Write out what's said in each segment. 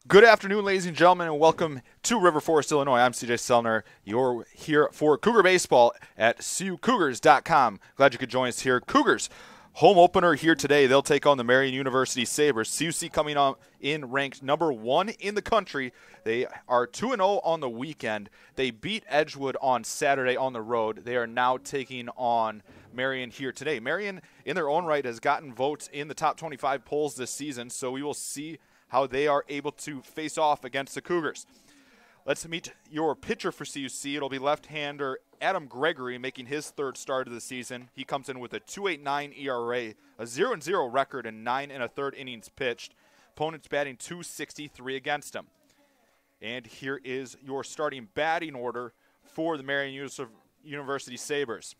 Good afternoon, ladies and gentlemen, and welcome to River Forest, Illinois. I'm CJ Selner. You're here for Cougar Baseball at CUCougars.com. Glad you could join us here. Cougars, home opener here today. They'll take on the Marian University Sabres. CUC coming on in ranked number 1 in the country. They are 2-0 on the weekend. They beat Edgewood on Saturday on the road. They are now taking on Marian here today. Marian, in their own right, has gotten votes in the top 25 polls this season, so we will see how they are able to face off against the Cougars. Let's meet your pitcher for CUC. It'll be left-hander Adam Gregory making his third start of the season. He comes in with a 2.89 ERA, a 0-0 record, and 9 1/3 innings pitched. Opponents batting .263 against him. And here is your starting batting order for the Marian University Sabres.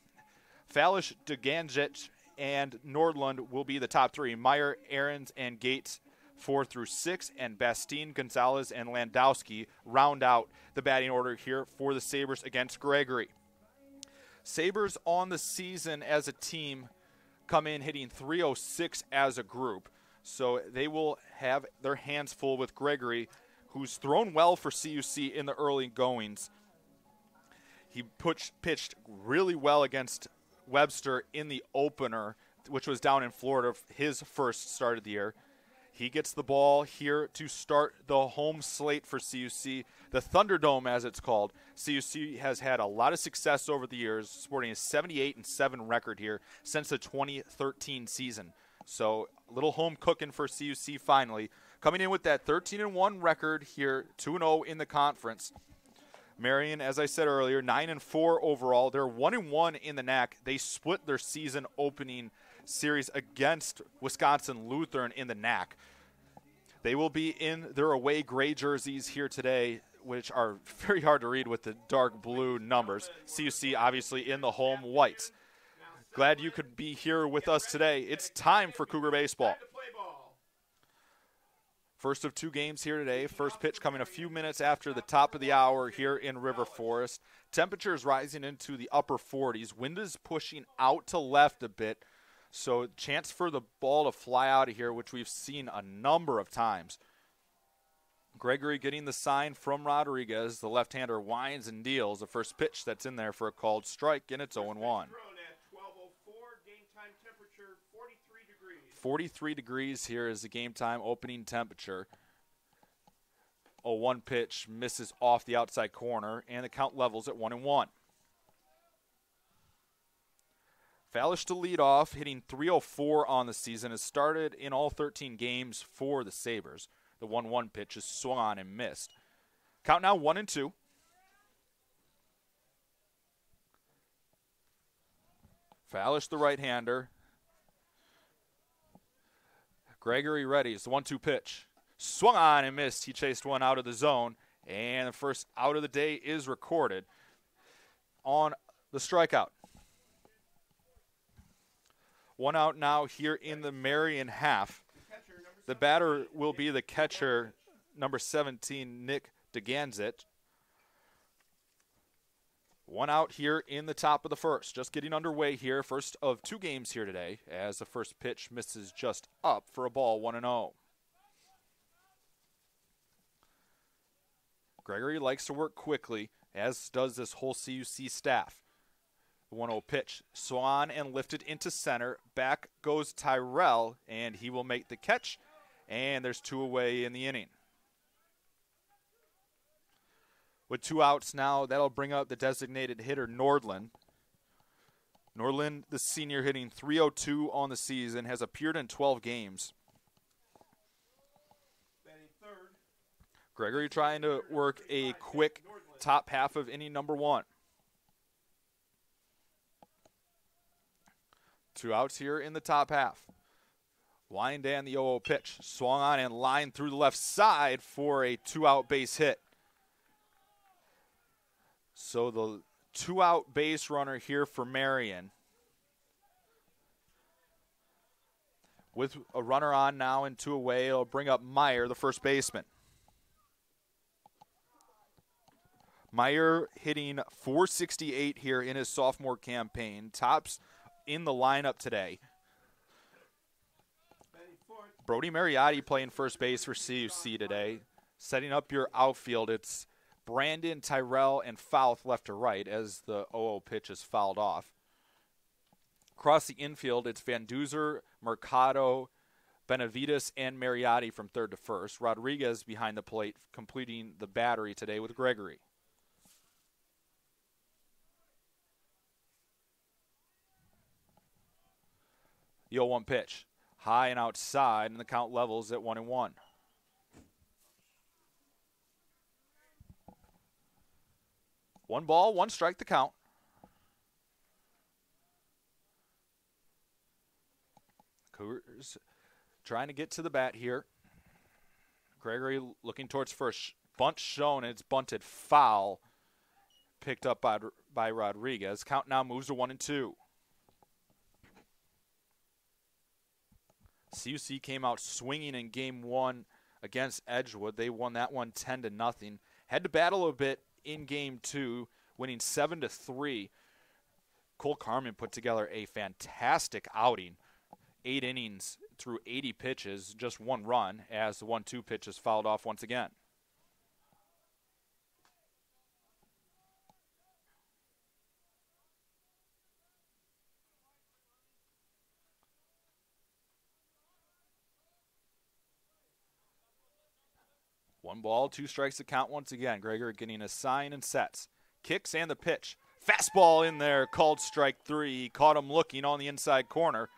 Fallish, Duganjic, and Nordlund will be the top 3. Meyer, Ahrens, and Gates 4 through 6, and Bastine, Gonzalez, and Landowski round out the batting order here for the Sabres against Gregory. Sabres on the season as a team come in hitting .306 as a group, so they will have their hands full with Gregory, who's thrown well for CUC in the early goings. He pitched really well against Webster in the opener, which was down in Florida, his first start of the year. He gets the ball here to start the home slate for CUC, the Thunderdome as it's called. CUC has had a lot of success over the years, sporting a 78-7 record here since the 2013 season. So a little home cooking for CUC finally. Coming in with that 13-1 record here, 2-0 in the conference. Marian, as I said earlier, 9-4 overall. They're 1-1 in the NAC. They split their season opening series against Wisconsin Lutheran in the NAC. They will be in their away gray jerseys here today, which are very hard to read with the dark blue numbers. CUC obviously in the home whites. Glad you could be here with us today. It's time for Cougar Baseball. First of 2 games here today. First pitch coming a few minutes after the top of the hour here in River Forest. Temperature is rising into the upper 40s. Wind is pushing out to left a bit. So chance for the ball to fly out of here, which we've seen a number of times. Gregory getting the sign from Rodriguez. The left-hander winds and deals. The first pitch that's in there for a called strike, and it's 0-1. 43 degrees here is the game time opening temperature. 0-1 pitch misses off the outside corner, and the count levels at 1-1. Fallish to lead off, hitting .304 on the season, has started in all 13 games for the Sabres. The 1-1 pitch is swung on and missed. Count now 1-2. Fallish, the right-hander. Gregory ready. It's the 1-2 pitch. Swung on and missed. He chased one out of the zone, and the first out of the day is recorded on the strikeout. 1 out now here in the Marian half. The batter will be the catcher, number 17, Nick Duganjic. 1 out here in the top of the first. Just getting underway here. First of 2 games here today, as the first pitch misses just up for a ball, 1-0. Gregory likes to work quickly, as does this whole CUC staff. The 1-0 pitch, swung and lifted into center. Back goes Tyrell, and he will make the catch, and there's 2 away in the inning. With 2 outs now, that'll bring up the designated hitter, Nordlund. Nordlund, the senior, hitting .302 on the season, has appeared in 12 games. Gregory trying to work a quick top half of inning number 1. 2 outs here in the top half. Wind and the 0-0 pitch. Swung on and lined through the left side for a 2-out base hit. So the 2-out base runner here for Marian. With a runner on now and 2 away, it'll bring up Meyer, the first baseman. Meyer hitting .468 here in his sophomore campaign. Tops in the lineup today. Brodie Mariotti playing first base for CUC today. Setting up your outfield, it's Brandon, Tyrell, and Fouth left to right as the 0-0 pitch is fouled off. Across the infield, it's Van Duzer, Mercado, Benavides, and Mariotti from third to first. Rodriguez behind the plate, completing the battery today with Gregory. The 0-1 pitch. High and outside, and the count levels at 1-1. One ball, one strike, the count. Cougars trying to get to the bat here. Gregory looking towards first. Bunt shown, and it's bunted foul. Picked up by Rodriguez. Count now moves to 1-2. CUC came out swinging in game one against Edgewood. They won that one 10-0. Had to battle a bit in game two, winning 7-3. Cole Carmen put together a fantastic outing. 8 innings through 80 pitches, just one run as the 1-2 pitch is fouled off once again. One ball, two strikes to count once again. Gregory getting a sign and sets. Kicks and the pitch. Fastball in there, called strike three. He caught him looking on the inside corner,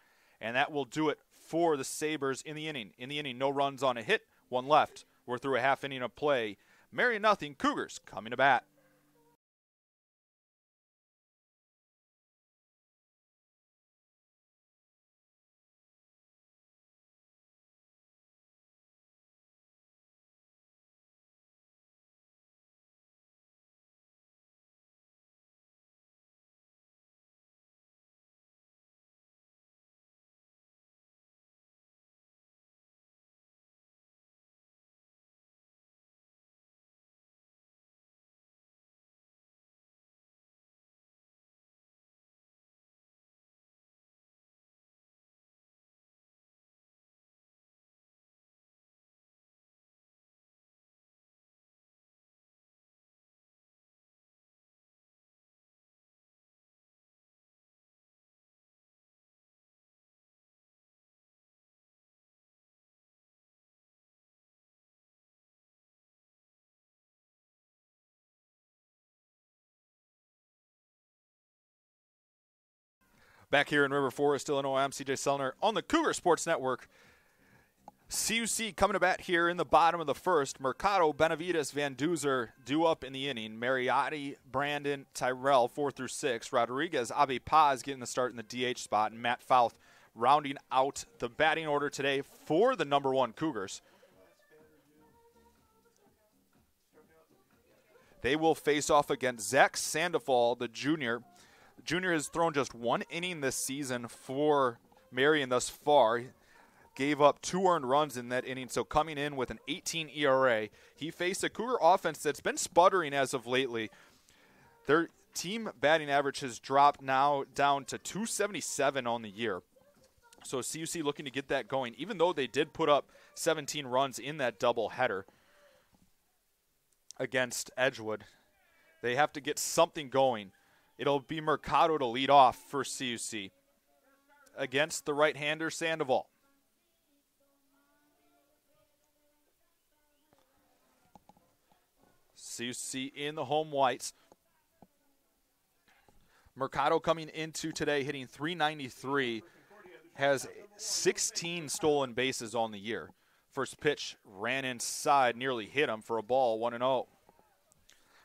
and that will do it for the Sabres in the inning. In the inning, no runs on a hit, one left. We're through a half inning of play. Marian nothing, Cougars coming to bat. Back here in River Forest, Illinois, I'm CJ Sellner on the Cougar Sports Network. CUC coming to bat here in the bottom of the first. Mercado, Benavides, Van Duzer due up in the inning. Mariotti, Brandon, Tyrell, 4 through 6. Rodriguez, Abe Paz getting the start in the DH spot. And Matt Fouth rounding out the batting order today for the number one Cougars. They will face off against Zach Sandoval, the junior. The junior has thrown just one inning this season for Marian thus far. Gave up 2 earned runs in that inning, so coming in with an 18 ERA. He faced a Cougar offense that's been sputtering as of lately. Their team batting average has dropped now down to 277 on the year. So CUC looking to get that going, even though they did put up 17 runs in that doubleheader against Edgewood. They have to get something going. It'll be Mercado to lead off for CUC against the right-hander Sandoval. CUC in the home whites. Mercado coming into today hitting .393, has 16 stolen bases on the year. First pitch ran inside, nearly hit him for a ball, 1-0.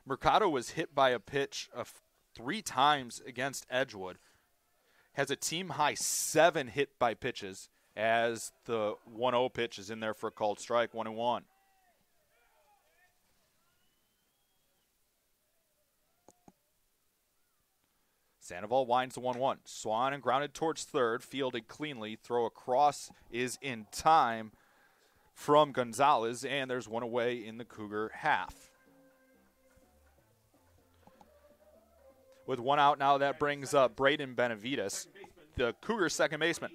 Mercado was hit by a pitch of 3 times against Edgewood. Has a team-high 7 hit by pitches as the 1-0 pitch is in there for a called strike, 1-1. Sandoval winds the 1-1. Swan and grounded towards third, fielded cleanly. Throw across is in time from Gonzalez, and there's one away in the Cougar half. With one out now, that brings up Braden Benavides, the Cougar second baseman.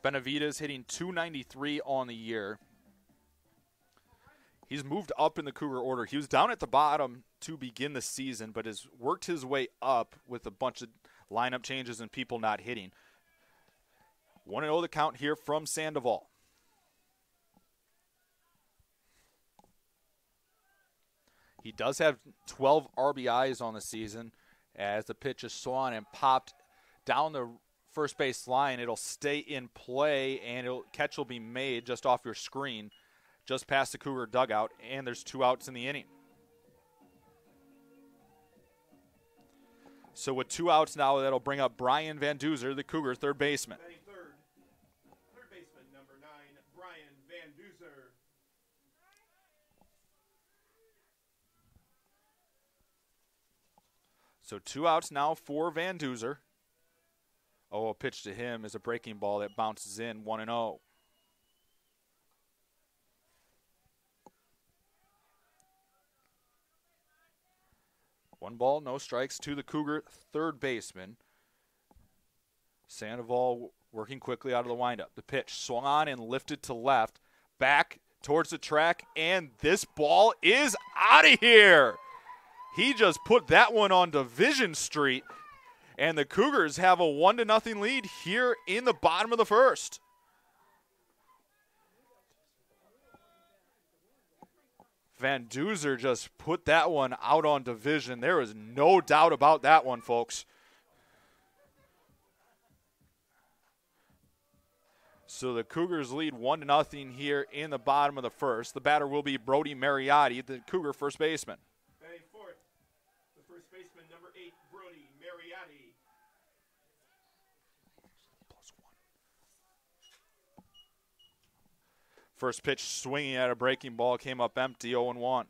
Benavides hitting .293 on the year. He's moved up in the Cougar order. He was down at the bottom to begin the season, but has worked his way up with a bunch of lineup changes and people not hitting. 1-0 the count here from Sandoval. He does have 12 RBIs on the season as the pitch is swung and popped down the first base line. It'll stay in play, and catch will be made just off your screen, just past the Cougar dugout, and there's 2 outs in the inning. So with 2 outs now, that'll bring up Brian Van Duzer, the Cougar third baseman. Third baseman, number 9, Brian Van Duzer. So 2 outs now for Van Duzer. A pitch to him is a breaking ball that bounces in, 1-0. One ball, no strikes to the Cougar third baseman. Sandoval working quickly out of the windup. The pitch swung on and lifted to left, back towards the track, and this ball is out of here. He just put that one on Division Street, and the Cougars have a 1-0 lead here in the bottom of the first. Van Duzer just put that one out on Division. There is no doubt about that one, folks. So the Cougars lead 1-0 here in the bottom of the first. The batter will be Brodie Mariotti, the Cougar first baseman. Batting fourth, the first baseman, number 8, Brodie Mariotti. First pitch swinging at a breaking ball, came up empty, 0-1.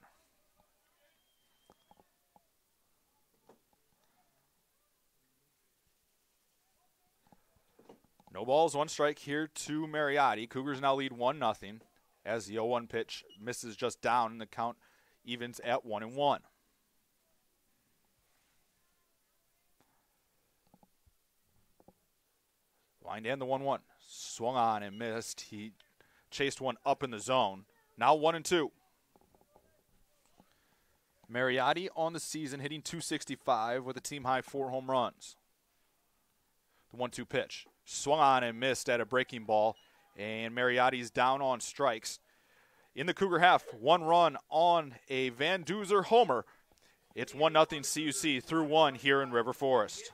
No balls, 1 strike here to Mariotti. Cougars now lead 1-0 as the 0-1 pitch misses just down and the count evens at 1-1. Wind and the 1-1. Swung on and missed. He chased one up in the zone. Now 1-2. Mariotti on the season hitting .265 with a team-high 4 home runs. The 1-2 pitch. Swung on and missed at a breaking ball, and Mariotti's down on strikes. In the Cougar half, 1 run on a Van Duzer homer. It's 1-0 CUC through 1 here in River Forest.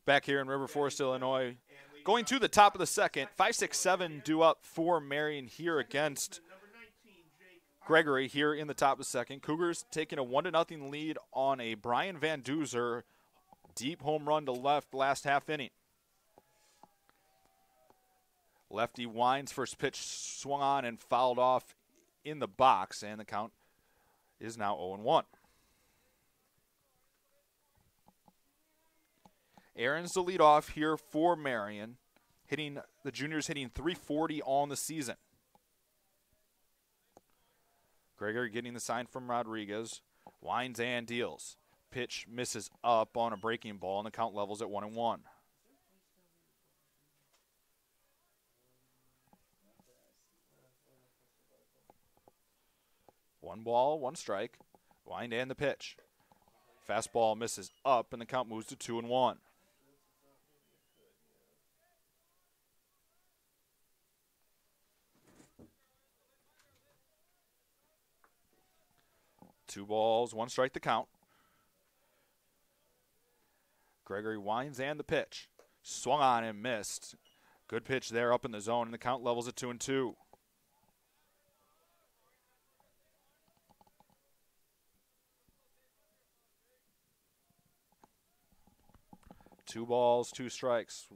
Back here in River Forest, Illinois. Going to the top of the second, 5-6-7 due up for Marian here against Gregory here in the top of the second. Cougars taking a 1-0 lead on a Brian Van Duzer deep home run to left last half inning. Lefty winds, first pitch swung on and fouled off in the box, and the count is now 0-1. Aaron's the lead off here for Marian. The juniors hitting .340 on the season. Gregory getting the sign from Rodriguez. Winds and deals. Pitch misses up on a breaking ball, and the count levels at 1-1. 1 ball, 1 strike. Wind and the pitch. Fastball misses up, and the count moves to 2-1. Two balls, 1 strike the count. Gregory winds and the pitch. Swung on and missed. Good pitch there up in the zone, and the count levels at 2-2. Two balls, 2 strikes.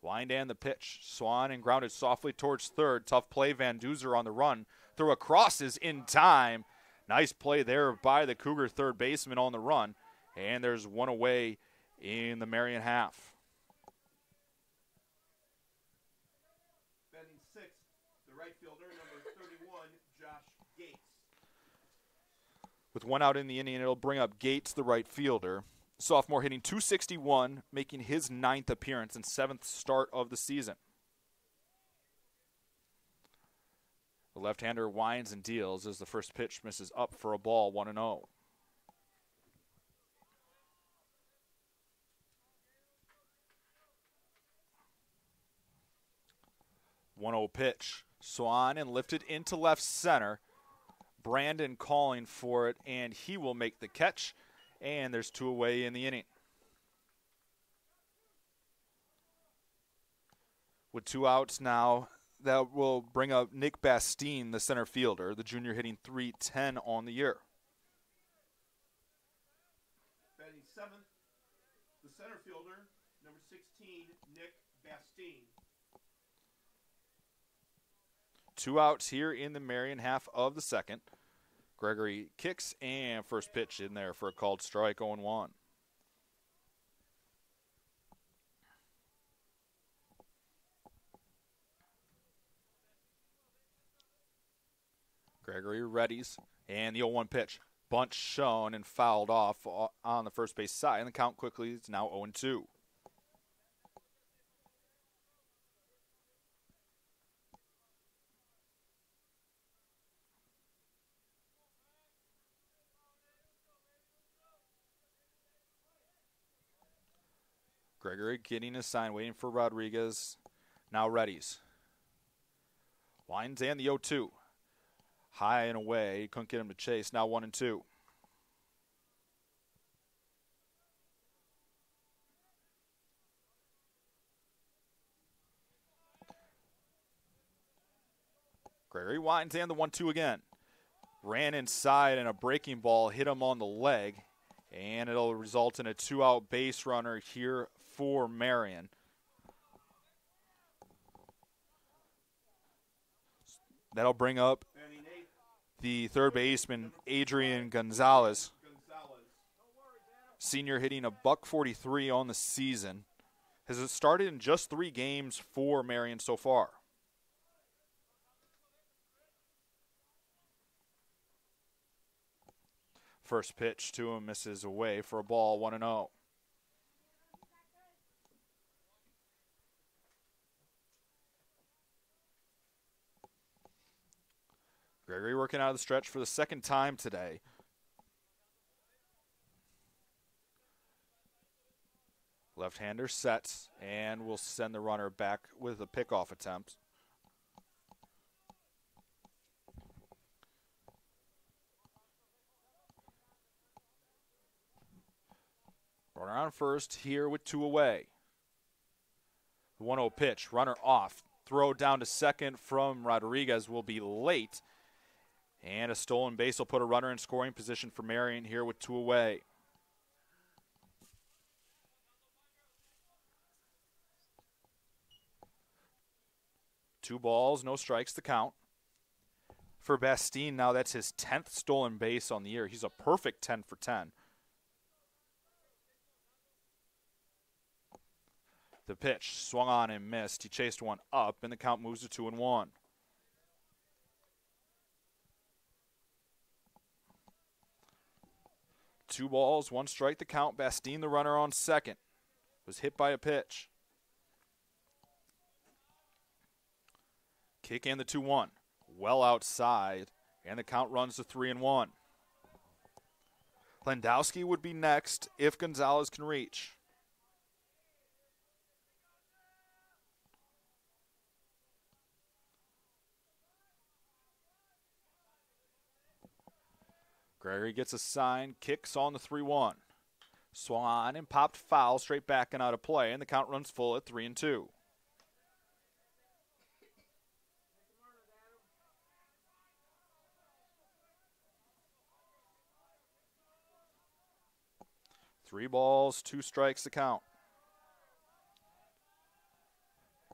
Wind and the pitch. Swung and grounded softly towards third. Tough play. Van Duzer on the run. Throw across is in time. Nice play there by the Cougar third baseman on the run. And there's 1 away in the Marian half. Batting 6th, the right fielder, number 31, Josh Gates. With 1 out in the inning, it'll bring up Gates, the right fielder. Sophomore hitting .261, making his 9th appearance and 7th start of the season. The left-hander winds and deals as the first pitch misses up for a ball, 1-0. 1-0 pitch. Swan and lifted into left center. Brandon calling for it, and he will make the catch. And there's 2 away in the inning. With 2 outs now, that will bring up Nick Bastine, the center fielder, the junior hitting .310 on the year. Batting 7th, the center fielder, number 16, Nick Bastine. 2 outs here in the Marian half of the second. Gregory kicks and first pitch in there for a called strike, 0-1. Gregory readies, and the 0-1 pitch. Bunt shown and fouled off on the first base side, and the count quickly is now 0-2. Gregory getting his sign, waiting for Rodriguez. Now readies. Winds and the 0-2. High and away. Couldn't get him to chase. Now 1-2. Gregory winds and the 1-2 again. Ran inside, and a breaking ball hit him on the leg. And it'll result in a 2-out base runner here for Marian. That'll bring up the third baseman, Adrian Gonzalez. Senior hitting a .143 on the season. Has it started in just 3 games for Marian so far? First pitch to him misses away for a ball, 1-0. Gregory working out of the stretch for the second time today. Left-hander sets and will send the runner back with a pickoff attempt. Runner on first here with 2 away. The 1-0 pitch, runner off. Throw down to second from Rodriguez will be late. And a stolen base will put a runner in scoring position for Marian here with 2 away. Two balls, no strikes to count. For Bastine, now that's his 10th stolen base on the year. He's a perfect 10 for 10. The pitch swung on and missed. He chased one up, and the count moves to 2-1. Two balls, 1 strike to count. Bastine, the runner on second, was hit by a pitch. Kick and the 2-1. Well outside, And the count runs to 3-1. Landowski would be next if Gonzalez can reach. Gregory gets a sign, kicks on the 3-1. Swung on and popped foul straight back and out of play, and the count runs full at 3-2. Three balls, 2 strikes to count.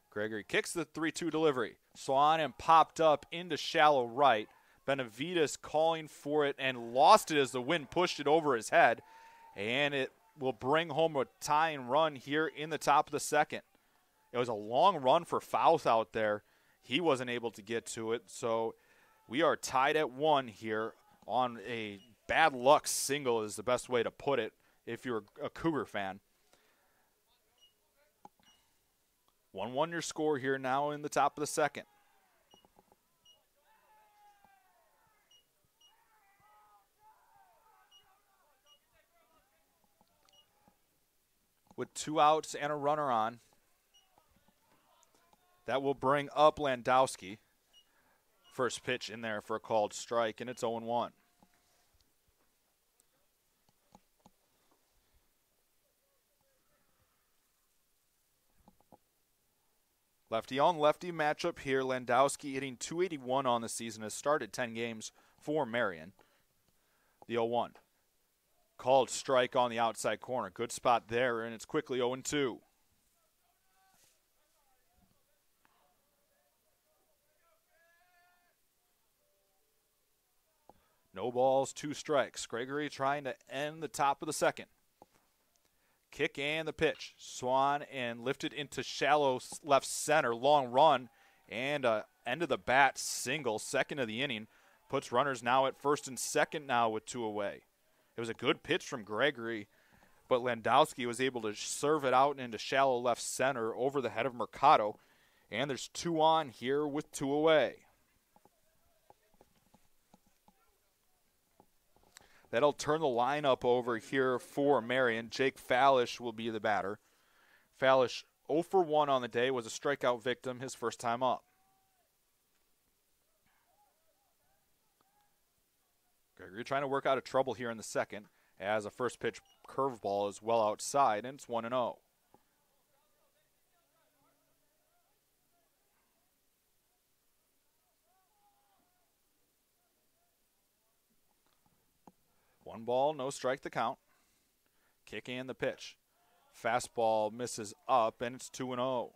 Gregory kicks the 3-2 delivery. Swung on and popped up into shallow right. Benavides calling for it and lost it as the wind pushed it over his head. And it will bring home a tying run here in the top of the second. It was a long run for Faust out there. He wasn't able to get to it. So we are tied at 1 here on a bad luck single is the best way to put it if you're a Cougar fan. 1-1 your score here now in the top of the second. With 2 outs and a runner on. That will bring up Landowski. First pitch in there for a called strike, and it's 0-1. Lefty on lefty matchup here. Landowski hitting .281 on the season, has started 10 games for Marian. The 0-1. Called strike on the outside corner. Good spot there, and it's quickly 0-2. No balls, 2 strikes. Gregory trying to end the top of the second. Kick and the pitch. Swan and lifted into shallow left center. Long run and end of the bat single. Second of the inning. Puts runners now at first and second now with 2 away. It was a good pitch from Gregory, but Landowski was able to serve it out into shallow left center over the head of Mercado. And there's 2 on here with 2 away. That'll turn the lineup over here for Marian. Jake Fallish will be the batter. Fallish 0 for 1 on the day, was a strikeout victim his first time up. Gregory trying to work out of trouble here in the second as a first pitch curveball is well outside, and it's 1-0. One ball, no strike to count. Kick and the pitch. Fastball misses up, and it's 2-0.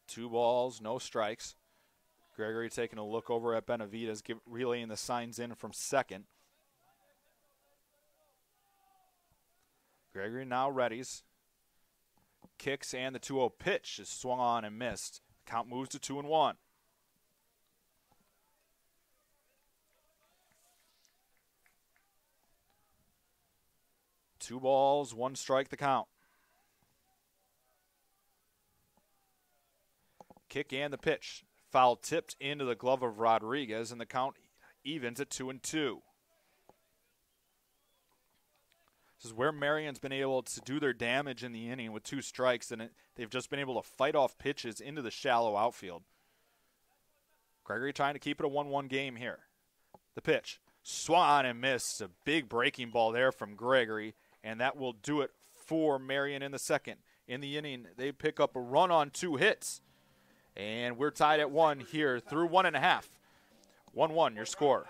Two balls, no strikes. Gregory taking a look over at Benavides, relaying the signs in from second. Gregory now readies. Kicks and the 2-0 pitch is swung on and missed. Count moves to 2-1. Two balls, 1 strike the count. Kick and the pitch. Foul tipped into the glove of Rodriguez, and the count evens at 2-2. This is where Marian's been able to do their damage in the inning with 2 strikes, and they've just been able to fight off pitches into the shallow outfield. Gregory trying to keep it a 1-1 game here. The pitch. Swung on and missed. A big breaking ball there from Gregory, and that will do it for Marian in the second. In the inning, they pick up a run on 2 hits. And we're tied at 1 here through 1.5. 1-1 your score.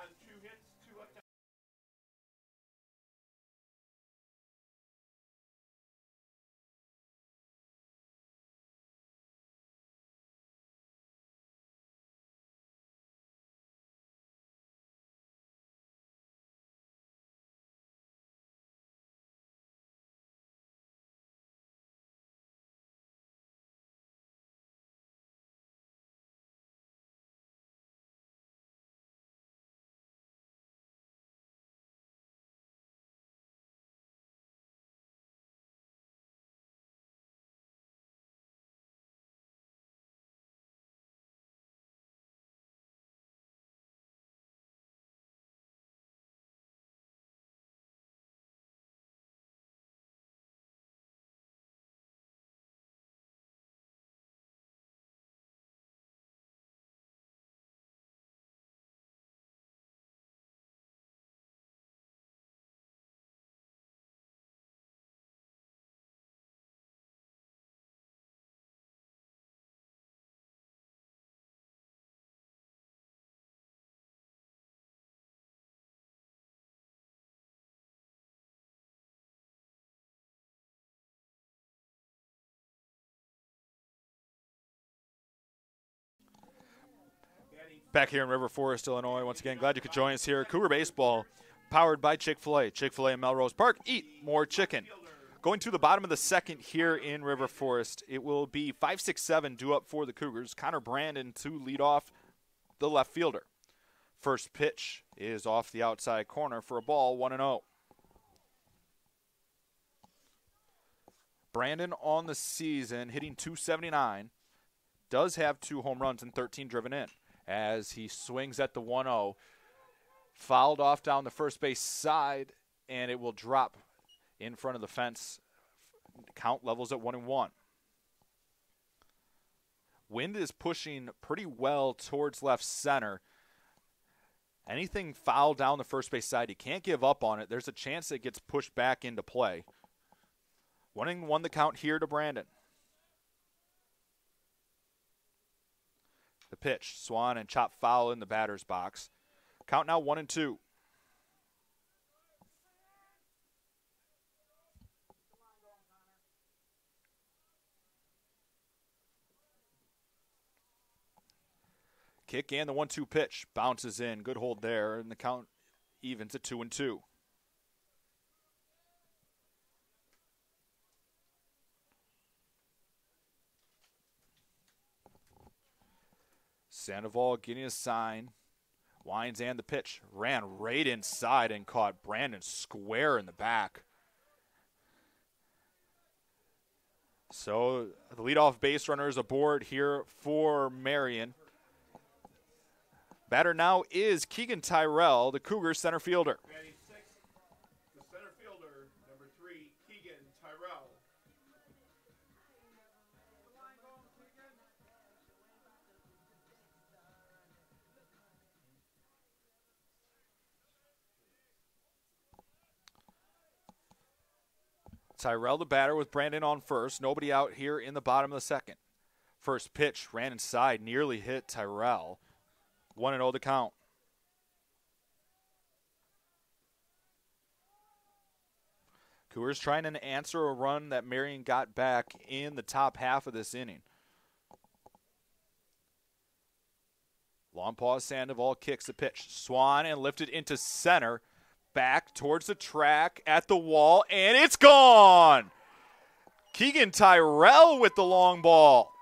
Back here in River Forest, Illinois. Once again, glad you could join us here. Cougar Baseball, powered by Chick-fil-A. Chick-fil-A in Melrose Park. Eat more chicken. Going to the bottom of the second here in River Forest, it will be 5-6-7 due up for the Cougars. Connor Brandon to lead off the left fielder. First pitch is off the outside corner for a ball, 1-0. Brandon on the season hitting .279. Does have 2 home runs and 13 driven in. As he swings at the 1-0, fouled off down the first base side, and it will drop in front of the fence. Count levels at 1-1. Wind is pushing pretty well towards left center. Anything fouled down the first base side, you can't give up on it. There's a chance it gets pushed back into play. 1-1 the count here to Brandon. The pitch, Swan and chop foul in the batter's box. Count now 1-2. Kick and the 1-2 pitch bounces in. Good hold there, and the count evens at 2-2. Sandoval getting a sign. Winds and the pitch. Ran right inside and caught Brandon square in the back. So the leadoff base runner is aboard here for Marian. Batter now is Keegan Tyrell, the Cougars center fielder. Batting sixth, the center fielder, number 3, Keegan Tyrell. Tyrell the batter with Brandon on first. Nobody out here in the bottom of the second. First pitch ran inside, nearly hit Tyrell. 1-0 the count. Cougars trying to answer a run that Marian got back in the top half of this inning. Long pause, Sandoval kicks the pitch. Swan and lifted into center. Back towards the track at the wall, and it's gone! Keegan Tyrell with the long ball.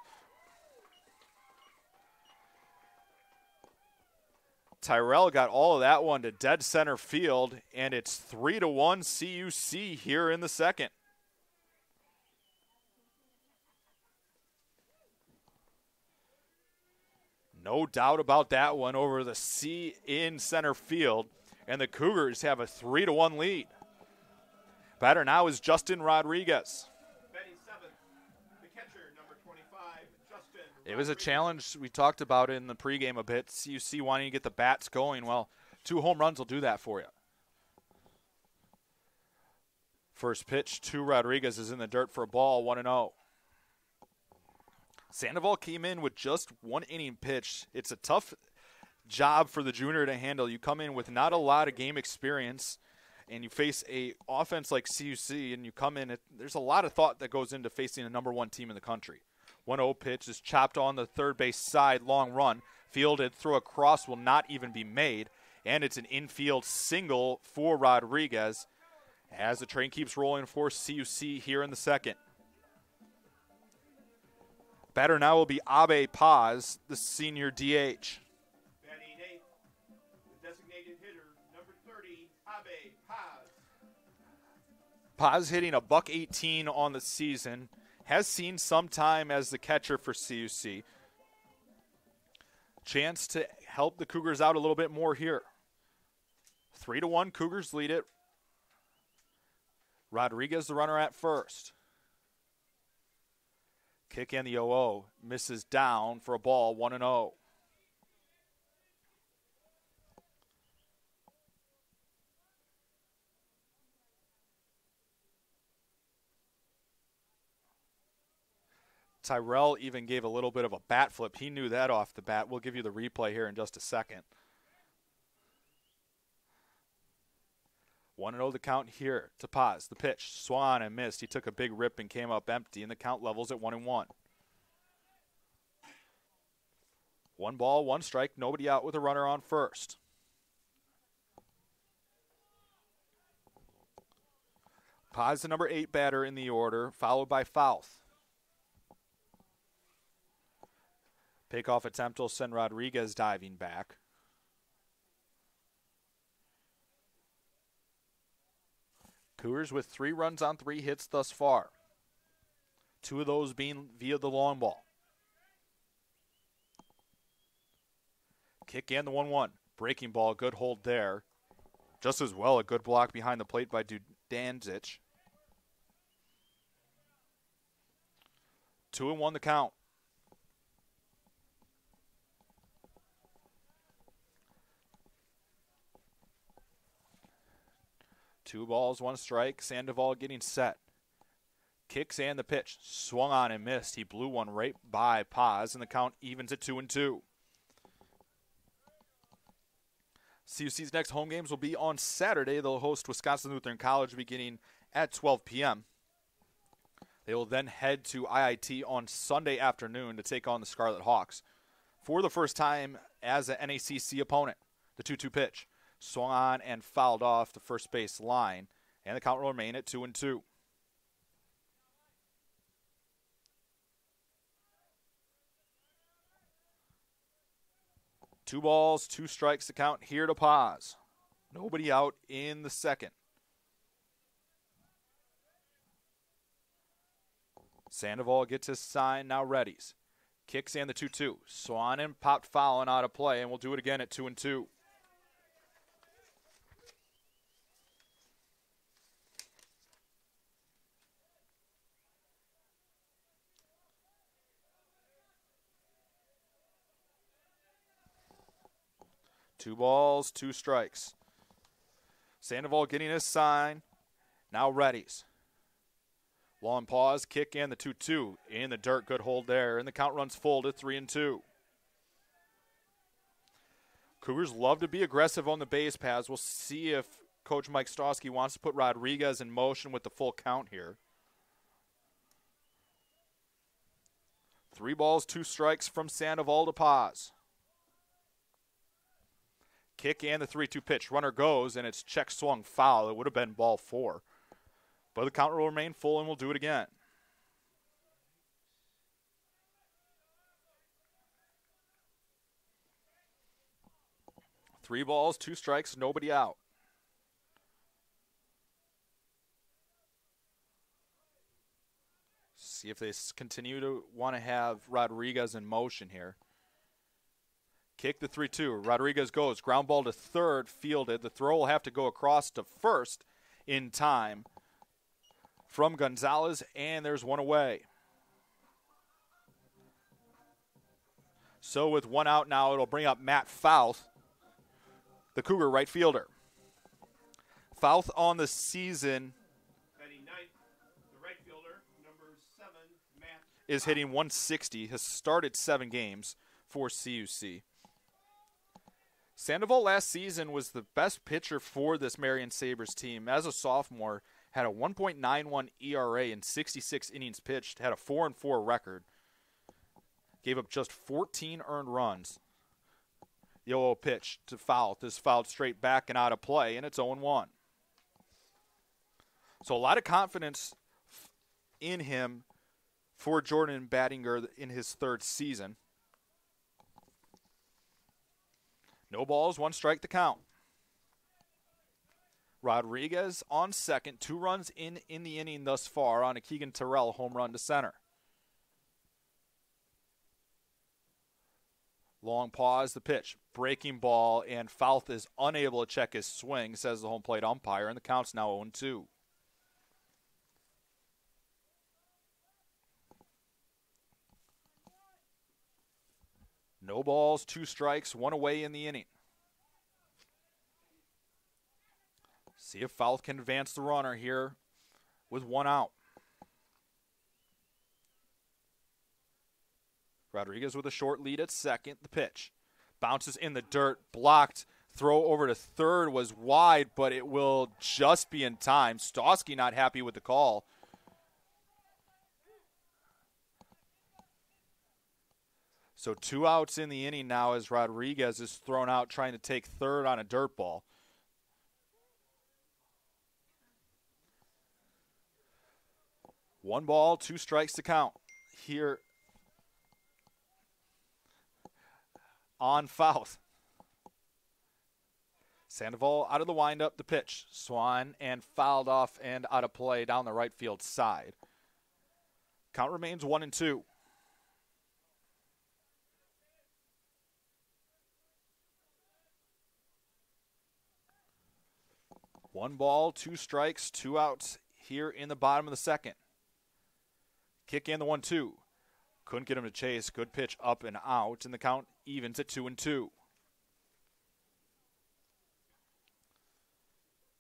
Tyrell got all of that one to dead center field, and it's 3-1 CUC here in the second. No doubt about that one over the C in center field, and the Cougars have a 3-1 lead. Batter now is Justin Rodriguez. Batting seventh, the catcher, number 25, Justin It was a Rodriguez. challenge we talked about in the pregame a bit. CUC wanting to get the bats going. Well, 2 home runs will do that for you. First pitch to Rodriguez is in the dirt for a ball, 1-0. Sandoval came in with just 1 inning pitch. It's a tough job for the junior to handle. You come in with not a lot of game experience, and you face a offense like CUC, and you come in, there's a lot of thought that goes into facing a number 1 team in the country. 1-0 pitch is chopped on the third base side, long run. Fielded, throw across will not even be made, and it's an infield single for Rodriguez as the train keeps rolling for CUC here in the second. Batter now will be Abe Paz, the senior DH. Batting eighth, the designated hitter, number 30, Abe Paz. Paz hitting a $118 on the season. Has seen some time as the catcher for CUC. Chance to help the Cougars out a little bit more here. 3-1, Cougars lead it. Rodriguez the runner at first. Kick in the 0-0. Misses down for a ball, 1-0. Tyrell even gave a little bit of a bat flip. He knew that off the bat. We'll give you the replay here in just a second. 1-0 the count here to Paz. The pitch, Swan and missed. He took a big rip and came up empty, and the count levels at 1-1. 1 ball, 1 strike, nobody out with a runner on first. Paz, the number 8 batter in the order, followed by Fouth. Pickoff attempt will send Rodriguez diving back. Cougars with 3 runs on 3 hits thus far. 2 of those being via the long ball. Kick and the 1-1. Breaking ball, good hold there. Just as well, a good block behind the plate by Dudanzic. 2-1 the count. Two balls, 1 strike. Sandoval getting set. Kicks and the pitch. Swung on and missed. He blew one right by Paz, and the count evens at 2-2. CUC's next home games will be on Saturday. They'll host Wisconsin Lutheran College beginning at 12 p.m. They will then head to IIT on Sunday afternoon to take on the Scarlet Hawks for the first time as an NACC opponent. The 2-2 pitch. Swung on and fouled off the first base line, and the count will remain at 2-2. Two balls, 2 strikes to count here to Paz. Nobody out in the second. Sandoval gets his sign, now readies. Kicks and the 2-2. Swung and popped foul and out of play, and we'll do it again at 2-2. Two balls, 2 strikes. Sandoval getting his sign. Now readies. Long pause, kick and the 2-2. In the dirt, good hold there. And the count runs full to 3-2. Cougars love to be aggressive on the base paths. We'll see if Coach Mike Stosky wants to put Rodriguez in motion with the full count here. 3 balls, 2 strikes from Sandoval to Paz. Kick and the 3-2 pitch. Runner goes, and it's check swung foul. It would have been ball 4. But the count will remain full, and we'll do it again. Three balls, 2 strikes, nobody out. See if they continue to want to have Rodriguez in motion here. Kick the 3-2. Rodriguez goes. Ground ball to third, fielded. The throw will have to go across to first in time from Gonzalez, and there's one away. So with 1 out now, it'll bring up Matt Fouth, the Cougar right fielder. Fouth on the season Batting ninth, the right fielder, number 7, Matt is hitting 160, has started 7 games for CUC. Sandoval last season was the best pitcher for this Marian Sabres team. As a sophomore, had a 1.91 ERA in 66 innings pitched, had a 4-4 record. Gave up just 14 earned runs. The 0-0 pitch to Fouth is fouled straight back and out of play, and it's 0-1. So a lot of confidence in him for Jordan Battinger in his 3rd season. No balls, 1 strike to count. Rodriguez on second, 2 runs in the inning thus far on a Keegan Terrell home run to center. Long pause, the pitch. Breaking ball, and Fouth is unable to check his swing, says the home plate umpire, and the count's now 0-2. No balls, 2 strikes, 1 away in the inning. See if Fouth can advance the runner here with 1 out. Rodriguez with a short lead at second. The pitch. Bounces in the dirt, blocked. Throw over to third was wide, but it will just be in time. Stosky not happy with the call. So 2 outs in the inning now as Rodriguez is thrown out trying to take third on a dirt ball. One ball, 2 strikes to count here on Fouth. Sandoval out of the windup, the pitch. Swan and fouled off and out of play down the right field side. Count remains 1-2. One ball, 2 strikes, 2 outs here in the bottom of the second. Kick in the 1-2. Couldn't get him to chase. Good pitch up and out, and the count evens at 2-2.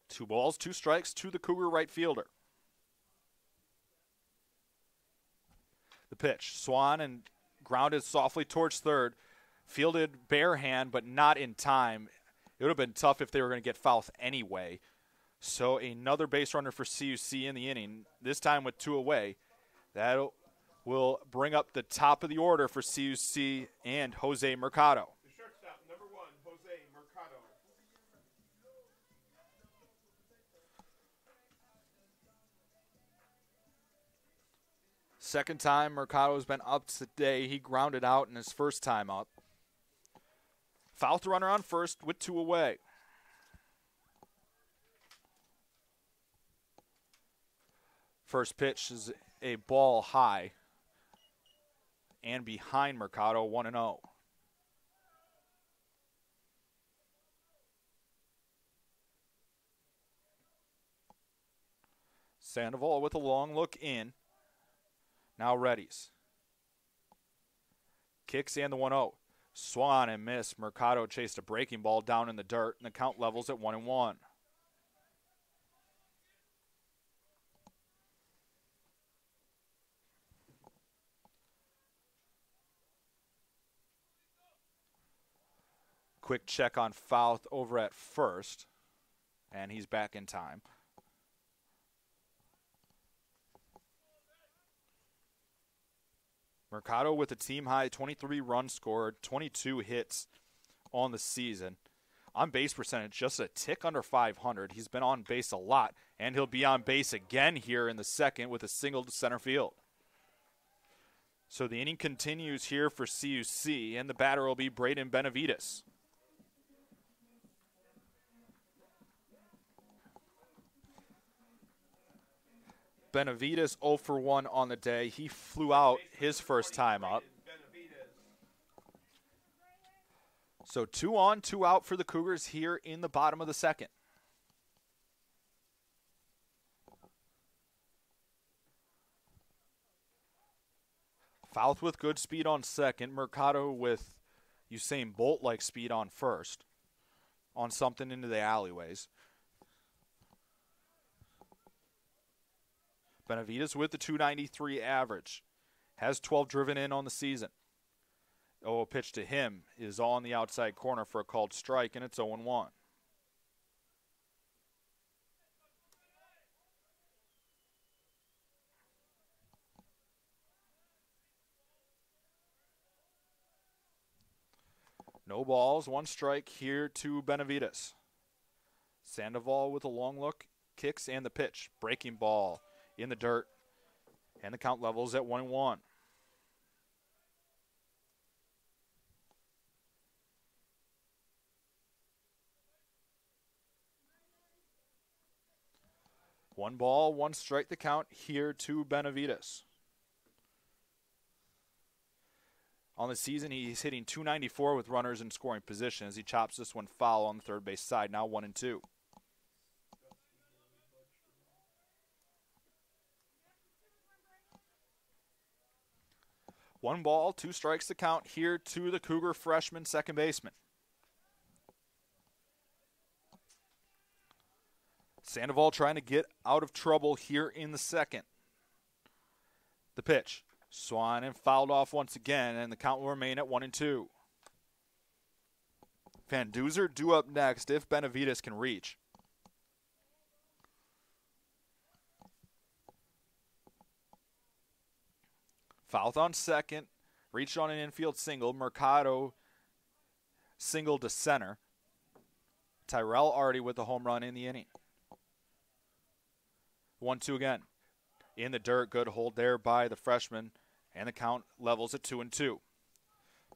2 balls, 2 strikes to the Cougar right fielder. The pitch. Swan and grounded softly towards third. Fielded bare hand, but not in time. It would have been tough if they were going to get Fouth anyway. So another base runner for CUC in the inning, this time with 2 away. That will bring up the top of the order for CUC and Jose Mercado. The shortstop, number 1, Jose Mercado. Second time Mercado's been up today. He grounded out in his first time up. Fouth runner on first with 2 away. First pitch is a ball high and behind Mercado, 1-0. Sandoval with a long look in. Now readies. Kicks in the 1-0. Swan and miss. Mercado chased a breaking ball down in the dirt, and the count levels at 1-1. Quick check on Fouth over at first, and he's back in time. Mercado with a team-high 23 runs scored, 22 hits on the season. On base percentage, just a tick under 500. He's been on base a lot, and he'll be on base again here in the second with a single to center field. So the inning continues here for CUC, and the batter will be Braden Benavides. Benavides 0 for 1 on the day. He flew out his first time up. So 2 on, 2 out for the Cougars here in the bottom of the second. Fouth with good speed on second. Mercado with Usain Bolt-like speed on first. On something into the alleyways. Benavides with the .293 average. Has 12 driven in on the season. A pitch to him is on the outside corner for a called strike, and it's 0-1. No balls, 1 strike here to Benavides. Sandoval with a long look, kicks and the pitch. Breaking ball in the dirt, and the count levels at 1-1. One ball, 1 strike the count here to Benavides. On the season, he's hitting .294 with runners in scoring position as he chops this one foul on the third base side, now 1-2. One ball, 2 strikes to count here to the Cougar freshman second baseman. Sandoval trying to get out of trouble here in the second. The pitch. Swan and fouled off once again, and the count will remain at 1-2. Van Duzer due up next if Benavides can reach. Fouth on second. reached on an infield single. Mercado single to center. Tyrell already with the home run in the inning. 1-2 again. In the dirt, good hold there by the freshman, and the count levels at 2-2.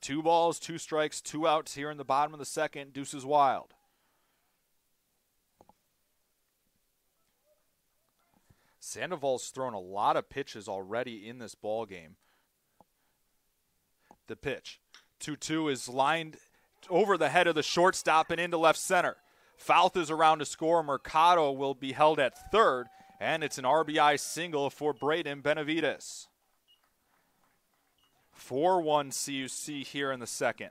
2 balls, 2 strikes, 2 outs here in the bottom of the second. Deuces wild. Sandoval's thrown a lot of pitches already in this ball game. The pitch. 2-2 is lined over the head of the shortstop and into left center. Fouth is around to score. Mercado will be held at third, and it's an RBI single for Braden Benavides. 4-1 CUC here in the second.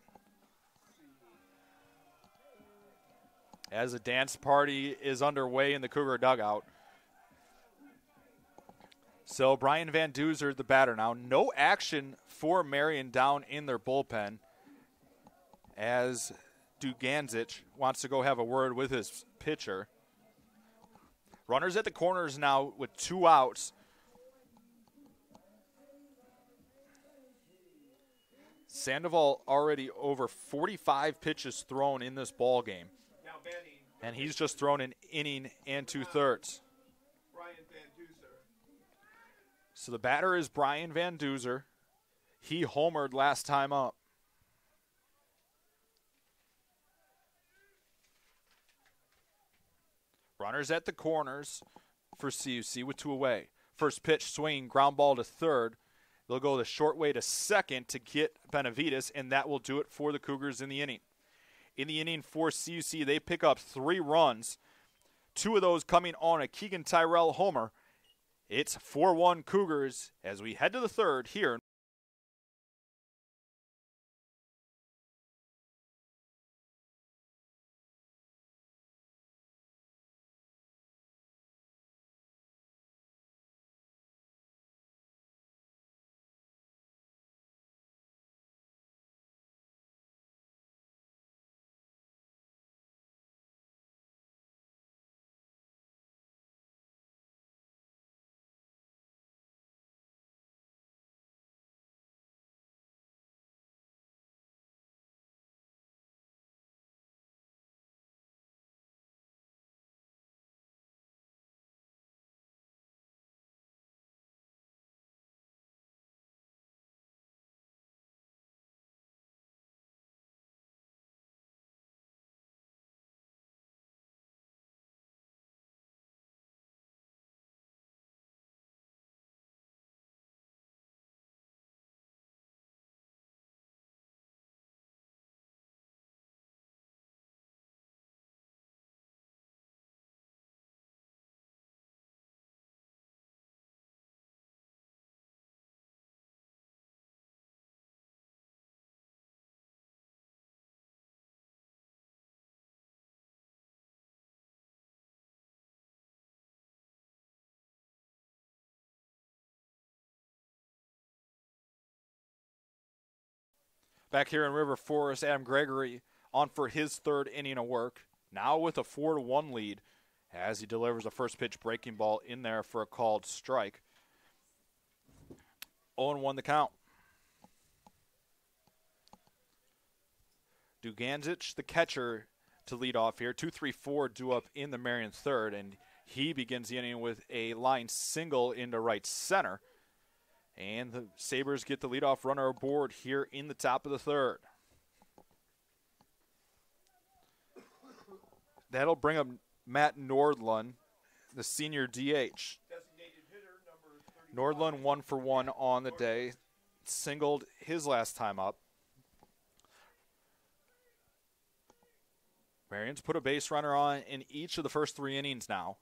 As a dance party is underway in the Cougar dugout. So Brian Van Duzer, the batter now. No action for Marian down in their bullpen as Duganzic wants to go have a word with his pitcher. Runners at the corners now with 2 outs. Sandoval already over 45 pitches thrown in this ball game. Now batting. And he's just thrown an inning and 2/3. Brian Van Duzer. So the batter is Brian Van Duzer. He homered last time up. Runners at the corners for CUC with 2 away. First pitch swinging, ground ball to third. They'll go the short way to second to get Benavides, and that will do it for the Cougars in the inning. In the inning for CUC, they pick up 3 runs, 2 of those coming on a Keegan Tyrell homer. It's 4-1 Cougars as we head to the third here. Back here in River Forest, Adam Gregory on for his 3rd inning of work. Now with a 4-1 lead as he delivers a first pitch breaking ball in there for a called strike. 0-1 the count. Duganzic, the catcher, to lead off here. 2-3-4 due up in the Marian third, and he begins the inning with a line single into right center. And the Sabres get the leadoff runner aboard here in the top of the third. That'll bring up Matt Nordlund, the senior DH. Designated hitter number 35. Nordlund 1 for 1 on the day. Singled his last time up. Marian's put a base runner on in each of the first 3 innings now.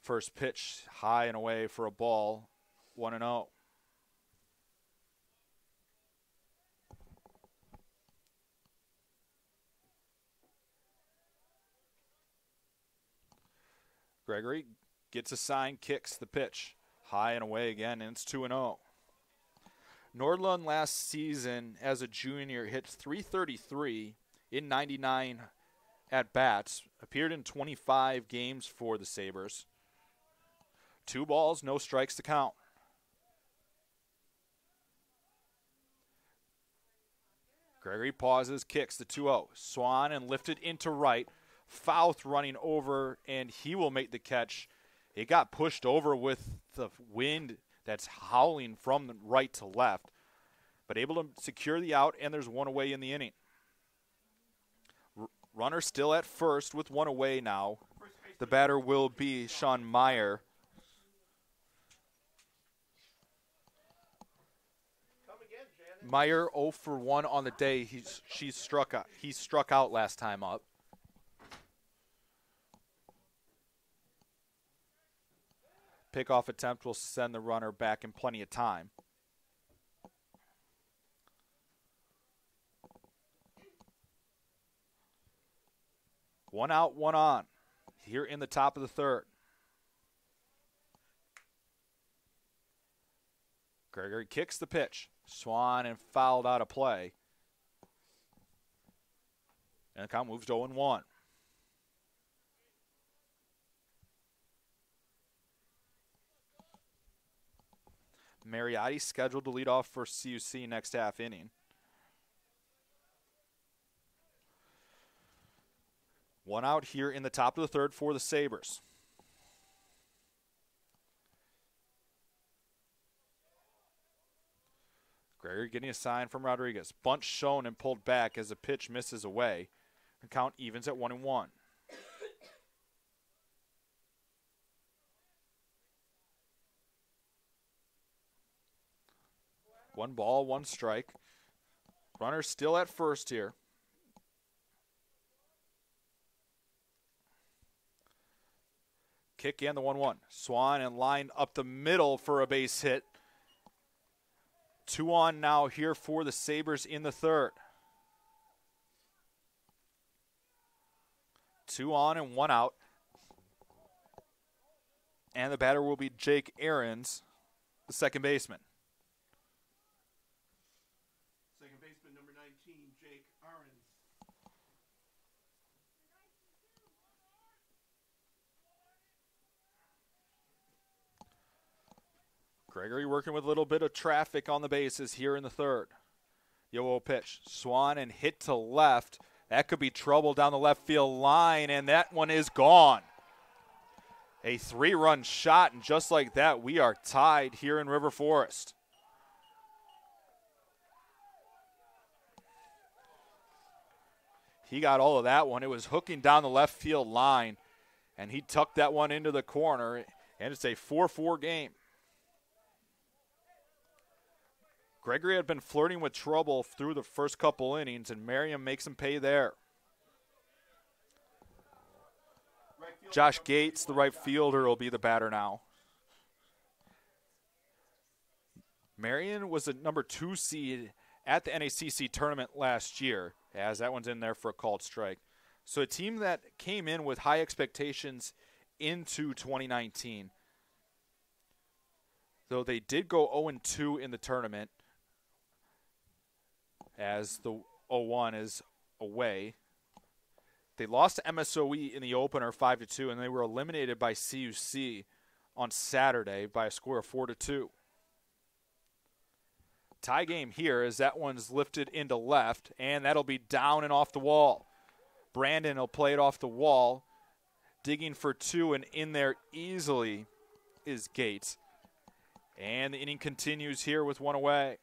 First pitch high and away for a ball, 1-0. Gregory gets a sign, kicks the pitch high and away again, and it's 2-0. Nordlund last season as a junior hit .333 in 99 at-bats, appeared in 25 games for the Sabres. 2 balls, no strikes to count. Gregory pauses, kicks the 2-0. Swan and lifted into right. Fouth running over, and he will make the catch. It got pushed over with the wind that's howling from right to left, but able to secure the out, and there's one away in the inning. Runner still at first with one away now. The batter will be Sean Meyer. Meyer 0 for 1 on the day. He struck out last time up. Pickoff attempt will send the runner back in plenty of time. One out, one on. Here in the top of the third. Gregory kicks the pitch. Swan and fouled out of play. And the count moves to 0-1. Mariotti scheduled to lead off for CUC next half inning. One out here in the top of the third for the Sabres. Gregory getting a sign from Rodriguez. Bunt shown and pulled back as the pitch misses away. The count evens at 1-1. One ball, one strike. Runner still at first here. Kick in the 1-1. Swan and line up the middle for a base hit. 2 on now here for the Sabres in the third. 2 on and 1 out. And the batter will be Jake Ahrens, the second baseman. Second baseman, number 19, Jake Ahrens. Gregory working with a little bit of traffic on the bases here in the third. Yo-oh pitch. Swan and hit to left. That could be trouble down the left field line, and that one is gone. A 3-run shot, and just like that, we are tied here in River Forest. He got all of that one. It was hooking down the left field line, and he tucked that one into the corner, and it's a 4-4 game. Gregory had been flirting with trouble through the first couple innings, and Marian makes him pay there. Josh Gates, the right fielder, will be the batter now. Marian was a number 2 seed at the NACC tournament last year, as that one's in there for a called strike. So a team that came in with high expectations into 2019. Though they did go 0-2 in the tournament, as the 0-1 is away. They lost to MSOE in the opener 5-2, and they were eliminated by CUC on Saturday by a score of 4-2. Tie game here as that one's lifted into left, and that'll be down and off the wall. Brandon will play it off the wall, digging for 2, and in there easily is Gates. And the inning continues here with 1 away.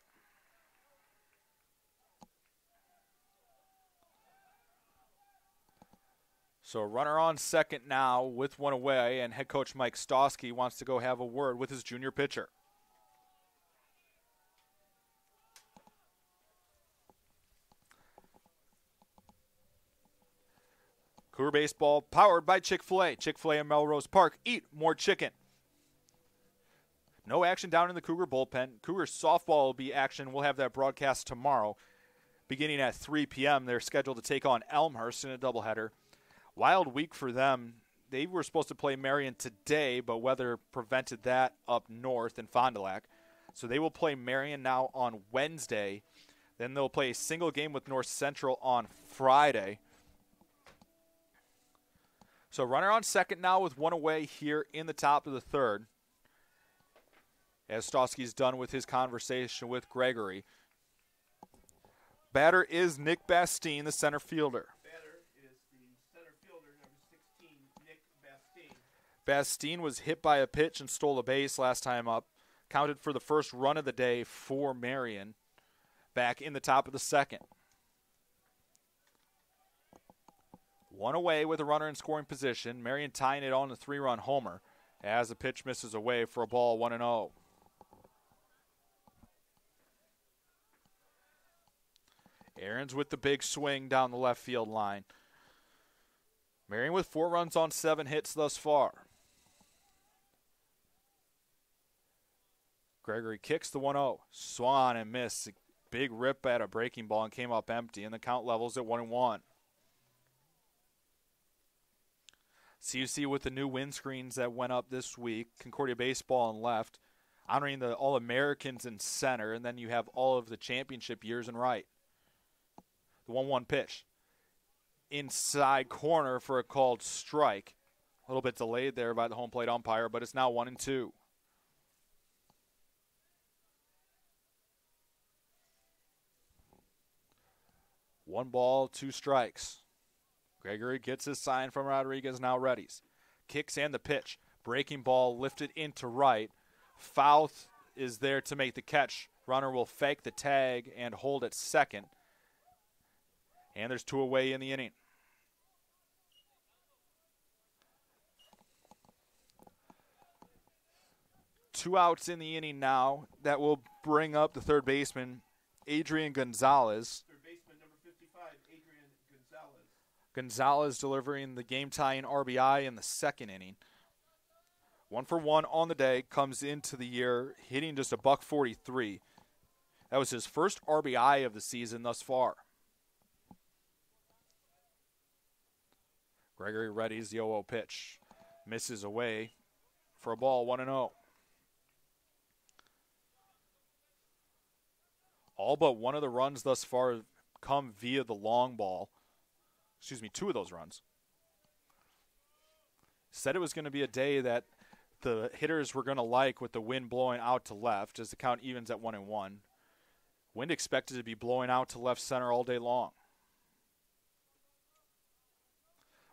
So a runner on second now with 1 away, and head coach Mike Stosky wants to go have a word with his junior pitcher. Cougar Baseball powered by Chick-fil-A. Chick-fil-A in Melrose Park. Eat more chicken. No action down in the Cougar bullpen. Cougar softball will be action. We'll have that broadcast tomorrow. Beginning at 3 p.m., they're scheduled to take on Elmhurst in a doubleheader. Wild week for them. They were supposed to play Marian today, but weather prevented that up north in Fond du Lac. So they will play Marian now on Wednesday. Then they'll play a single game with North Central on Friday. So runner on second now with 1 away here in the top of the third. As Stosky's done with his conversation with Gregory. Batter is Nick Bastine, the center fielder. Batter is the center fielder, number 16, Nick Bastine. Bastine was hit by a pitch and stole a base last time up. Counted for the first run of the day for Marian. Back in the top of the second. One away with a runner in scoring position. Marian tying it on the 3-run homer as the pitch misses away for a ball 1-0. Aaron's with the big swing down the left field line. Marian with 4 runs on 7 hits thus far. Gregory kicks the 1-0. Swung on and missed. A big rip at a breaking ball and came up empty, and the count levels at 1-1. CUC with the new windscreens that went up this week. Concordia baseball in left, honoring the All-Americans in center, and then you have all of the championship years in right. The 1-1 pitch. Inside corner for a called strike. A little bit delayed there by the home plate umpire, but it's now 1-2. One ball, 2 strikes. Gregory gets his sign from Rodriguez, now readies. Kicks and the pitch. Breaking ball lifted into right. Foul is there to make the catch. Runner will fake the tag and hold at second. And there's 2 away in the inning. Two outs in the inning now. That will bring up the third baseman, Adrian Gonzalez. Third baseman, number 55, Adrian Gonzalez. Gonzalez delivering the game-tying RBI in the second inning. 1 for 1 on the day, comes into the year hitting just a $143. That was his first RBI of the season thus far. Gregory readies the 0-0 pitch. Misses away for a ball 1-0. All but one of the runs thus far have come via the long ball. 2 of those runs. Said it was going to be a day that the hitters were going to like with the wind blowing out to left as the count evens at 1-1. Wind expected to be blowing out to left center all day long.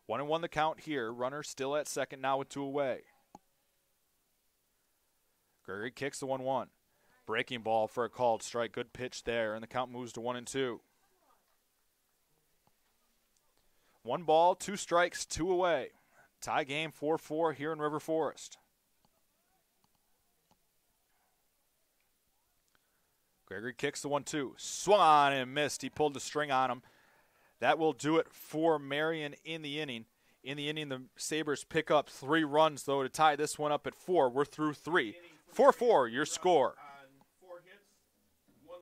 1-1 the count here. Runner still at second now with 2 away. Gregory kicks the 1-1. Breaking ball for a called strike. Good pitch there, and the count moves to 1-2. 1 ball, 2 strikes, 2 away. Tie game 4-4 here in River Forest. Gregory kicks the 1-2. Swung on and missed. He pulled the string on him. That will do it for Marian in the inning. In the inning, the Sabres pick up 3 runs, though, to tie this one up at 4. We're through 3. 4-4, your score. On 4 hits, 1.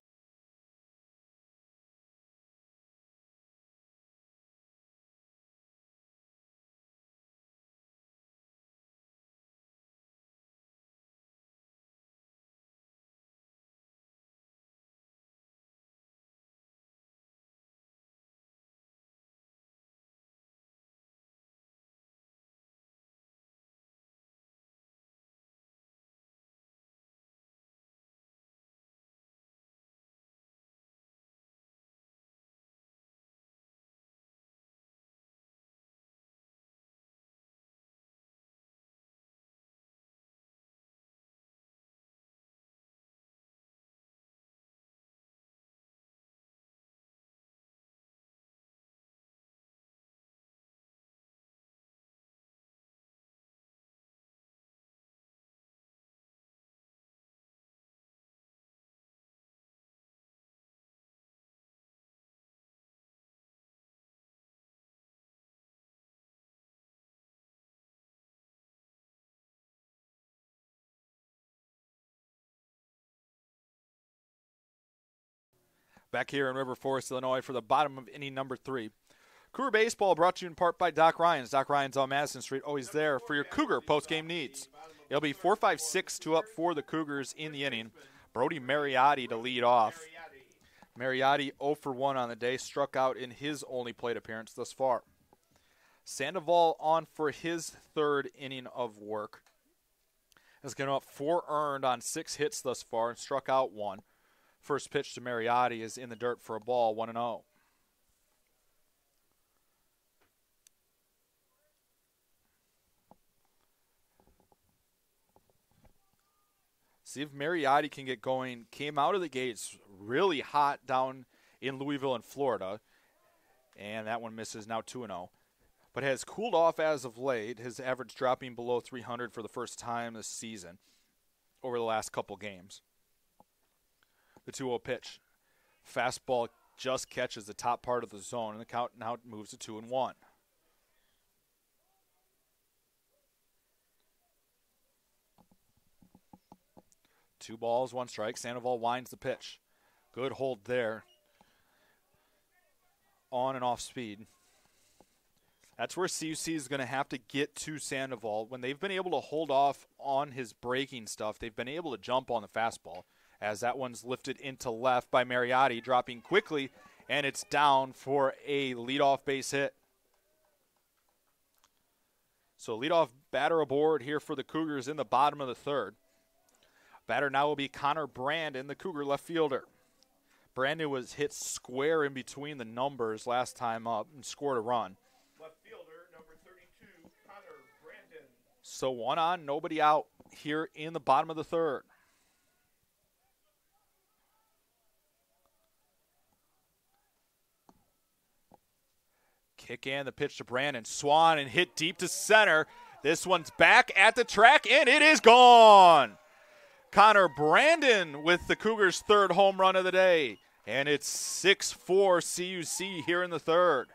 Back here in River Forest, Illinois for the bottom of inning number 3. Cougar Baseball brought to you in part by Doc Ryan's. Doc Ryan's on Madison Street, always there for your Cougar postgame needs. It'll be 4-5-6-2 up for the Cougars in the inning. Brodie Mariotti to lead off. Mariotti 0 for 1 on the day, struck out in his only plate appearance thus far. Sandoval on for his 3rd inning of work. Has given up 4 earned on 6 hits thus far and struck out 1. First pitch to Mariotti is in the dirt for a ball, 1-0. See if Mariotti can get going. Came out of the gates really hot down in Louisville and Florida. And that one misses, now 2-0. But has cooled off as of late, his average dropping below 300 for the first time this season over the last couple games. The 2-0 pitch. Fastball just catches the top part of the zone, and the count now moves to 2-1. Two balls, one strike. Sandoval winds the pitch. Good hold there. On and off speed. That's where CUC is going to have to get to Sandoval. When they've been able to hold off on his breaking stuff, they've been able to jump on the fastball, as that one's lifted into left by Mariotti, dropping quickly, and it's down for a leadoff base hit. So leadoff batter aboard here for the Cougars in the bottom of the third. Batter now will be Connor Brandon, the Cougar left fielder. Brandon was hit square in between the numbers last time up and scored a run. Left fielder, number 32, Connor Brandon. So 1 on, nobody out here in the bottom of the third. Kick in the pitch to Brandon. Swan and hit deep to center. This one's back at the track, and it is gone. Connor Brandon with the Cougars' third home run of the day. And it's 6-4 CUC here in the third.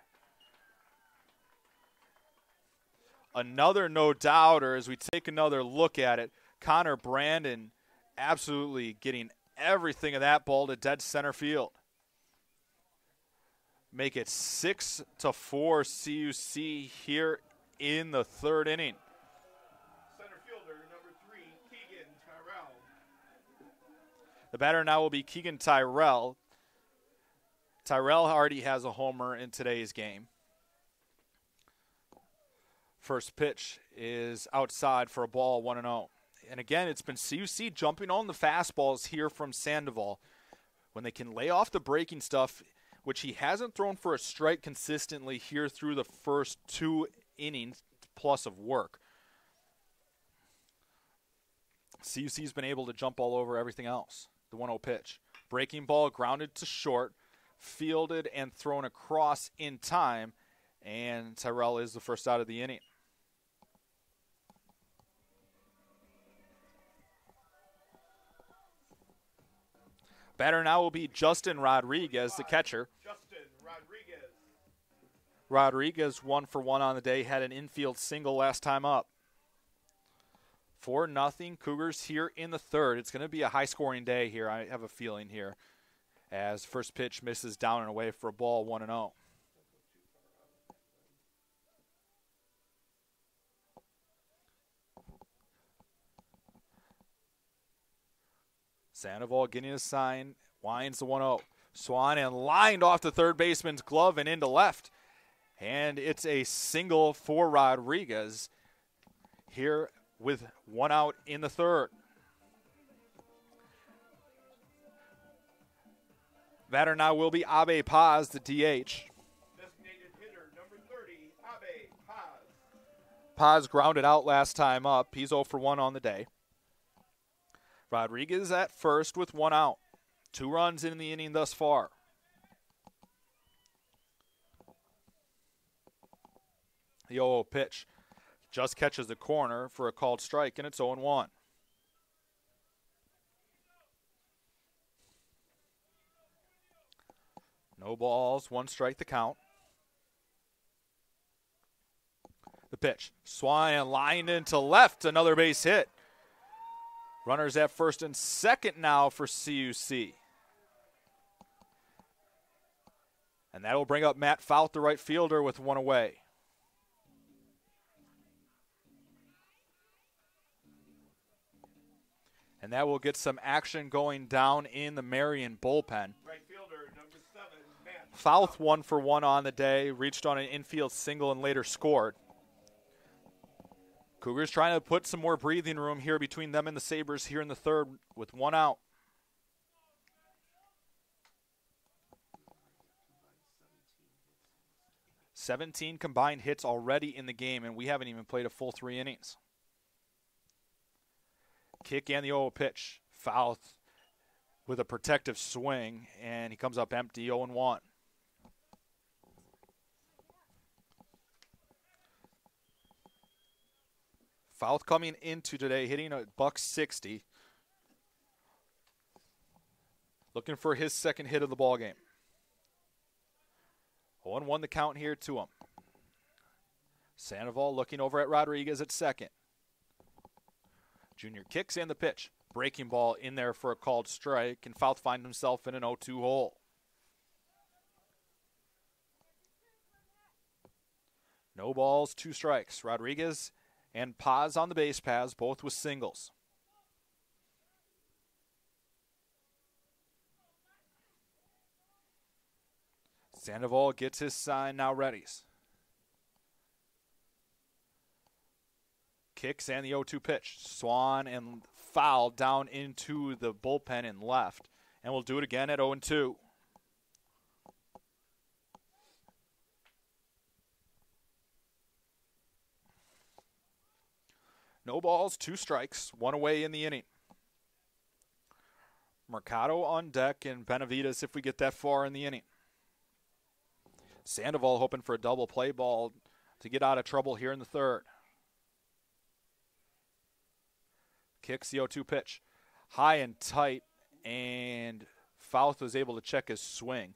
Another no-doubter as we take another look at it. Connor Brandon absolutely getting everything of that ball to dead center field. Make it 6-4 CUC here in the third inning. Center fielder, number 3, Keegan Tyrell. The batter now will be Keegan Tyrell. Tyrell already has a homer in today's game. First pitch is outside for a ball, 1-0. And again, it's been CUC jumping on the fastballs here from Sandoval. When they can lay off the breaking stuff, which he hasn't thrown for a strike consistently here through the first 2 innings plus of work. CUC's been able to jump all over everything else. The 1-0 pitch. Breaking ball grounded to short, fielded and thrown across in time, and Tyrell is the first out of the inning. Batter now will be Justin Rodriguez, the catcher. Justin Rodriguez. Rodriguez 1 for 1 on the day, had an infield single last time up. 4-0 Cougars here in the third. It's going to be a high-scoring day here, I have a feeling here, as first pitch misses down and away for a ball, 1-0. Sandoval getting a sign, winds the 1-0. Swan and lined off the third baseman's glove and into left. And it's a single for Rodriguez here with 1 out in the third. Batter now will be Abe Paz, the DH. Designated hitter, number 30, Abe Paz. Paz grounded out last time up. He's 0 for 1 on the day. Rodriguez at first with 1 out. 2 runs in the inning thus far. The 0-0 pitch just catches the corner for a called strike, and it's 0-1. No balls, 1 strike the count. The pitch. Swan lined into left, another base hit. Runners at first and second now for CUC. And that will bring up Matt Fout, the right fielder, with 1 away. And that will get some action going down in the Marian bullpen. Right fielder, number 7, Matt Fout 1 for 1 on the day, reached on an infield single and later scored. Cougars trying to put some more breathing room here between them and the Sabres here in the third with 1 out. 17 combined hits already in the game, and we haven't even played a full 3 innings. Kick and the 0 pitch. Foul with a protective swing, and he comes up empty, 0-1. Fouth coming into today, hitting a $160. Looking for his second hit of the ball game. 0-1 the count here to him. Sandoval looking over at Rodriguez at second. Junior kicks and the pitch. Breaking ball in there for a called strike, and Fouth finds himself in an 0-2 hole. No balls, 2 strikes. Rodriguez and Paz on the base paths, both with singles. Sandoval gets his sign, now readies. Kicks and the 0-2 pitch. Swan and foul down into the bullpen and left. And we'll do it again at 0-2. No balls, 2 strikes, 1 away in the inning. Mercado on deck and Benavides if we get that far in the inning. Sandoval hoping for a double play ball to get out of trouble here in the third. Kicks the 0-2 pitch. High and tight, and Fouth was able to check his swing.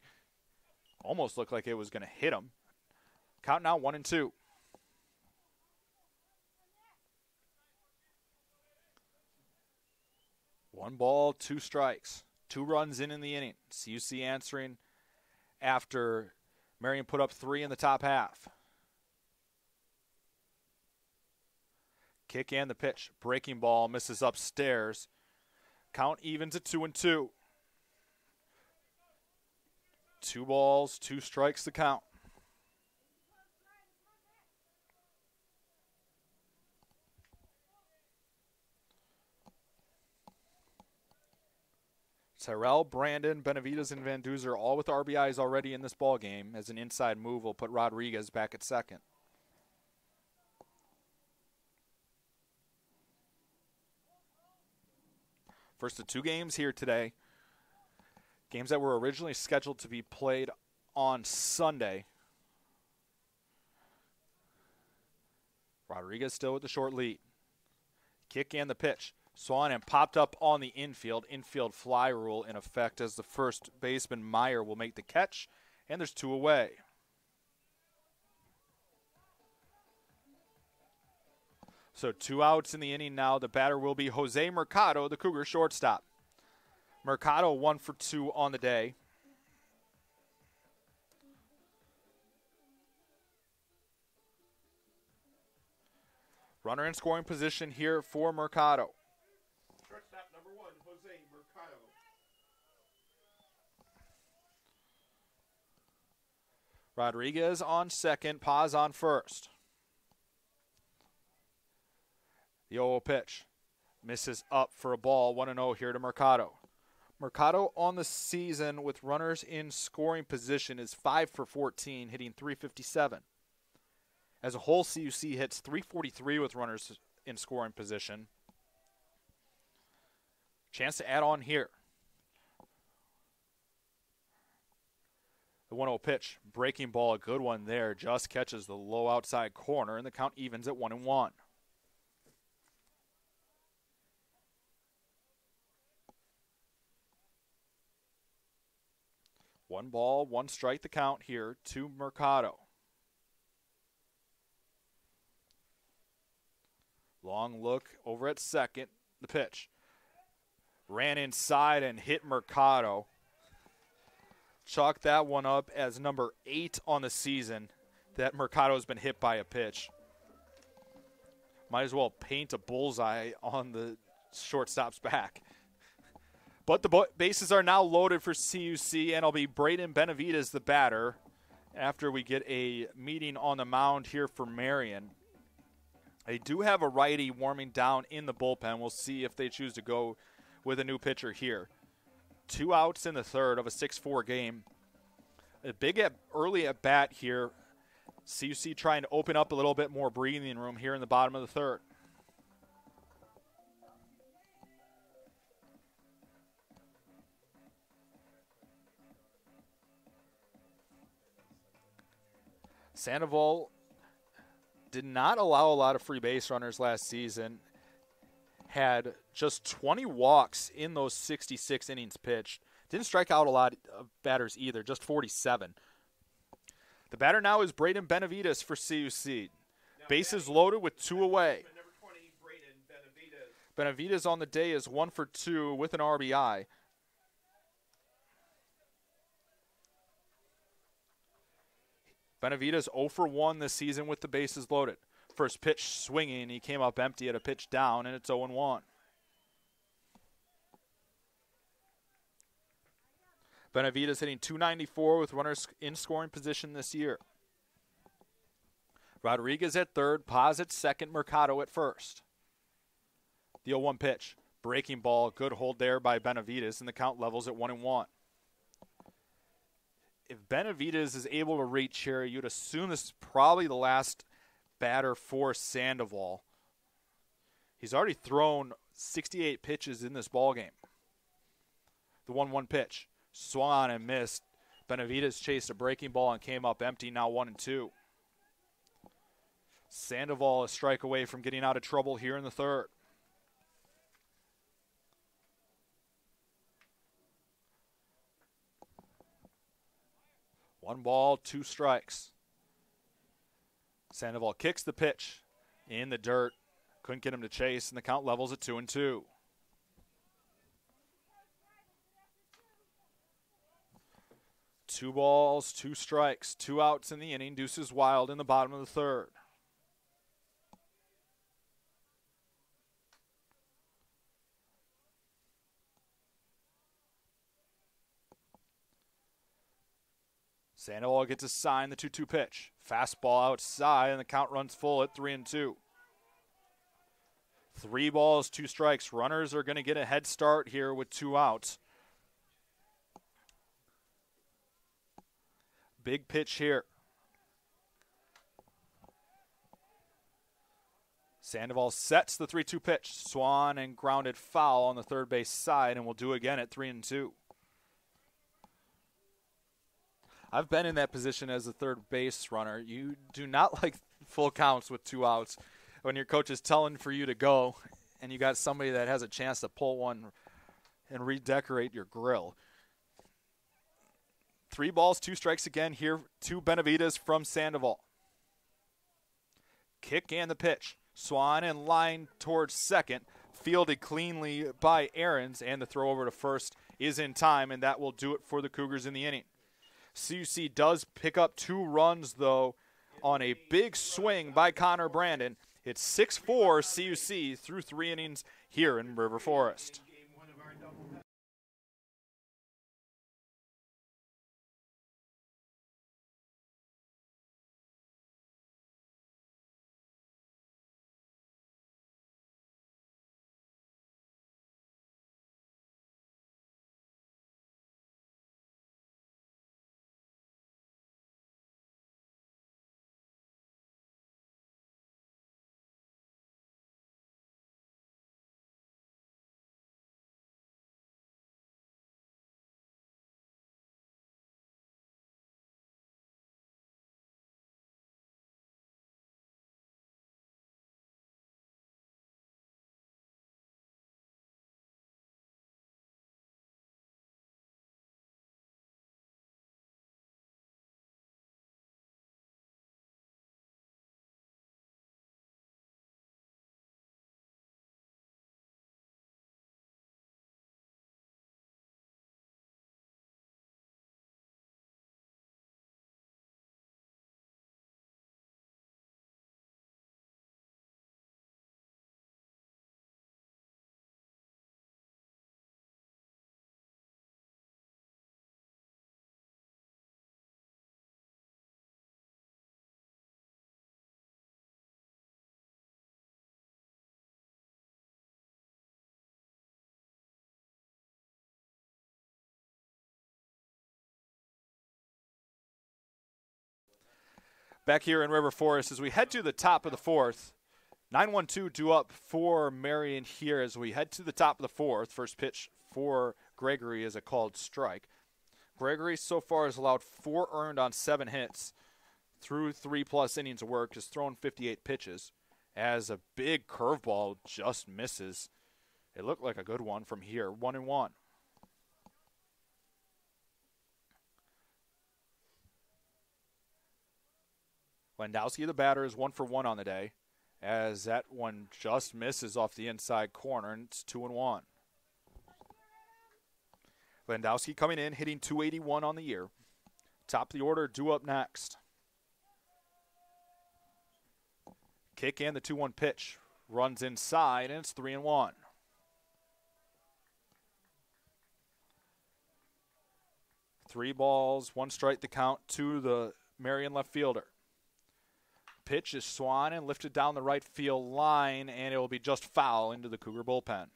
Almost looked like it was going to hit him. Count now 1-2. One ball, 2 strikes. 2 runs in the inning. CUC answering after Marian put up 3 in the top half. Kick and the pitch. Breaking ball misses upstairs. Count evens at 2-2. 2 balls, 2 strikes to count. Tyrell, Brandon, Benavides, and Van Duzer all with RBIs already in this ball game. As an inside move, will put Rodriguez back at second. First of 2 games here today. Games that were originally scheduled to be played on Sunday. Rodriguez still with the short lead. Kick and the pitch. Swan and popped up on the infield. Infield fly rule in effect as the first baseman Meyer will make the catch. And there's 2 away. So 2 outs in the inning now. The batter will be Jose Mercado, the Cougar shortstop. Mercado 1 for 2 on the day. Runner in scoring position here for Mercado. Shortstop number 1, Jose Mercado. Rodriguez on second, Paz on first. The 0 pitch. Misses up for a ball, 1-0 here to Mercado. Mercado on the season with runners in scoring position is 5 for 14, hitting .357. As a whole, CUC hits .343 with runners in scoring position. Chance to add on here. The 1-0 pitch. Breaking ball, a good one there. Just catches the low outside corner, and the count evens at 1-1. One ball, 1 strike the count here to Mercado. Long look over at second. The pitch. Ran inside and hit Mercado. Chalk that one up as number 8 on the season that Mercado's been hit by a pitch. Might as well paint a bullseye on the shortstop's back. But the bases are now loaded for CUC, and it'll be Braden Benavides, the batter, after we get a meeting on the mound here for Marian. They do have a righty warming down in the bullpen. We'll see if they choose to go with a new pitcher here. 2 outs in the third of a 6-4 game. A big early at bat here CUC trying to open up a little bit more breathing room here in the bottom of the third. Sandoval did not allow a lot of free base runners last season. Had just 20 walks in those 66 innings pitched. Didn't strike out a lot of batters either, just 47. The batter now is Braden Benavides for CUC. Bases loaded with 2 away. Number 20, Braden Benavides. Benavides on the day is 1 for 2 with an RBI. Benavides 0 for 1 this season with the bases loaded. First pitch swinging, he came up empty at a pitch down, and it's 0-1. Benavides hitting .294 with runners in scoring position this year. Rodriguez at third, Paz at second, Mercado at first. The 0-1 pitch. Breaking ball, good hold there by Benavides, and the count levels at 1-1. If Benavides is able to reach here, you'd assume this is probably the last batter for Sandoval. He's already thrown 68 pitches in this ballgame. The 1-1 pitch. Swung on and missed. Benavides chased a breaking ball and came up empty, now 1-2. Sandoval a strike away from getting out of trouble here in the third. One ball, 2 strikes. Sandoval kicks the pitch in the dirt. Couldn't get him to chase, and the count levels at 2-2. Two balls, 2 strikes, 2 outs in the inning. Deuces wild in the bottom of the third. Sandoval gets a sign, the 2-2 pitch. Fastball outside, and the count runs full at 3-2. 3 balls, 2 strikes. Runners are going to get a head start here with 2 outs. Big pitch here. Sandoval sets the 3-2 pitch. Swan and grounded foul on the third base side, and will do again at 3-2. I've been in that position as a third base runner. You do not like full counts with 2 outs when your coach is telling for you to go and you got somebody that has a chance to pull one and redecorate your grill. 3 balls, 2 strikes again here to Benavides from Sandoval. Kick and the pitch. Swan in line towards second. Fielded cleanly by Aarons, and the throw over to first is in time, and that will do it for the Cougars in the inning. CUC does pick up 2 runs, though, on a big swing by Connor Brandon. It's 6-4 CUC through 3 innings here in River Forest. Back here in River Forest as we head to the top of the fourth. 9-1-2 due up for Marian here as we head to the top of the fourth. First pitch for Gregory is a called strike. Gregory so far has allowed 4 earned on 7 hits through 3+ innings of work, has thrown 58 pitches. As a big curveball just misses. It looked like a good one from here. 1-1. Landowski, the batter, is 1 for 1 on the day, as that one just misses off the inside corner, and it's 2-1. Landowski coming in, hitting .281 on the year. Top of the order, due up next. Kick and the 2-1 pitch. Runs inside, and it's 3-1. Three balls, 1 strike the count to the Marian left fielder. Pitch is swung and lifted down the right field line, and it will be just foul into the Cougar bullpen.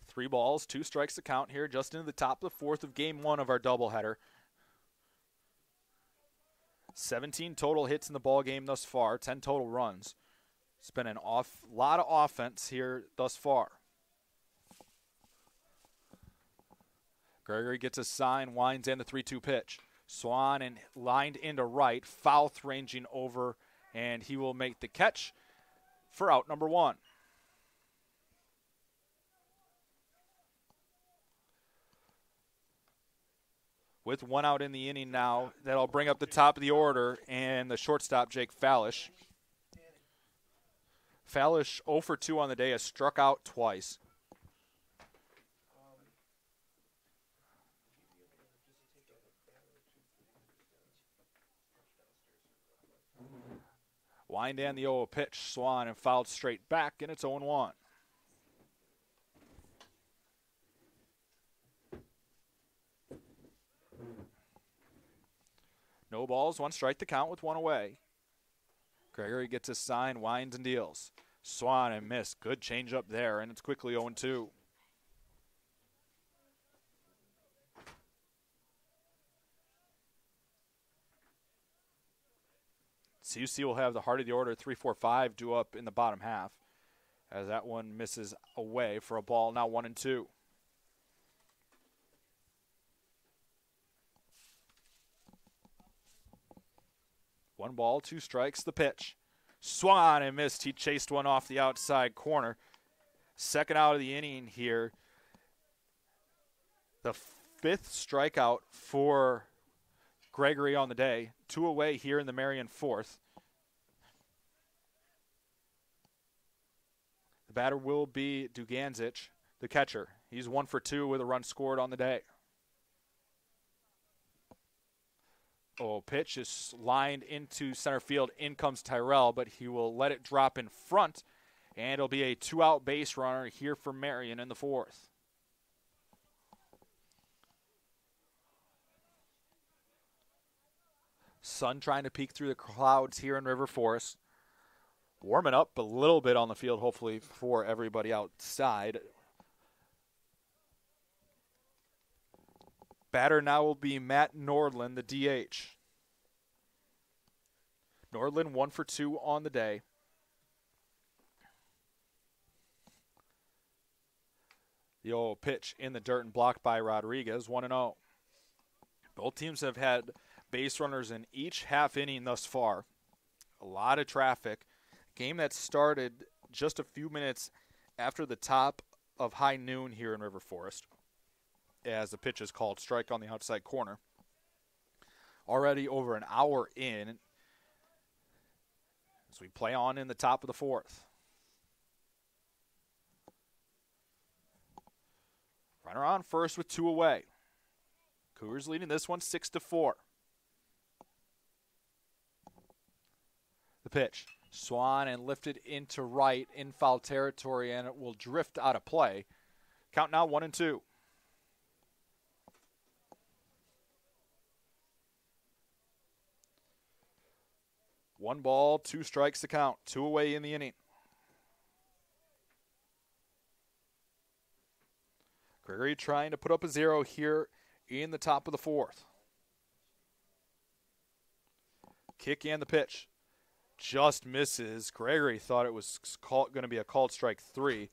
Three balls, 2 strikes to count here, just into the top of the fourth of game 1 of our doubleheader. 17 total hits in the ball game thus far, 10 total runs. It's been a lot of offense here thus far. Gregory gets a sign, winds in the 3-2 pitch. Swan and lined into right, foul ranging over, and he will make the catch for out number 1. With 1 out in the inning now, that'll bring up the top of the order and the shortstop, Jake Fallish. Fallish 0 for 2 on the day, has struck out twice. Wind in the 0 pitch, Swan, and fouled straight back, and it's 0-1. No balls, 1 strike to count with 1 away. Gregory gets a sign, winds and deals. Swan and miss. Good change up there, and it's quickly 0-2. CUC will have the heart of the order, 3-4-5 due up in the bottom half, as that one misses away for a ball, now 1-2. One ball, 2 strikes, the pitch. Swung and missed. He chased one off the outside corner. Second out of the inning here. The 5th strikeout for Gregory on the day. 2 away here in the Marian 4th. The batter will be Duganzic, the catcher. He's 1 for 2 with a run scored on the day. Oh, pitch is lined into center field. In comes Tyrell, but he will let it drop in front, and it'll be a 2-out base runner here for Marian in the 4th. Sun trying to peek through the clouds here in River Forest. Warming up a little bit on the field, hopefully, for everybody outside. Batter now will be Matt Nordland, the DH. Nordland 1 for 2 on the day. The old pitch in the dirt and blocked by Rodriguez, 1-0. Both teams have had base runners in each half inning thus far. A lot of traffic. Game that started just a few minutes after the top of high noon here in River Forest, as the pitch is called strike on the outside corner. Already over an hour in as we play on in the top of the 4th. Runner on first with 2 away. Cougars leading this one 6-4. The pitch. Swan and lifted into right in foul territory, and it will drift out of play. Count now 1-2. One ball, 2 strikes to count. 2 away in the inning. Gregory trying to put up a 0 here in the top of the 4th. Kick and the pitch. Just misses. Gregory thought it was going to be a called strike 3.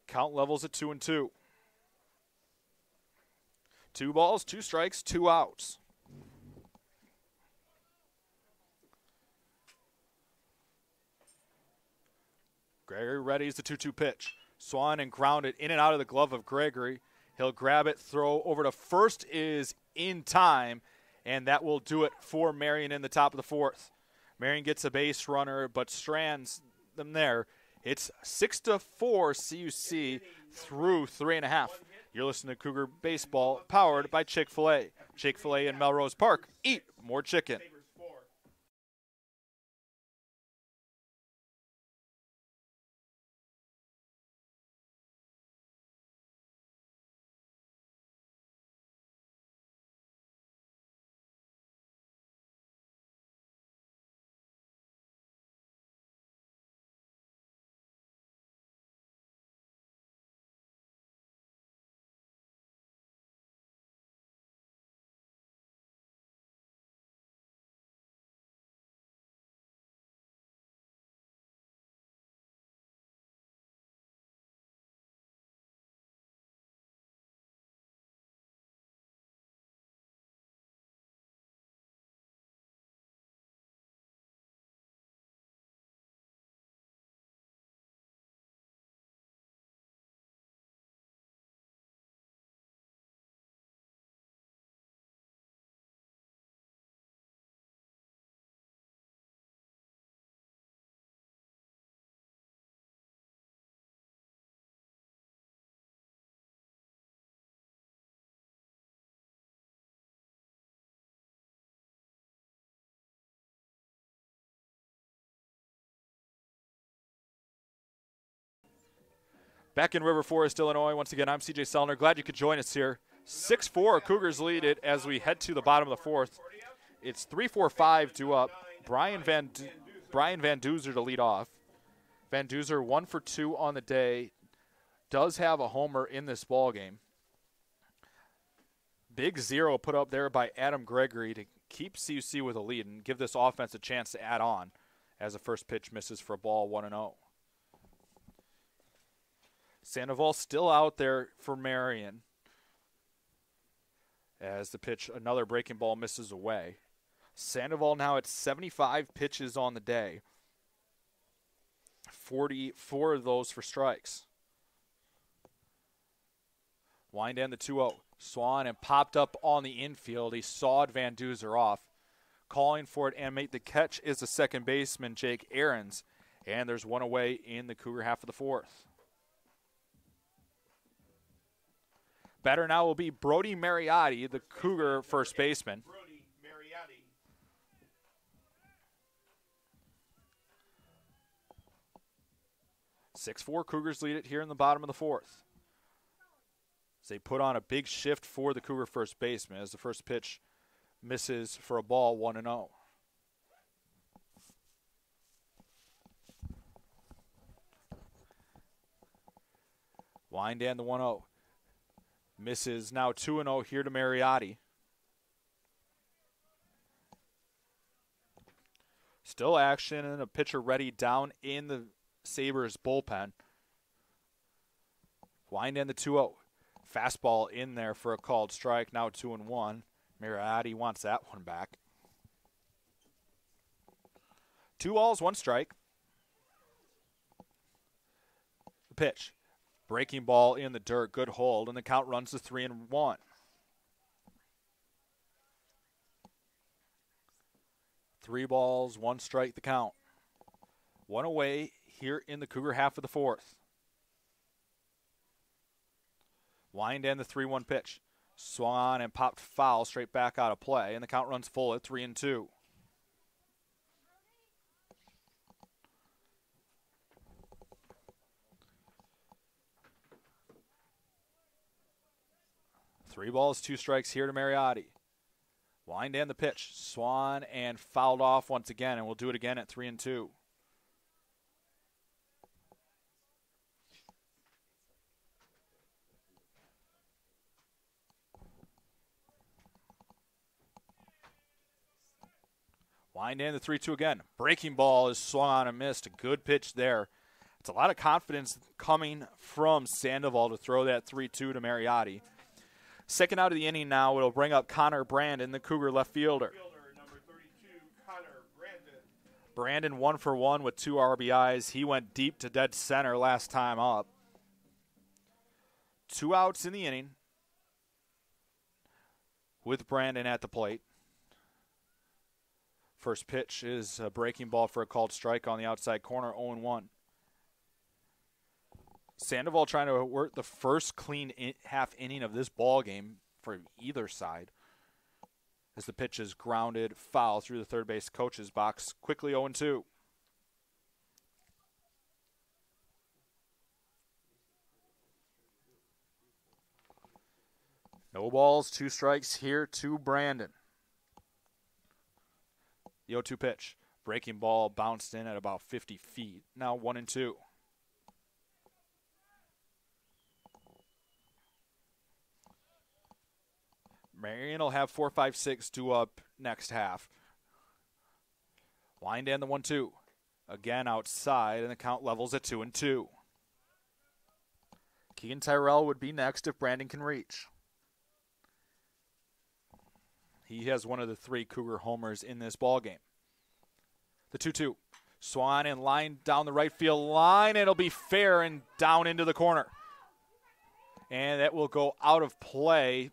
Count levels at 2-2. 2 balls, 2 strikes, 2 outs. Gregory readies the 2-2 pitch. Swung and grounded in and out of the glove of Gregory. He'll grab it, throw over to first is in time, and that will do it for Marian in the top of the 4th. Marian gets a base runner, but strands them there. It's 6-4 CUC through 3.5. You're listening to Cougar Baseball, powered by Chick-fil-A. Chick-fil-A in Melrose Park. Eat more chicken. Back in River Forest, Illinois, once again, I'm CJ Sellner. Glad you could join us here. 6-4, Cougars lead it as we head to the bottom of the 4th. It's 3-4-5 due up. Brian Van Duzer to lead off. Van Duzer 1 for 2 on the day. Does have a homer in this ball game. Big 0 put up there by Adam Gregory to keep CUC with a lead and give this offense a chance to add on as the first pitch misses for a ball 1-0. Sandoval still out there for Marian as the pitch, another breaking ball misses away. Sandoval now at 75 pitches on the day. 44 of those for strikes. Wind in the 2-0. Swan and popped up on the infield. He sawed Van Duzer off. Calling for it and make the catch is the second baseman, Jake Ahrens. And there's one away in the Cougar half of the 4th. Batter now will be Brodie Mariotti, the Cougar first baseman. Brodie Mariotti. 6-4 Cougars lead it here in the bottom of the 4th. As they put on a big shift for the Cougar first baseman as the first pitch misses for a ball 1-0. Wind in the 1-0. Misses now 2-0 here to Mariotti. Still action and a pitcher ready down in the Sabres bullpen. Wind in the 2-0. Fastball in there for a called strike. Now 2-1. Mariotti wants that one back. 2 balls, 1 strike. The pitch. Breaking ball in the dirt, good hold, and the count runs to 3-1. Three balls, 1 strike, the count. 1 away here in the Cougar half of the 4th. Wind in the 3-1 pitch. Swung on and popped foul straight back out of play, and the count runs full at 3-2. Three balls, 2 strikes here to Mariotti. Wind in the pitch. Swan and fouled off once again, and we'll do it again at 3-2. Wind in the 3-2 again. Breaking ball is swung on and missed. A good pitch there. It's a lot of confidence coming from Sandoval to throw that 3-2 to Mariotti. Second out of the inning now. It'll bring up Connor Brandon, the Cougar left fielder. Number 32, Connor Brandon. Brandon 1 for 1 with 2 RBIs. He went deep to dead center last time up. 2 outs in the inning with Brandon at the plate. First pitch is a breaking ball for a called strike on the outside corner, 0-1. Sandoval trying to work the first clean half inning of this ball game for either side. As the pitch is grounded foul through the third base coach's box, quickly 0-2. No balls, 2 strikes here to Brandon. The 0-2 pitch. Breaking ball bounced in at about 50 feet. Now 1-2. Marian will have 4, 5, 6 due up next half. Wind in the 1-2. Again outside, and the count levels at 2-2. Keegan Tyrell would be next if Brandon can reach. He has one of the 3 Cougar homers in this ball game. The 2-2. Swan and line down the right field line. It'll be fair and down into the corner. And that will go out of play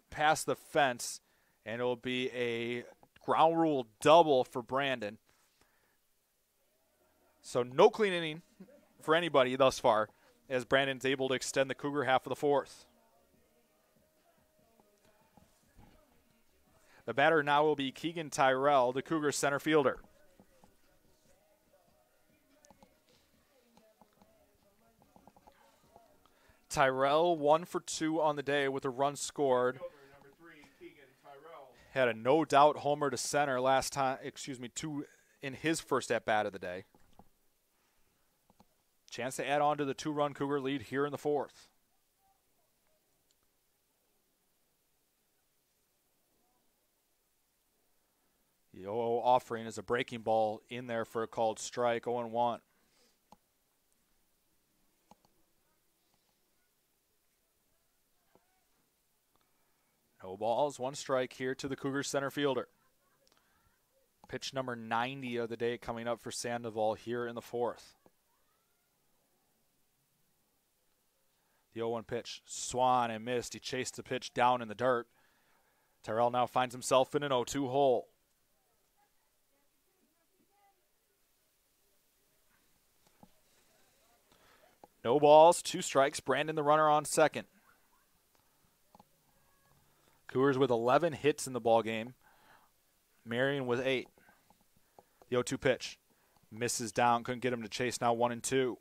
past the fence. And it will be a ground rule double for Brandon. So no clean inning for anybody thus far, as Brandon's able to extend the Cougar half of the 4th. The batter now will be Keegan Tyrell, the Cougars center fielder. Tyrell 1 for 2 on the day with a run scored. Number 3, Keegan Tyrell. Had a no-doubt homer to center two in his first at-bat of the day. Chance to add on to the 2-run Cougar lead here in the 4th. The 0-0 offering is a breaking ball in there for a called strike, 0-1. No balls, 1 strike here to the Cougars center fielder. Pitch number 90 of the day coming up for Sandoval here in the 4th. The 0-1 pitch, Swan and missed. He chased the pitch down in the dirt. Tyrell now finds himself in an 0-2 hole. No balls, 2 strikes. Brandon the runner on second. Cougars with 11 hits in the ball game. Marian with 8. The 0-2 pitch. Misses down. Couldn't get him to chase. Now 1-2.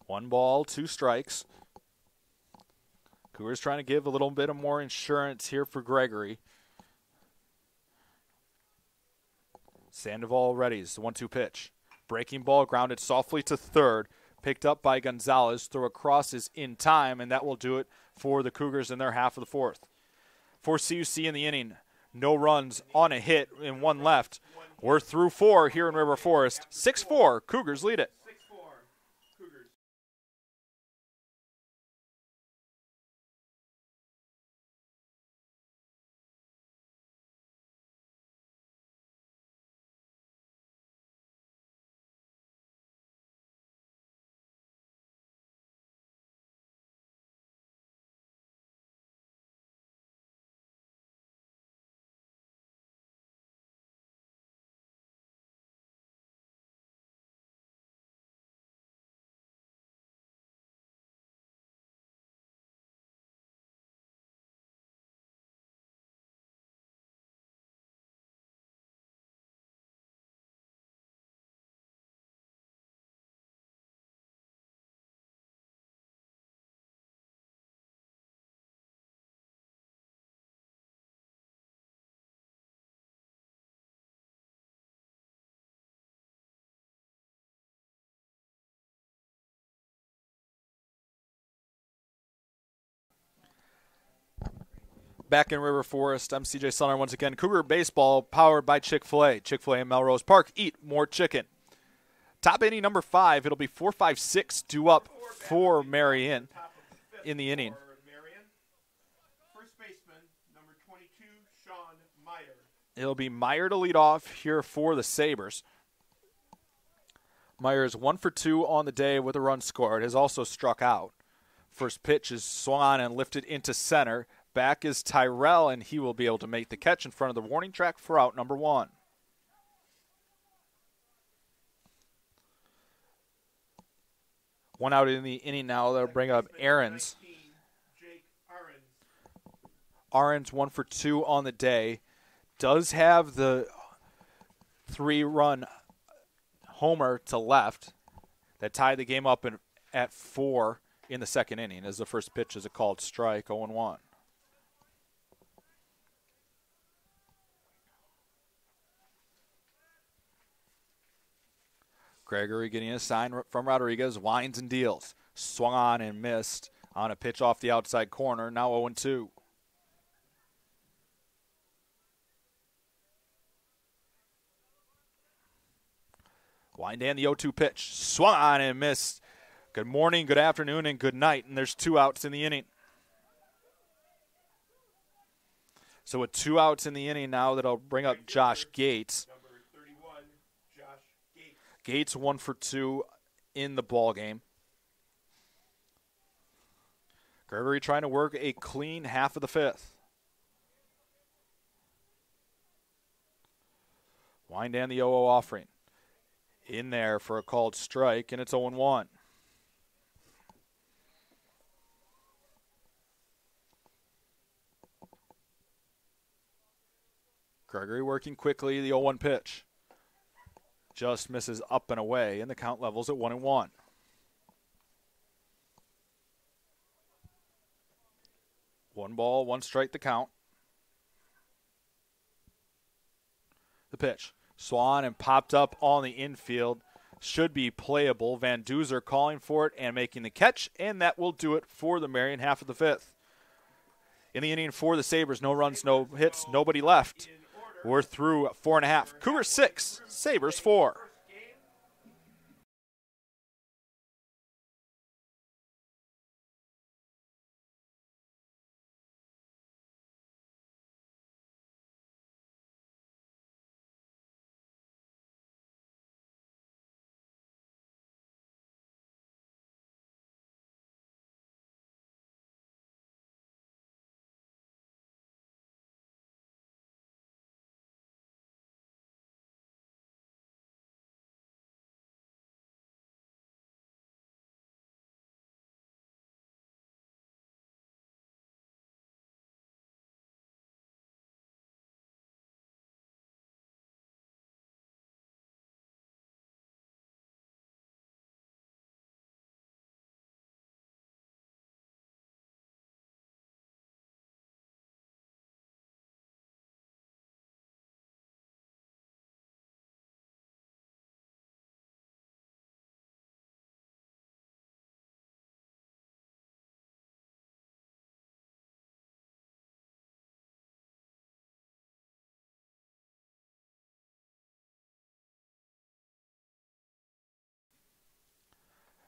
One ball, 2 strikes. Cougars trying to give a little bit of more insurance here for Gregory. Sandoval readies the 1-2 pitch. Breaking ball grounded softly to third. Picked up by Gonzalez. Throw across is in time, and that will do it for the Cougars in their half of the 4th. For CUC in the inning, no runs on a hit and 1 left. We're through 4 here in River Forest. 6-4, Cougars lead it. Back in River Forest, I'm CJ Sunner once again. Cougar Baseball powered by Chick-fil-A. Chick-fil-A in Melrose Park. Eat more chicken. Top inning number 5. It'll be 4-5-6 due up for Marian in the inning. First baseman, number 22, Sean Meyer. It'll be Meyer to lead off here for the Sabres. Meyer is 1 for 2 on the day with a run scored. Has also struck out. First pitch is swung on and lifted into center. Back is Tyrell, and he will be able to make the catch in front of the warning track for out number 1. One out in the inning now. That'll bring up Ahrens. Ahrens 1 for 2 on the day. Does have the 3-run homer to left that tied the game up at 4 in the second inning as the first pitch is a called strike, 0-1. Gregory getting a sign from Rodriguez, winds and deals. Swung on and missed on a pitch off the outside corner, now 0-2. Wind and the 0-2 pitch. Swung on and missed. Good morning, good afternoon, and good night. And there's 2 outs in the inning. So with 2 outs in the inning now, that'll bring up Josh Gates. Number 31, Josh Gates. Gates 1 for 2 in the ball game. Gregory trying to work a clean half of the 5th. Wind and the 0-0 offering. In there for a called strike, and it's 0-1. Gregory working quickly, the 0-1 pitch. Just misses up and away, and the count levels at 1-1. One ball, 1 strike the count. The pitch. Swan and popped up on the infield. Should be playable. Van Duzer calling for it and making the catch, and that will do it for the Marian half of the 5th. In the inning for the Sabres, no runs, no hits, nobody left. We're through 4.5. Cougars 6, Sabres 4.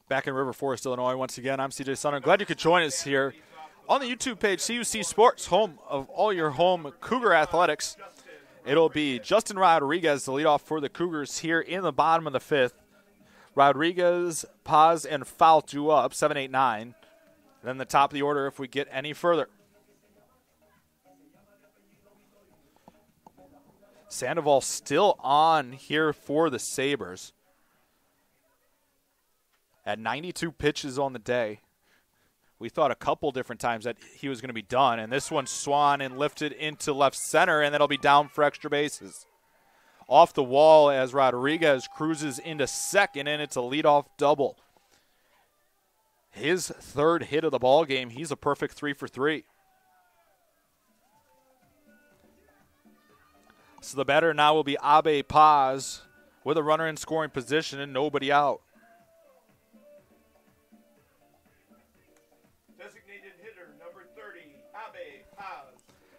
Back in River Forest, Illinois, once again, I'm CJ Sunner. Glad you could join us here on the YouTube page, CUC Sports, home of all your home Cougar athletics. It'll be Justin Rodriguez, the leadoff for the Cougars here in the bottom of the 5th. Rodriguez, Paz, and Foul due up, 7, 8, 9. Then the top of the order if we get any further. Sandoval still on here for the Sabres. At 92 pitches on the day. We thought a couple different times that he was going to be done, and this one swung and lifted into left center, and that'll be down for extra bases. Off the wall as Rodriguez cruises into second, and it's a leadoff double. His 3rd hit of the ball game. He's a perfect 3 for 3. So the batter now will be Abe Paz with a runner in scoring position and nobody out.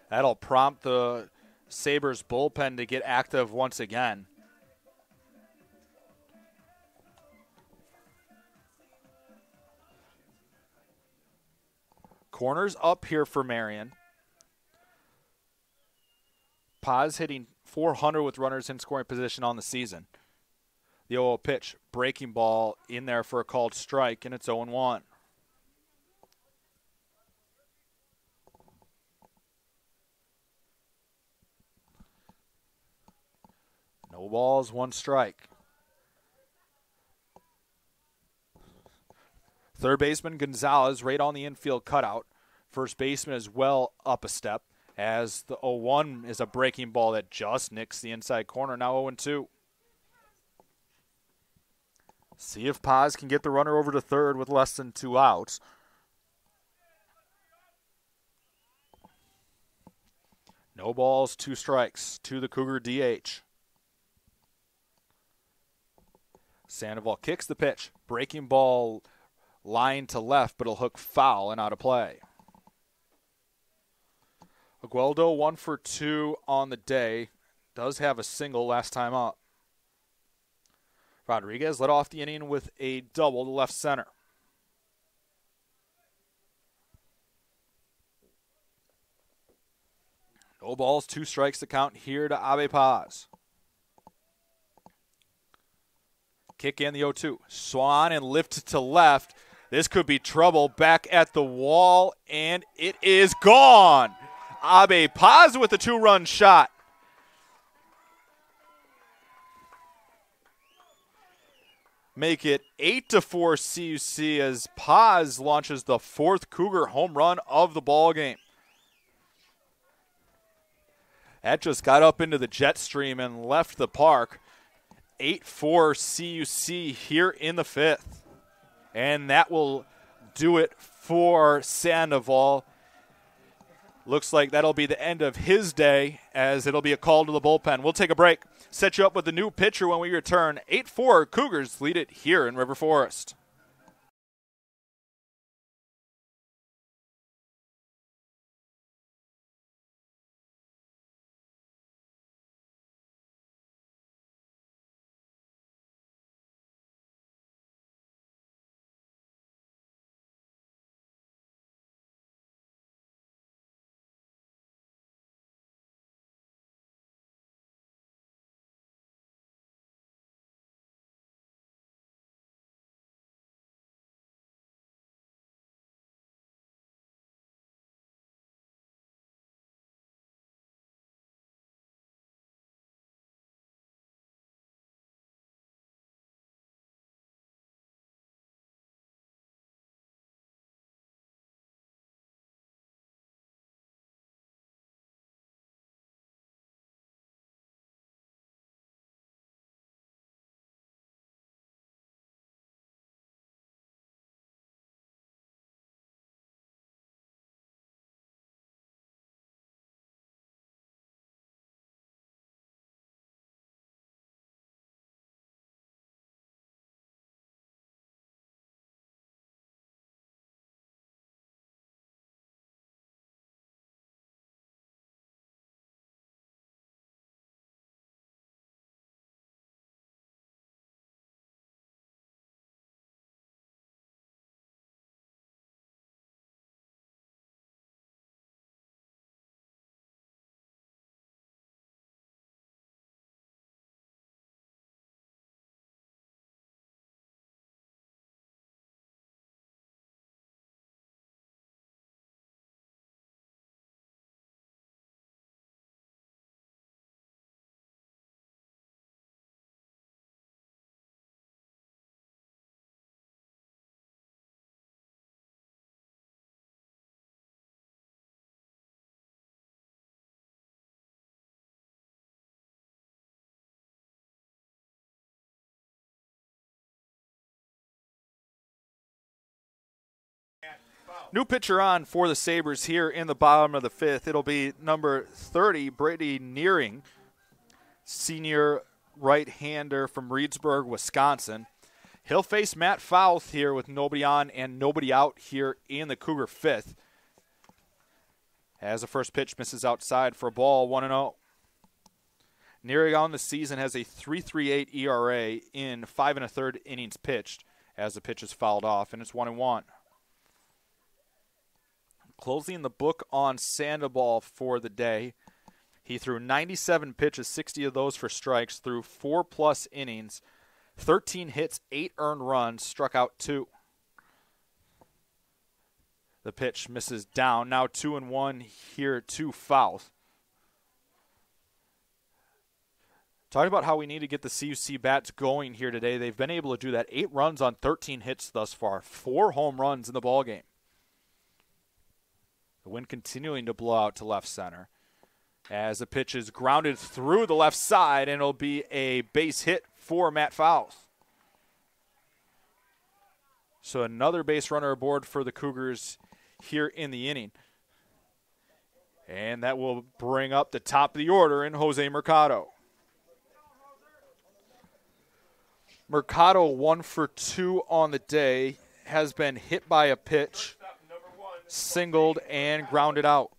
That'll prompt the Sabres bullpen to get active once again. Corners up here for Marian. Paz hitting .400 with runners in scoring position on the season. The 0-0 pitch, breaking ball in there for a called strike, and it's 0-1. No balls, 1 strike. Third baseman Gonzalez right on the infield cutout. First baseman is well up a step as the 0-1 is a breaking ball that just nicks the inside corner. Now 0-2. See if Paz can get the runner over to third with less than 2 outs. No balls, 2 strikes to the Cougar DH. Sandoval kicks the pitch. Breaking ball line to left, but it'll hook foul and out of play. Agueldo 1 for 2 on the day. Does have a single last time up. Rodriguez led off the inning with a double to left center. No balls, 2 strikes to count here to Abe Paz. Kick in the 0-2. Swan and lift to left. This could be trouble. Back at the wall, and it is gone. Abe Paz with a 2-run shot. Make it 8-4 CUC as Paz launches the 4th Cougar home run of the ball game. That just got up into the jet stream and left the park. 8-4 CUC here in the 5th. And that will do it for Sandoval. Looks like that'll be the end of his day as it'll be a call to the bullpen. We'll take a break. Set you up with the new pitcher when we return. 8-4 Cougars lead it here in River Forest. New pitcher on for the Sabres here in the bottom of the 5th. It'll be number 30, Brodie Mariotti, senior right-hander from Reedsburg, Wisconsin. He'll face Matt Fouth here with nobody on and nobody out here in the Cougar 5th. as the first pitch misses outside for a ball, 1-0. Nearing on the season has a 3.38 ERA in 5 1/3 innings pitched as the pitch is fouled off, and it's 1-1. Closing the book on Sandoval for the day. He threw 97 pitches, 60 of those for strikes, threw 4+ innings, 13 hits, 8 earned runs, struck out 2. The pitch misses down. Now 2-1 here to Fouth. Talking about how we need to get the CUC bats going here today. They've been able to do that. 8 runs on 13 hits thus far. 4 home runs in the ballgame. The wind continuing to blow out to left center. As the pitch is grounded through the left side, and it'll be a base hit for Matt Fouth. So another base runner aboard for the Cougars here in the inning. And that will bring up the top of the order in Jose Mercado. Mercado 1 for 2 on the day, has been hit by a pitch, singled, and grounded out.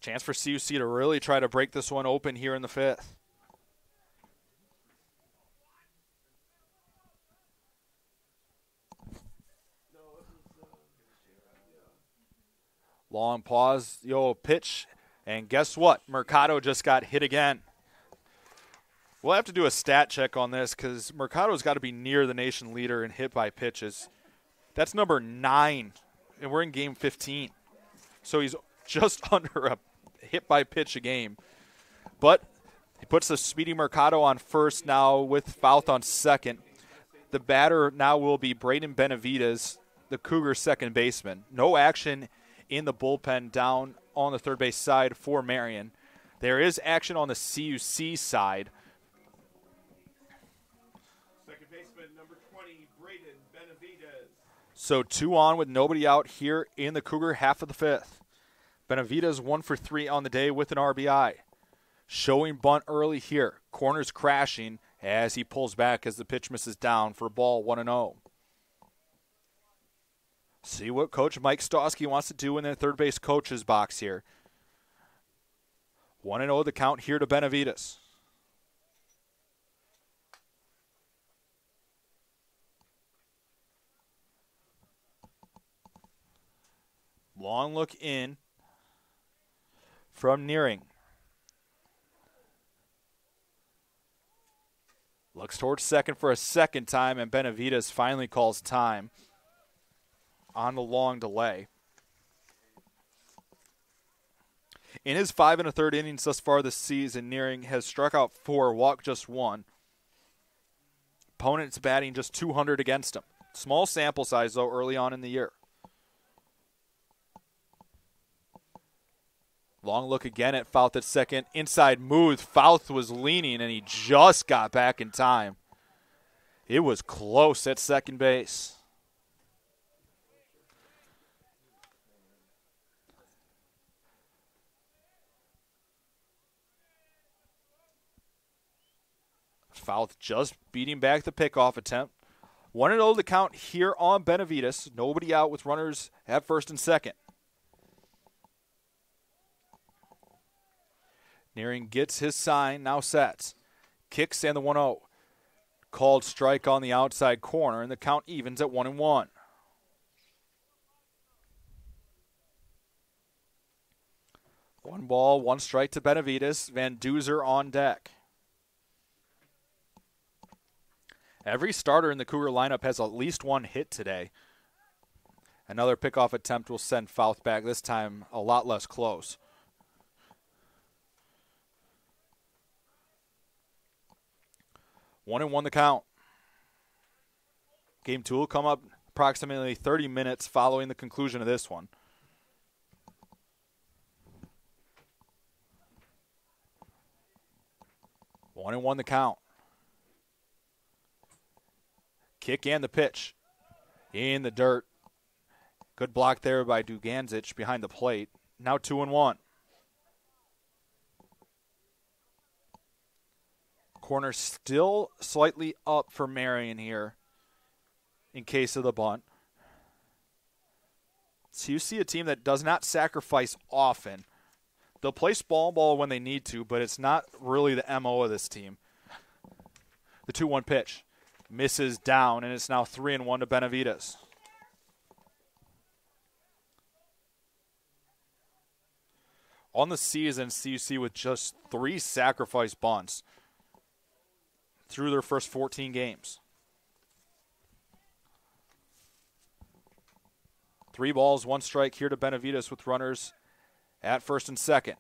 Chance for CUC to really try to break this one open here in the 5th. Long pause, pitch, and guess what? Mercado just got hit again. We'll have to do a stat check on this because Mercado's got to be near the nation leader in hit by pitches. That's number 9, and we're in game 15. So he's just under a hit by pitch a game. But he puts the speedy Mercado on first now with Fouth on second. The batter now will be Braden Benavides, the Cougars' second baseman. No action in the bullpen down on the third base side for Marian. There is action on the CUC side. Second baseman, number 20, Braden Benavides. So 2 on with nobody out here in the Cougar half of the 5th. Benavides 1 for 3 on the day with an RBI. Showing bunt early here. Corners crashing as he pulls back as the pitch misses down for a ball, 1-0. See what Coach Mike Stosky wants to do in their third base coach's box here. 1-0 the count here to Benavides. Long look in from Nearing. Looks towards second for a second time, and Benavides finally calls time on the long delay. In his 5 1/3 innings thus far this season, Nearing has struck out 4, walked just 1. Opponents batting just 200 against him. Small sample size, though, early on in the year. Long look again at Fouth at second. Inside move. Fouth was leaning, and he just got back in time. It was close at second base. Fouth just beating back the pickoff attempt. 1-0 the count here on Benavides. Nobody out with runners at first and second. Nearing gets his sign, now sets. Kicks and the 1-0. Called strike on the outside corner, and the count evens at 1-1. One ball, 1 strike to Benavides. Van Duzer on deck. Every starter in the Cougar lineup has at least 1 hit today. Another pickoff attempt will send Fouth back, this time a lot less close. One and one the count. Game 2 will come up approximately 30 minutes following the conclusion of this one. One and one the count. Kick and the pitch. In the dirt. Good block there by Duganzic behind the plate. Now 2-1. Corner still slightly up for Marian here in case of the bunt. So you see a team that does not sacrifice often. They'll play small ball when they need to, but it's not really the MO of this team. The 2-1 pitch misses down, and it's now 3-1 to Benavides. On the season, CUC with just 3 sacrifice bunts through their first 14 games. 3 balls, 1 strike here to Benavides with runners at first and second.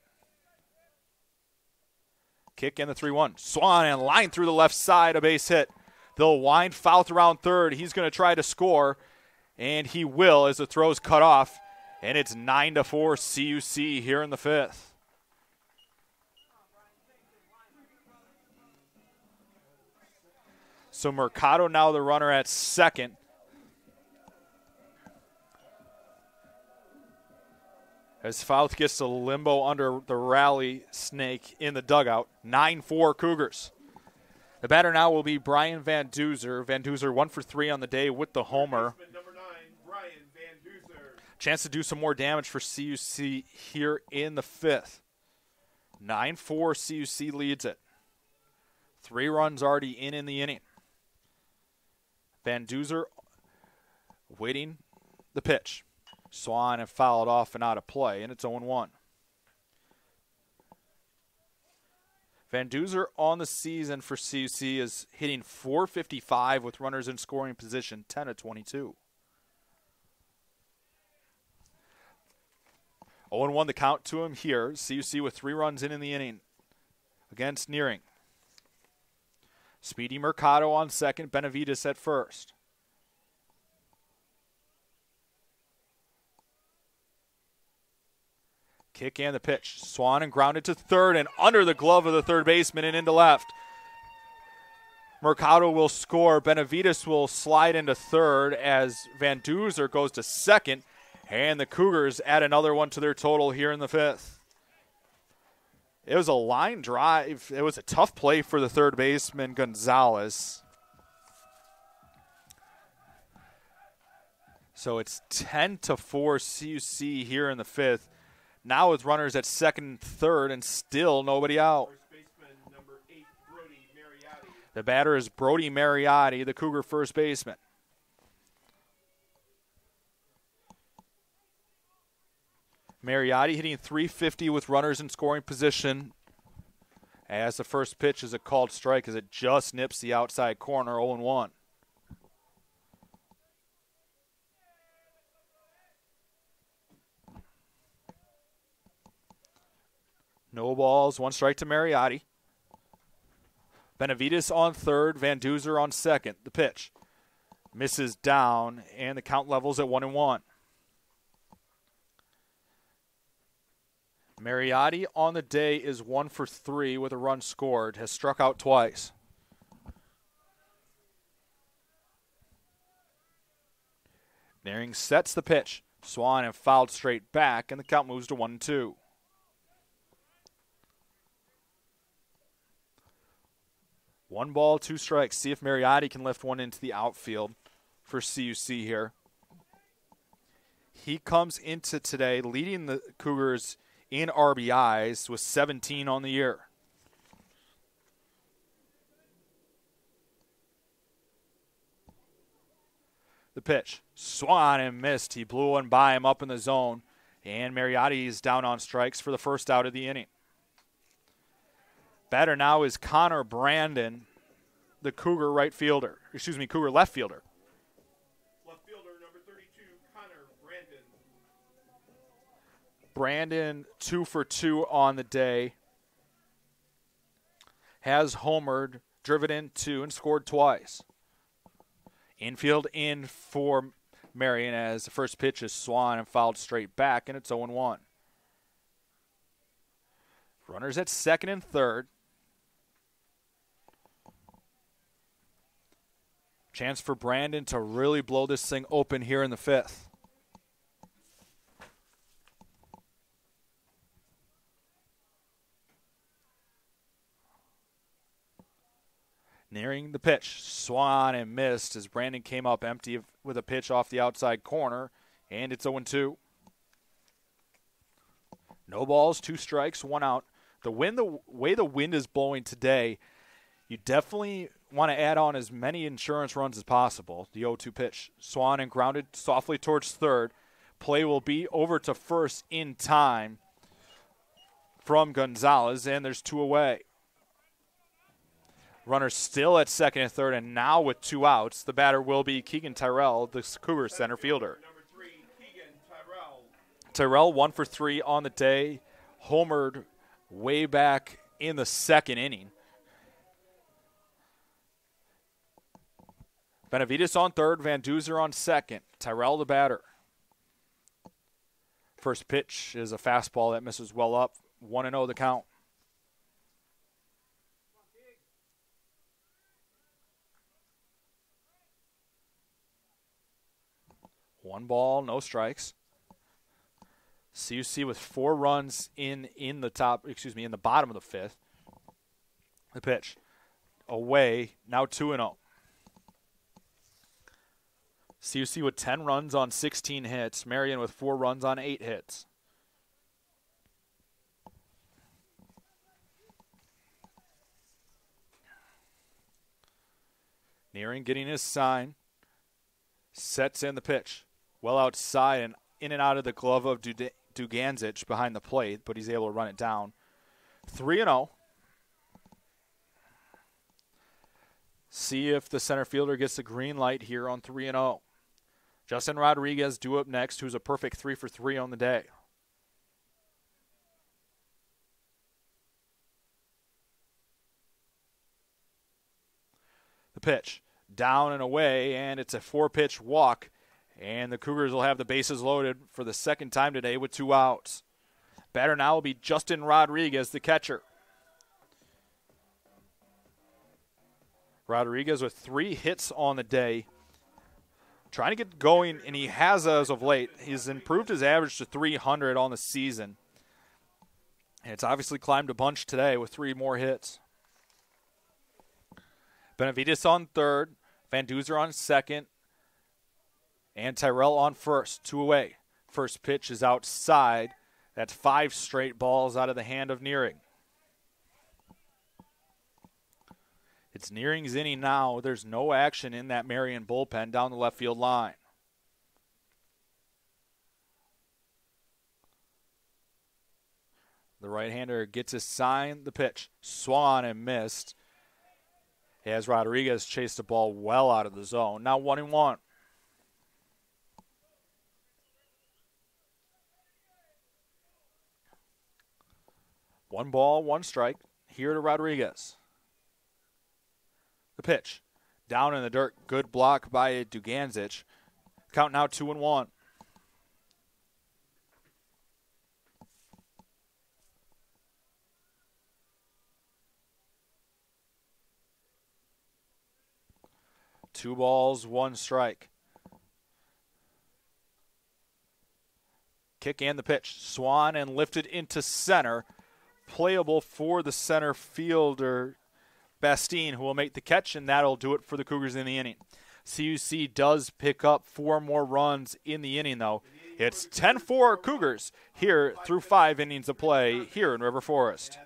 Kick in the 3-1. Swan and line through the left side, a base hit. They'll wind Fouth around third. He's going to try to score, and he will as the throw's cut off. And it's 9-4 CUC here in the 5th. So Mercado now the runner at second. As Fouth gets to limbo under the rally snake in the dugout. 9-4 Cougars. The batter now will be Brian Van Duzer. Van Duzer 1 for 3 on the day with the homer. Chance to do some more damage for CUC here in the 5th. 9-4 CUC leads it. 3 runs already in the inning. Van Duzer waiting the pitch. Swan and fouled off and out of play, and it's 0-1. Van Duzer on the season for CUC is hitting .455 with runners in scoring position, 10-22. 0-1 the count to him here. CUC with 3 runs in the inning against Nearing. Speedy Mercado on second, Benavides at first. Kick and the pitch. Swan and grounded to third and under the glove of the third baseman and into left. Mercado will score. Benavides will slide into third as Van Duzer goes to second. And the Cougars add another one to their total here in the 5th. It was a line drive. It was a tough play for the third baseman, Gonzalez. So it's 10-4 CUC here in the 5th. Now with runners at second and third and still nobody out. First baseman, number 8, Brodie Mariotti. The batter is Brodie Mariotti, the Cougar first baseman. Mariotti hitting .350 with runners in scoring position as the first pitch is a called strike as it just nips the outside corner, 0-1. No balls, 1 strike to Mariotti. Benavides on third, Van Duzer on second. The pitch misses down, and the count levels at 1-1. Mariotti on the day is 1 for 3 with a run scored, has struck out twice. Nearing sets the pitch. Swan and fouled straight back, and the count moves to 1-2. One ball, 2 strikes. See if Mariotti can lift one into the outfield for CUC here. He comes into today leading the Cougars in RBIs with 17 on the year. The pitch. Swan and missed. He blew one by him up in the zone. And Mariotti is down on strikes for the first out of the inning. Batter now is Connor Brandon, the Cougar right fielder. Cougar left fielder. Left fielder, number 32, Connor Brandon. Brandon 2 for 2 on the day. Has homered, driven in 2, and scored twice. Infield in for Marian as the first pitch is Swan and fouled straight back, and it's 0-1. Runners at second and third. Chance for Brandon to really blow this thing open here in the 5th. Nearing the pitch. Swan and missed as Brandon came up empty with a pitch off the outside corner And it's 0-2. No balls, 2 strikes, 1 out. The way the wind is blowing today, you definitely want to add on as many insurance runs as possible. The 0-2 pitch. Swung and grounded softly towards third. Play will be over to first in time from Gonzalez, and there's 2 away. Runner still at second and third, and now with 2 outs, the batter will be Keegan Tyrell, the Cougars center fielder. Number 3, Keegan Tyrell. Tyrell 1 for 3 on the day, homered way back in the second inning. Benavides on third, Van Duzer on second. Tyrell the batter. First pitch is a fastball that misses well up. 1-0 the count. One ball, no strikes. CUC with 4 runs in the bottom of the 5th. The pitch. Away, now 2-0. CUC with 10 runs on 16 hits. Marian with 4 runs on 8 hits. Nearing getting his sign. Sets in the pitch. Well outside and in and out of the glove of Duganzic behind the plate, but he's able to run it down. 3-0. See if the center fielder gets the green light here on 3-0. Justin Rodriguez due up next, who's a perfect 3 for 3 on the day. The pitch. Down and away, and it's a 4-pitch walk. And the Cougars will have the bases loaded for the second time today with 2 outs. Batter now will be Justin Rodriguez, the catcher. Rodriguez with 3 hits on the day. Trying to get going, and he has as of late. He's improved his average to 300 on the season. And it's obviously climbed a bunch today with 3 more hits. Benavides on third. Van Duzer on second. And Tyrell on first. 2 away. First pitch is outside. That's 5 straight balls out of the hand of Nearing. It's Nearing's inning now. There's no action in that Marian bullpen down the left field line. The right-hander gets his sign. The pitch. Swung and missed. As Rodriguez chased the ball well out of the zone. Now 1-1. One ball, 1 strike. Here to Rodriguez. The pitch. Down in the dirt. Good block by Duganzic. Count now 2-1. Two balls, 1 strike. Kick and the pitch. Swung and lifted into center. Playable for the center fielder, Bastine, who will make the catch, and that'll do it for the Cougars in the inning. CUC does pick up 4 more runs in the inning, though. It's 10-4 Cougars here through 5 innings of play here in River Forest.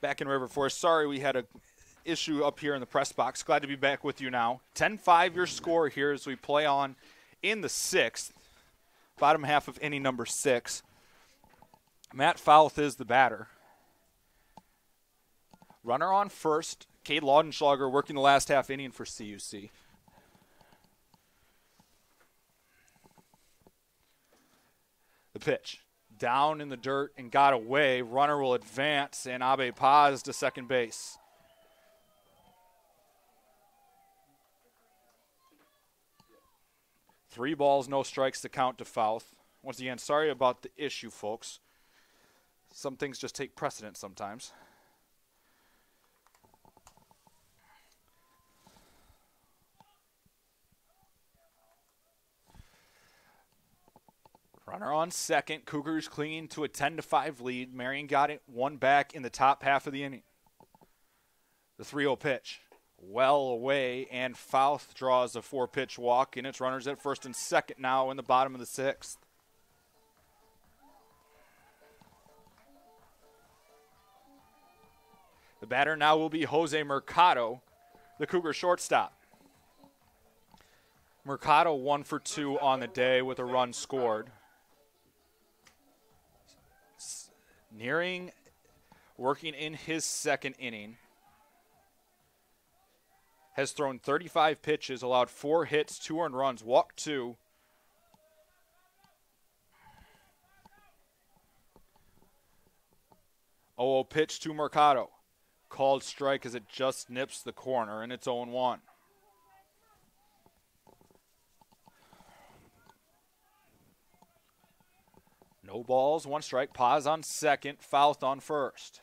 Back in River Forest. Sorry we had a issue up here in the press box. Glad to be back with you now. 10-5 your score here as we play on in the 6th. Bottom half of inning number 6. Matt Fouth is the batter. Runner on first. Cade Laudenschlager working the last half inning for CUC. The pitch. Down in the dirt and got away. Runner will advance, and Abe Paz to second base. Three balls, no strikes to count to Fouth. Once again, sorry about the issue, folks. Some things just take precedence sometimes. Runner on second. Cougars clinging to a 10-5 lead. Marian got it one back in the top half of the inning. The 3-0 pitch. Well away, and Fouth draws a 4-pitch walk, and it's runners at first and second now in the bottom of the 6th. The batter now will be Jose Mercado, the Cougar shortstop. Mercado 1 for 2 on the day with a run scored. Working in his second inning. Has thrown 35 pitches, allowed 4 hits, 2 earned runs, walked 2. Oh, pitch to Mercado. Called strike as it just nips the corner, and it's 0-1. No balls, 1 strike. Paz on second, Fouth on first.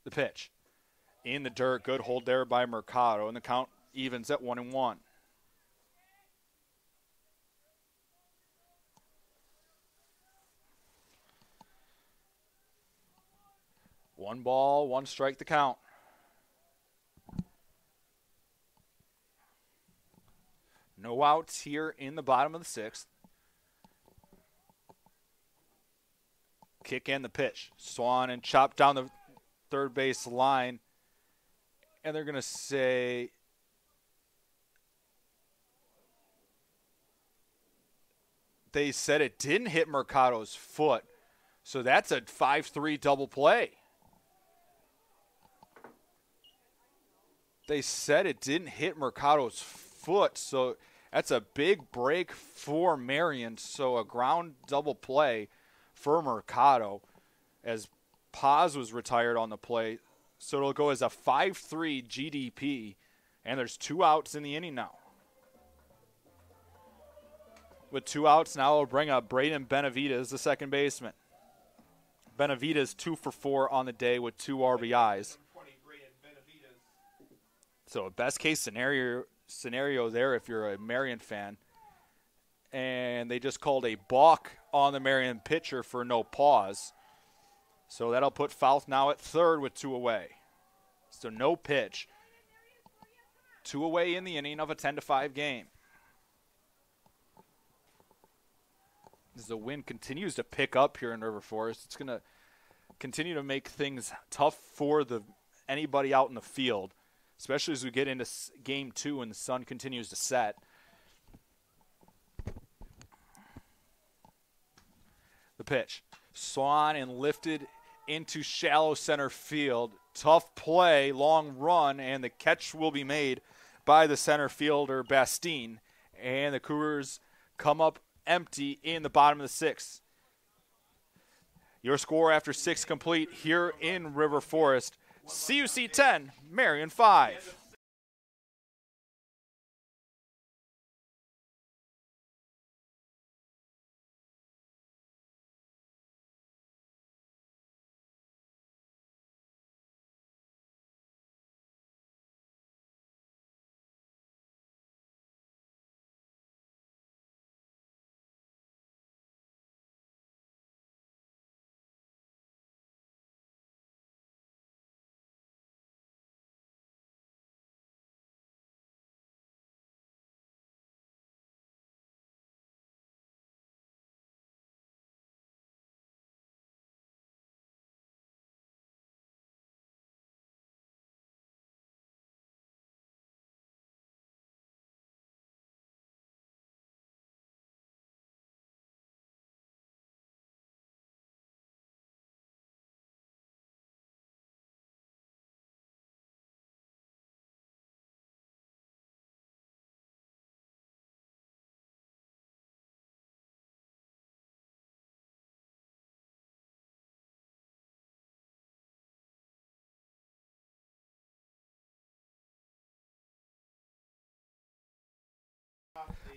The pitch. In the dirt, good hold there by Mercado, and the count evens at 1-1. One ball, 1 strike to count. No outs here in the bottom of the 6th. Kick and the pitch. Swan and chop down the third base line. And they're going to say they said it didn't hit Mercado's foot. So that's a 5-3 double play. They said it didn't hit Mercado's foot, so that's a big break for Marian. So a ground double play for Mercado as Paz was retired on the play. So it'll go as a 5-3 GDP, and there's 2 outs in the inning now. With 2 outs now, we'll bring up Braden Benavides, the second baseman. Benavides 2 for 4 on the day with 2 RBIs. So a best case scenario there if you're a Marian fan. And they just called a balk on the Marian pitcher for no pause. So that'll put Fouth now at third with 2 away. So no pitch. 2 away in the inning of a 10-5 game. As the wind continues to pick up here in River Forest, it's going to continue to make things tough for anybody out in the field, especially as we get into game 2 and the sun continues to set. The pitch. Swan and lifted into shallow center field. Tough play, long run, and the catch will be made by the center fielder, Bastine. And the Cougars come up empty in the bottom of the 6th. Your score after 6 complete here in River Forest. CUC 10, Marian 5.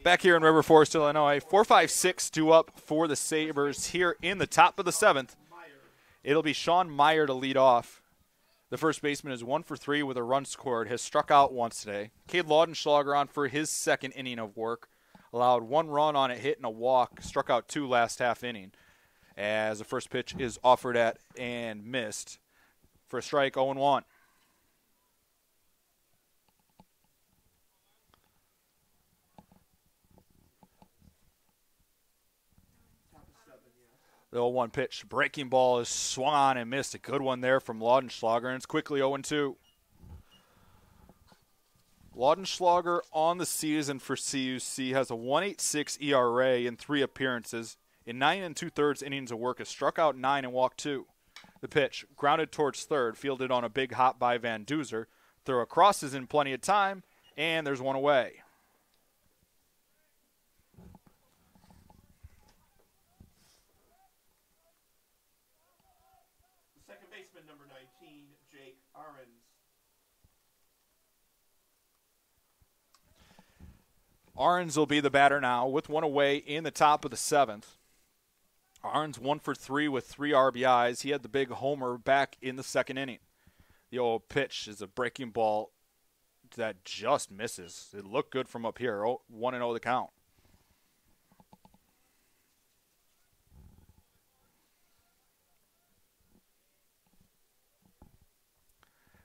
Back here in River Forest, Illinois, 4-5-6 due up for the Sabres here in the top of the 7th. It'll be Sean Meyer to lead off. The first baseman is 1 for 3 with a run scored, has struck out once today. Cade Laudenschlager on for his second inning of work. Allowed 1 run on a hit and a walk, struck out 2 last half inning. As the first pitch is offered at and missed for a strike, 0-1. The 0-1 pitch, breaking ball is swung on and missed. A good one there from Laudenschlager, and it's quickly 0-2. Laudenschlager on the season for CUC has a 1.86 ERA in 3 appearances. In 9 2/3 innings of work, has struck out 9 and walked 2. The pitch, grounded towards third, fielded on a big hop by Van Duzer. Throw across is in plenty of time, and there's one away. Number 19, Jake Ahrens. Ahrens will be the batter now with 1 away in the top of the 7th. Ahrens 1 for 3 with 3 RBIs. He had the big homer back in the 2nd inning. The 0 pitch is a breaking ball that just misses. It looked good from up here. 1-0 the count.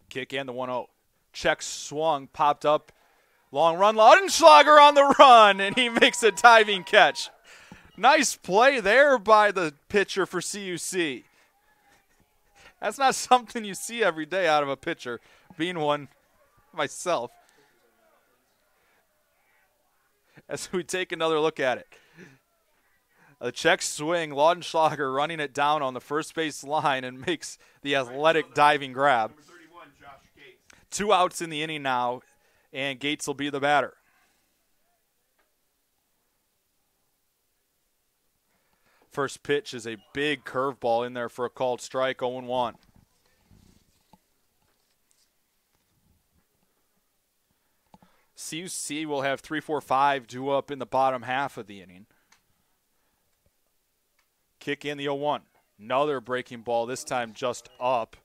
Kick in the 1-0. Check swung, popped up. Long run, Laudenschlager on the run, and he makes a diving catch. Nice play there by the pitcher for CUC. That's not something you see every day out of a pitcher, being one myself. As we take another look at it. A check swing, Laudenschlager running it down on the first base line and makes the athletic diving grab. 2 outs in the inning now, and Gates will be the batter. First pitch is a big curveball in there for a called strike, 0-1. CUC will have 3-4-5 due up in the bottom half of the inning. Kick in the 0-1. Another breaking ball, this time just up.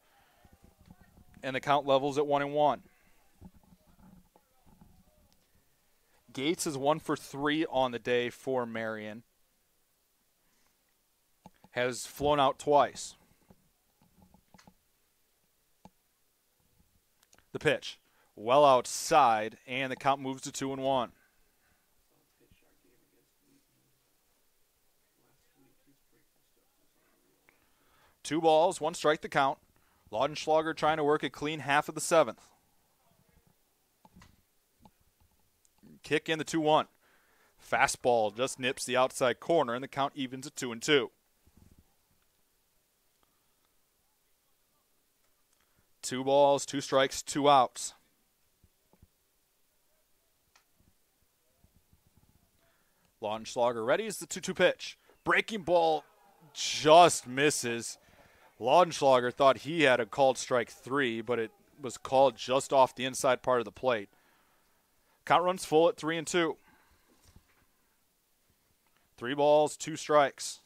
And the count levels at 1-1. Gates is 1 for 3 on the day for Marian. Has flown out twice. The pitch, well outside, and the count moves to 2-1. Two balls, 1 strike the count. Laudenschlager trying to work a clean half of the 7th. Kick in the 2-1. Fastball just nips the outside corner, and the count evens at 2-2. 2 balls, 2 strikes, 2 outs. Laudenschlager ready is the 2-2 pitch. Breaking ball just misses. Laudenschlager thought he had a called strike 3, but it was called just off the inside part of the plate. Count runs full at 3-2. 3 balls, 2 strikes.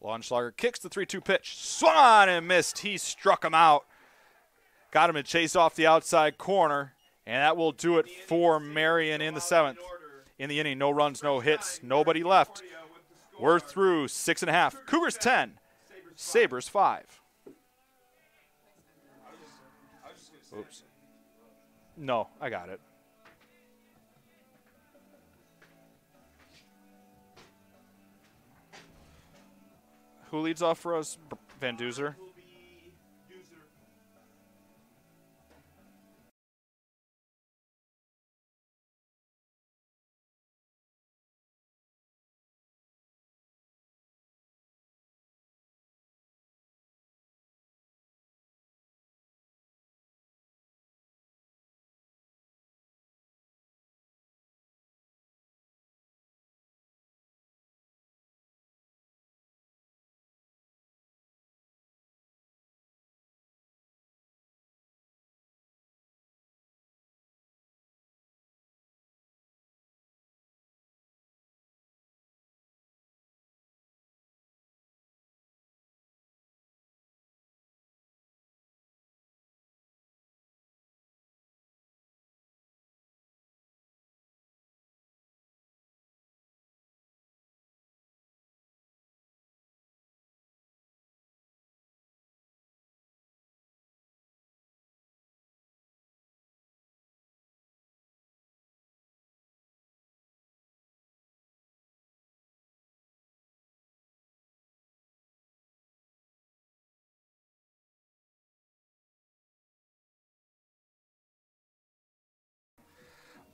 Laudenschlager kicks the 3-2 pitch. Swung on and missed. He struck him out. Got him to chase off the outside corner, and that will do it for Marian in the 7th. In the inning, no runs, no hits, nobody left. We're through 6.5. Cougars 10, Sabres 5. Oops. No, I got it. Who leads off for us? Van Duzer.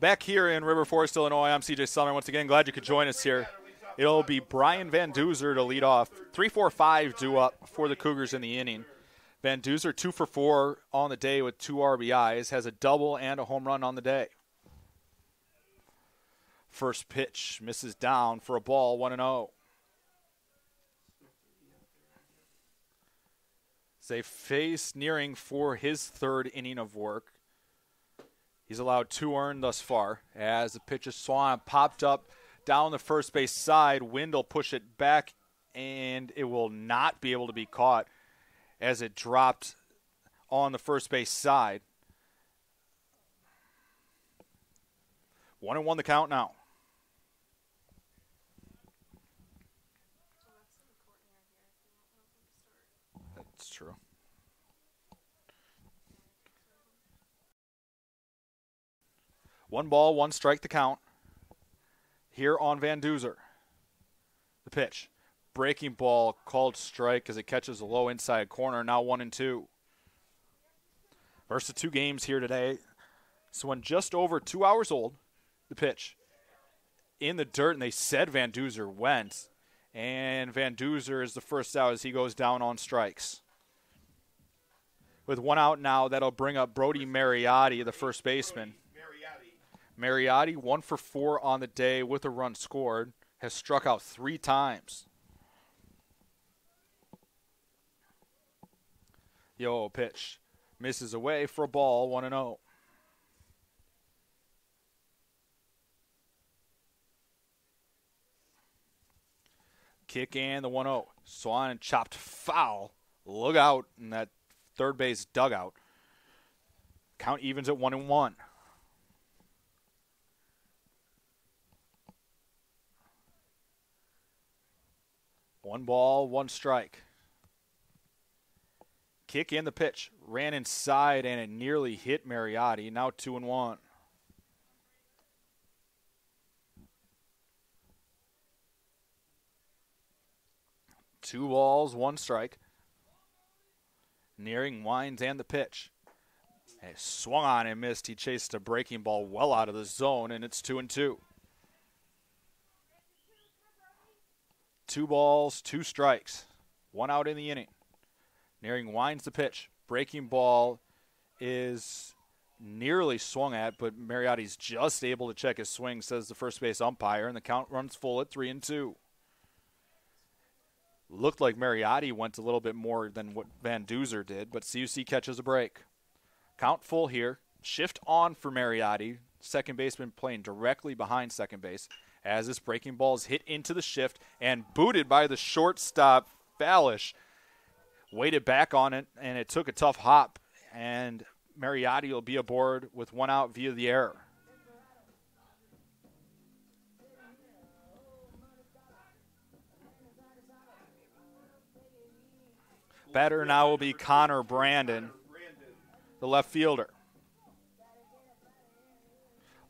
Back here in River Forest, Illinois, I'm CJ Sumner. Once again, glad you could join us here. It'll be Brian Van Duzer to lead off. 3-4-5 due up for the Cougars in the inning. Van Duzer 2 for 4 on the day with 2 RBIs, has a double and a home run on the day. First pitch misses down for a ball, 1-0. They face Nearing for his third inning of work. He's allowed 2 earned thus far. As the pitch is swung, popped up down the first base side. Wind will push it back, and it will not be able to be caught as it dropped on the first base side. 1-1 the count now. That's true. One ball, one strike to count here on Van Duzer. The pitch. Breaking ball called strike as it catches a low inside corner. Now 1-2. First of 2 games here today. This one just over 2 hours old. The pitch. In the dirt, and they said Van Duzer went. And Van Duzer is the first out as he goes down on strikes. With 1 out now, that'll bring up Brodie Mariotti, the first baseman. Mariotti, 1 for 4 on the day with a run scored, has struck out 3 times. Yo, pitch. Misses away for a ball, 1-0. Kick and the 1-0. Swung and chopped foul. Look out in that third base dugout. Count evens at 1-1. One ball, one strike. Kick in the pitch. Ran inside and it nearly hit Mariotti. Now 2-1. Two balls, one strike. Nearing winds and the pitch. He swung on and missed. He chased a breaking ball well out of the zone, and it's 2-2. 2 balls, 2 strikes. 1 out in the inning. Nearing winds the pitch. Breaking ball is nearly swung at, but Mariotti's just able to check his swing, says the first base umpire, and the count runs full at 3-2. Looked like Mariotti went a little bit more than what Van Duzer did, but CUC catches a break. Count full here. Shift on for Mariotti. Second baseman playing directly behind second base as this breaking ball is hit into the shift and booted by the shortstop, Fallish. Waited back on it, and it took a tough hop, and Mariotti will be aboard with 1 out via the error. Batter now will be Connor Brandon, the left fielder.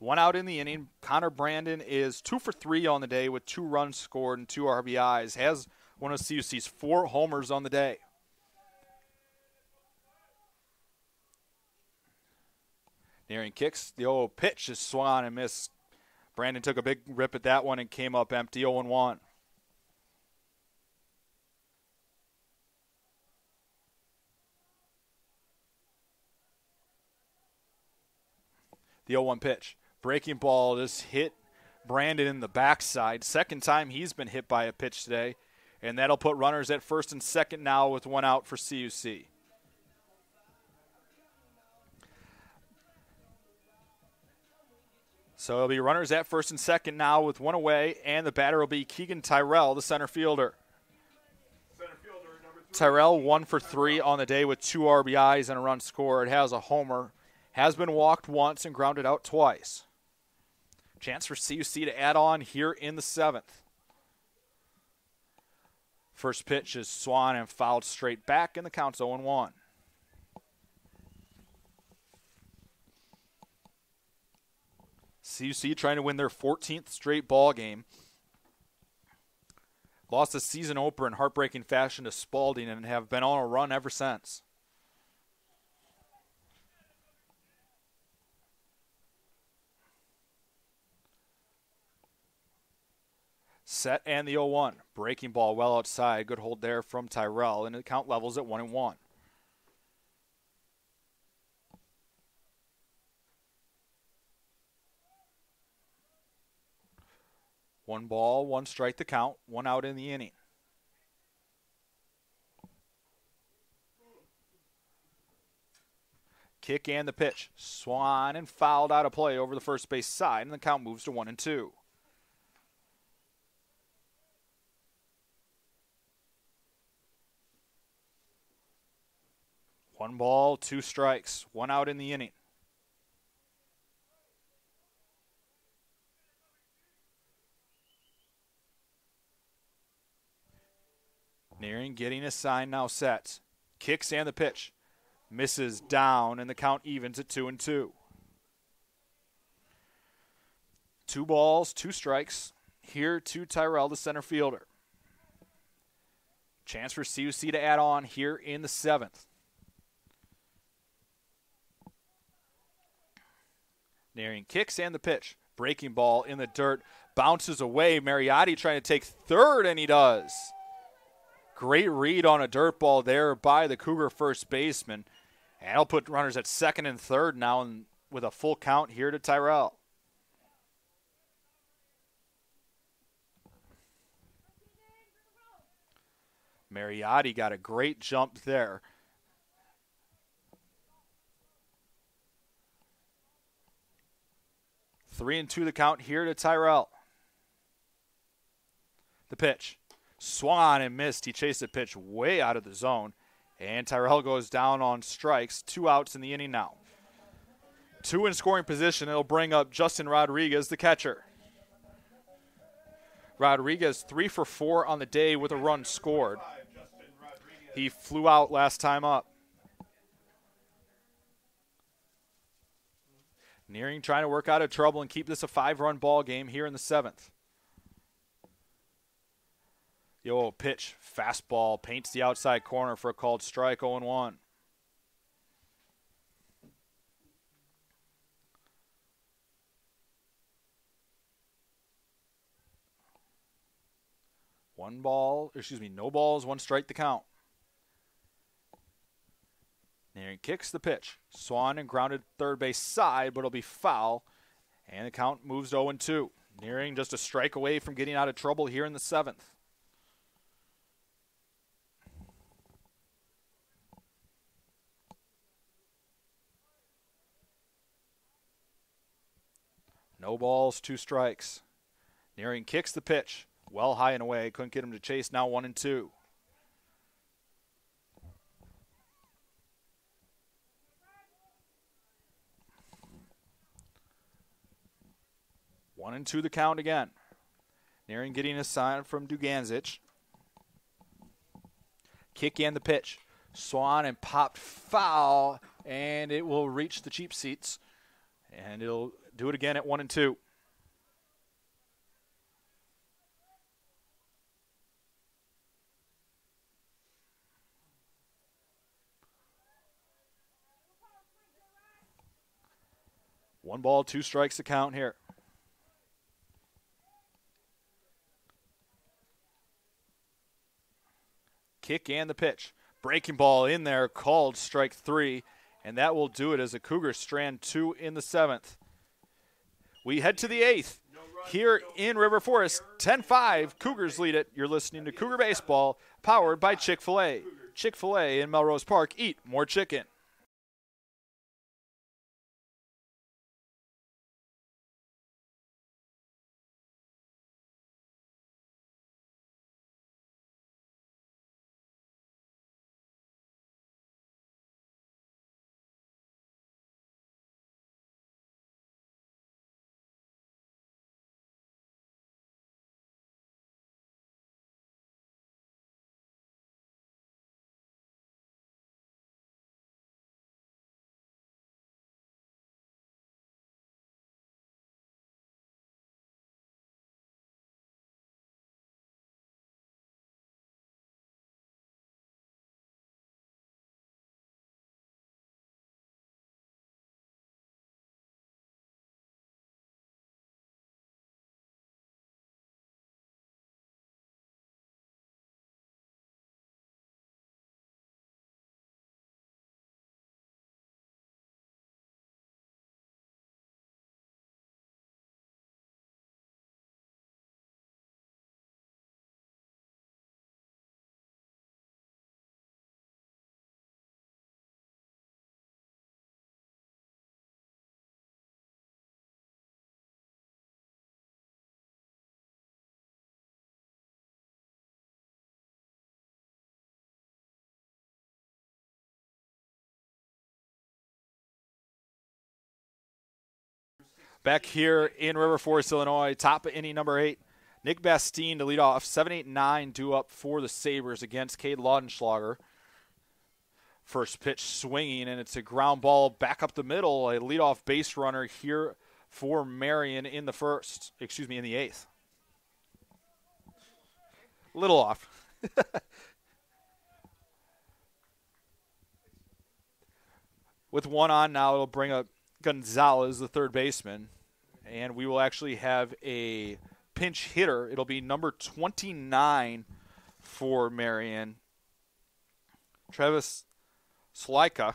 1 out in the inning. Connor Brandon is 2 for 3 on the day with 2 runs scored and 2 RBIs. Has one of CUC's 4 homers on the day. Nearing kicks. The 0 pitch is swung on and missed. Brandon took a big rip at that one and came up empty, 0-1. The 0-1 pitch. Breaking ball just hit Brandon in the backside. Second time he's been hit by a pitch today. And that'll put runners at first and second now with 1 out for CUC. So it'll be runners at first and second now with 1 away. And the batter will be Keegan Tyrell, the center fielder. Tyrell 1 for 3 on the day with 2 RBIs and a run scored. Has a homer. Has been walked once and grounded out twice. Chance for CUC to add on here in the 7th. First pitch is swung and fouled straight back, and the count's 0-1. CUC trying to win their 14th straight ball game. Lost the season opener in heartbreaking fashion to Spalding and have been on a run ever since. Set and the 0-1. Breaking ball well outside. Good hold there from Tyrell, and the count levels at 1-1. One ball, one strike the count, one out in the inning. Kick and the pitch. Swung and fouled out of play over the first base side, and the count moves to 1-2. One ball, two strikes, one out in the inning. Nearing getting a sign now set. Kicks and the pitch. Misses down, and the count evens at 2-2. 2 balls, 2 strikes. Here to Tyrell, the center fielder. Chance for CUC to add on here in the 7th. Nearing kicks and the pitch. Breaking ball in the dirt. Bounces away. Mariotti trying to take third, and he does. Great read on a dirt ball there by the Cougar first baseman. And he'll put runners at second and third now, and with a full count here to Tyrell. Mariotti got a great jump there. Three and two the count here to Tyrell. The pitch. Swung and missed. He chased the pitch way out of the zone. And Tyrell goes down on strikes. 2 outs in the inning now. 2 in scoring position. It'll bring up Justin Rodriguez, the catcher. Rodriguez 3 for 4 on the day with a run scored. He flew out last time up. Nearing trying to work out of trouble and keep this a 5-run ball game here in the 7th. Yo, pitch, fastball, paints the outside corner for a called strike, 0-1. No balls, 1 strike the count. Nearing kicks the pitch. Swan and grounded third base side, but it'll be foul. And the count moves 0-2. Nearing just a strike away from getting out of trouble here in the 7th. No balls, 2 strikes. Nearing kicks the pitch. Well high and away. Couldn't get him to chase. Now 1-2. One and two the count again. Nearing getting a sign from Duganzic. Kick and the pitch. Swan and popped foul, and it will reach the cheap seats. And it'll do it again at 1-2. One ball, 2 strikes to count here. Kick and the pitch. Breaking ball in there, called strike 3, and that will do it as the Cougars strand 2 in the 7th. We head to the 8th here in River Forest. 10-5, Cougars lead it. You're listening to Cougar Baseball, powered by Chick-fil-A. Chick-fil-A in Melrose Park. Eat more chicken. Back here in River Forest, Illinois, top of inning number 8. Nick Bastine to lead off. 7-8-9 due up for the Sabres against Cade Laudenschlager. First pitch swinging, and it's a ground ball back up the middle. A leadoff base runner here for Marian in the in the 8th. Little off. With one on now, it'll bring up Gonzalez, the third baseman, and we will actually have a pinch hitter. It'll be number 29 for Marian, Travis Slika.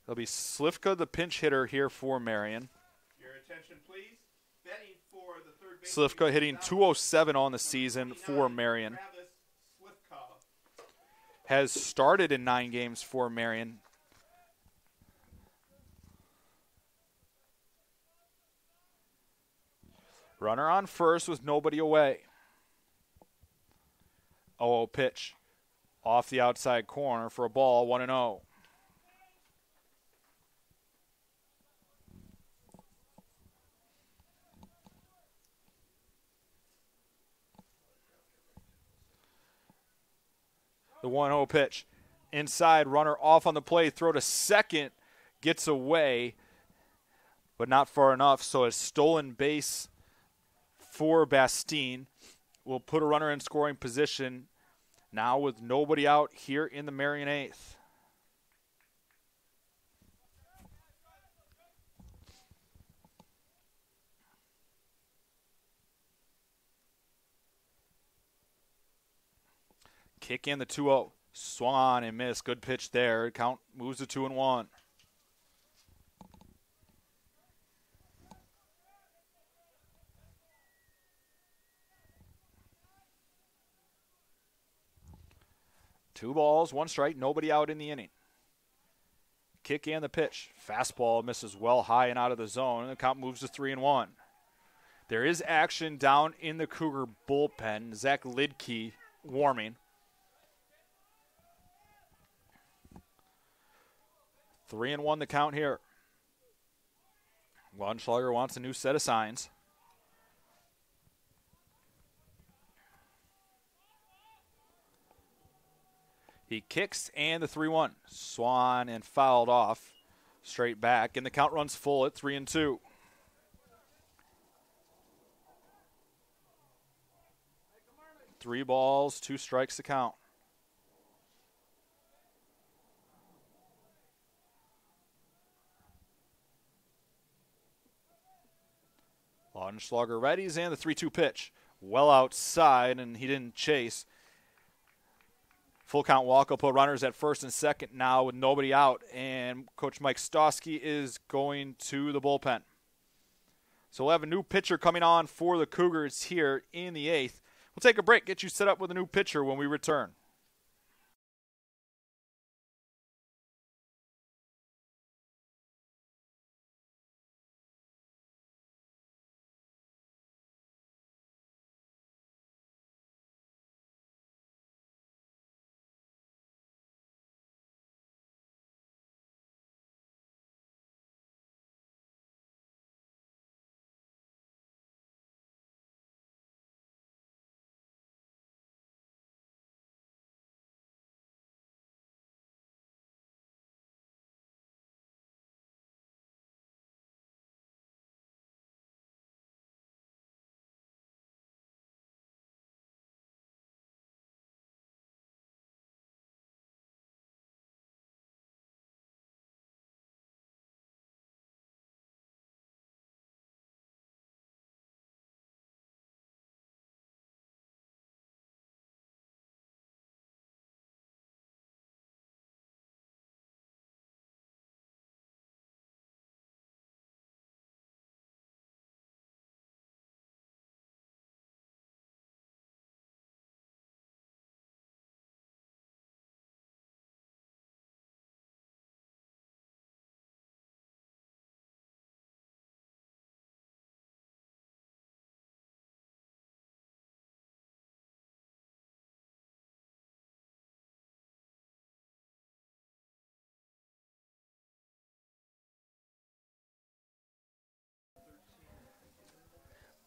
It'll be Slivka, the pinch hitter here for Marian. Your attention, please. Betting for the third base. Slivka hitting .207 on the season for Marian. Travis Slivka. Has started in 9 games for Marian. Runner on first with nobody away. 0-0 pitch. Off the outside corner for a ball, 1-0. The 1-0 pitch. Inside, runner off on the play, throw to second, gets away, but not far enough, so a stolen base for Bastine. Will put a runner in scoring position now with nobody out here in the Marian 8th. Kick in the 2-0. Swung on and missed. Good pitch there. Count moves to 2-1. Two balls, one strike, nobody out in the inning. Kick and the pitch. Fastball misses well high and out of the zone, and the count moves to 3-1. There is action down in the Cougar bullpen. Zach Lidke warming. 3-1 the count here. Laudenschlager wants a new set of signs. He kicks and the 3-1. Swan and fouled off. Straight back, and the count runs full at 3-2. Three balls, 2 strikes to count. Laudenschlager readies and the 3-2 pitch. Well outside, and he didn't chase. Full count walk. Will put runners at first and second now with nobody out. And Coach Mike Stosky is going to the bullpen. So we'll have a new pitcher coming on for the Cougars here in the 8th. We'll take a break, get you set up with a new pitcher when we return.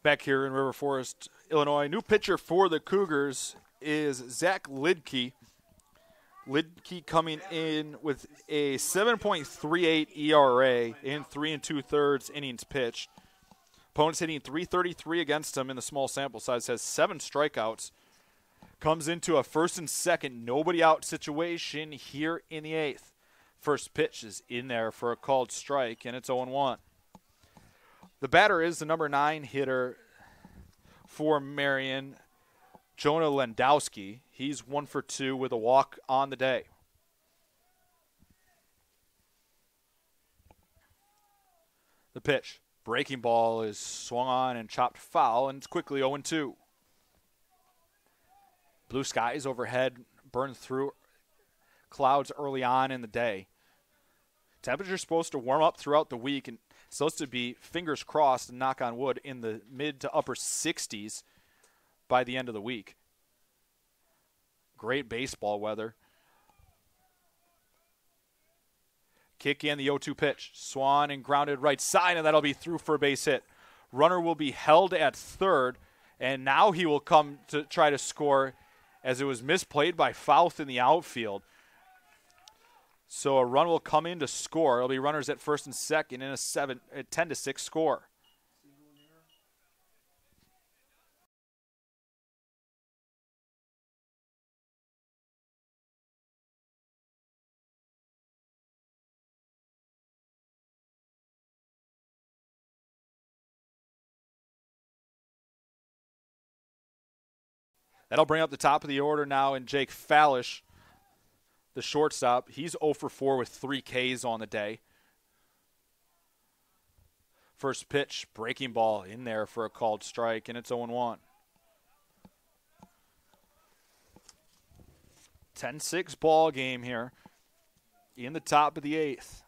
Back here in River Forest, Illinois. New pitcher for the Cougars is Zach Lidke. Lidke coming in with a 7.38 ERA in 3 2/3 innings pitched. Opponents hitting .333 against him in the small sample size, has 7 strikeouts. Comes into a first and second, nobody out situation here in the 8th. First pitch is in there for a called strike, and it's 0-1. The batter is the number 9 hitter for Marian, Jonah Lendowski. He's 1 for 2 with a walk on the day. The pitch, breaking ball, is swung on and chopped foul, and it's quickly 0-2. Blue skies overhead burn through clouds early on in the day. Temperature's supposed to warm up throughout the week and supposed to be, fingers crossed and knock on wood, in the mid to upper 60s by the end of the week. Great baseball weather. Kick in the 0-2 pitch. Swan and grounded right side, and that'll be through for a base hit. Runner will be held at third, and now he will come to try to score as it was misplayed by Fouth in the outfield. So a run will come in to score. It'll be runners at first and second in a 10-6 score. That'll bring up the top of the order now, and Jake Fallish, the shortstop. He's 0 for 4 with 3 Ks on the day. First pitch, breaking ball in there for a called strike, and it's 0-1. 10-6 ball game here in the top of the 8th.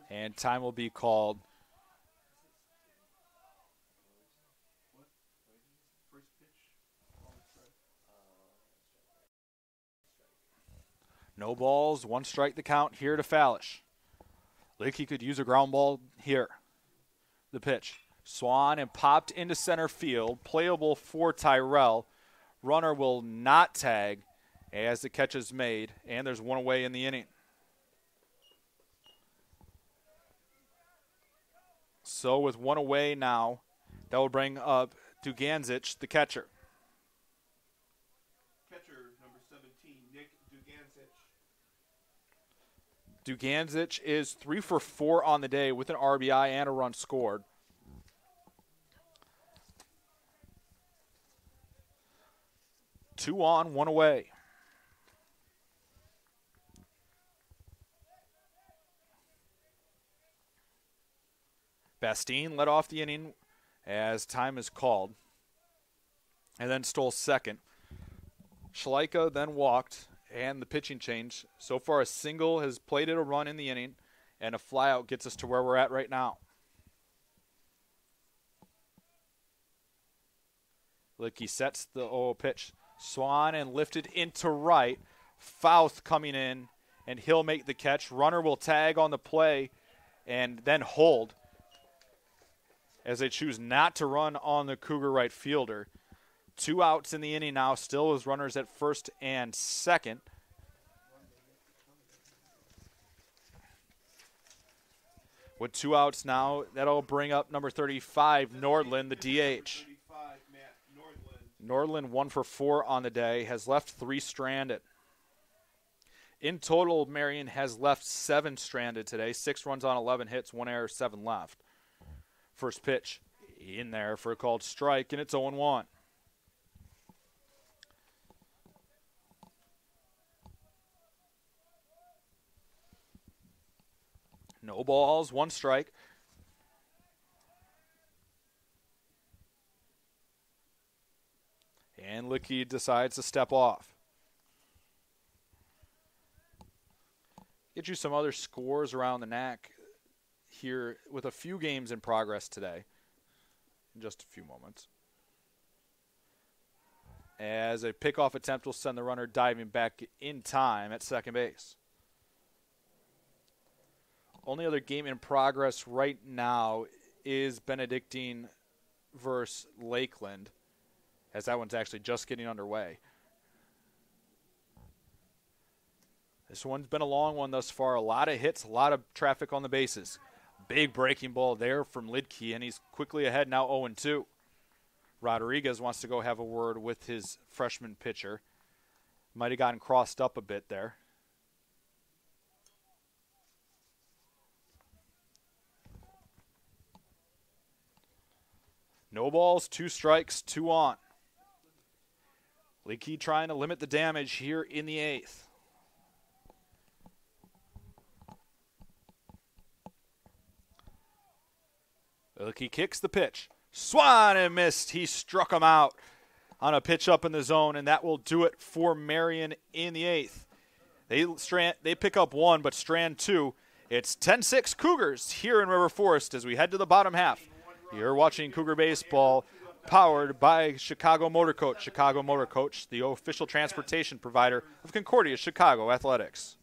And time will be called. No balls, 1 strike the count here to Fallish. Leakey could use a ground ball here. The pitch. Swan and popped into center field. Playable for Tyrell. Runner will not tag as the catch is made, and there's 1 away in the inning. So with 1 away now, that will bring up Duganzic, the catcher. Catcher number 17, Nick Duganzic. Duganzic is 3 for 4 on the day with an RBI and a run scored. Two on, 1 away. Bastine led off the inning as time is called and then stole second. Schleika then walked, and the pitching change. So far, a single has plated a run in the inning, and a flyout gets us to where we're at right now. Licky sets the 0 pitch. Swan and lifted into right. Fouth coming in, and he'll make the catch. Runner will tag on the play and then hold as they choose not to run on the Cougar right fielder. 2 outs in the inning now, still with runners at first and second. With 2 outs now, that'll bring up number 35, Nordland, the DH. Nordland 1 for 4 on the day, has left 3 stranded. In total, Marian has left 7 stranded today, 6 runs on 11 hits, 1 error, 7 left. First pitch in there for a called strike, and it's 0-1. No balls, 1 strike. And Licky decides to step off. Get you some other scores around the NAC here with a few games in progress today in just a few moments. As a pickoff attempt will send the runner diving back in time at second base. Only other game in progress right now is Benedictine versus Lakeland, as that one's actually just getting underway. This one's been a long one thus far. A lot of hits, a lot of traffic on the bases. Big breaking ball there from Lidke, and he's quickly ahead now 0-2. Rodriguez wants to go have a word with his freshman pitcher. Might have gotten crossed up a bit there. No balls, 2 strikes, 2 on. Lidke trying to limit the damage here in the 8th. Lidke kicks the pitch. Swung and missed. He struck him out on a pitch up in the zone, and that will do it for Marian in the 8th. They pick up 1, but strand 2. It's 10-6 Cougars here in River Forest as we head to the bottom half. You're watching Cougar Baseball, powered by Chicago Motor Coach. Chicago Motor Coach, the official transportation provider of Concordia Chicago Athletics.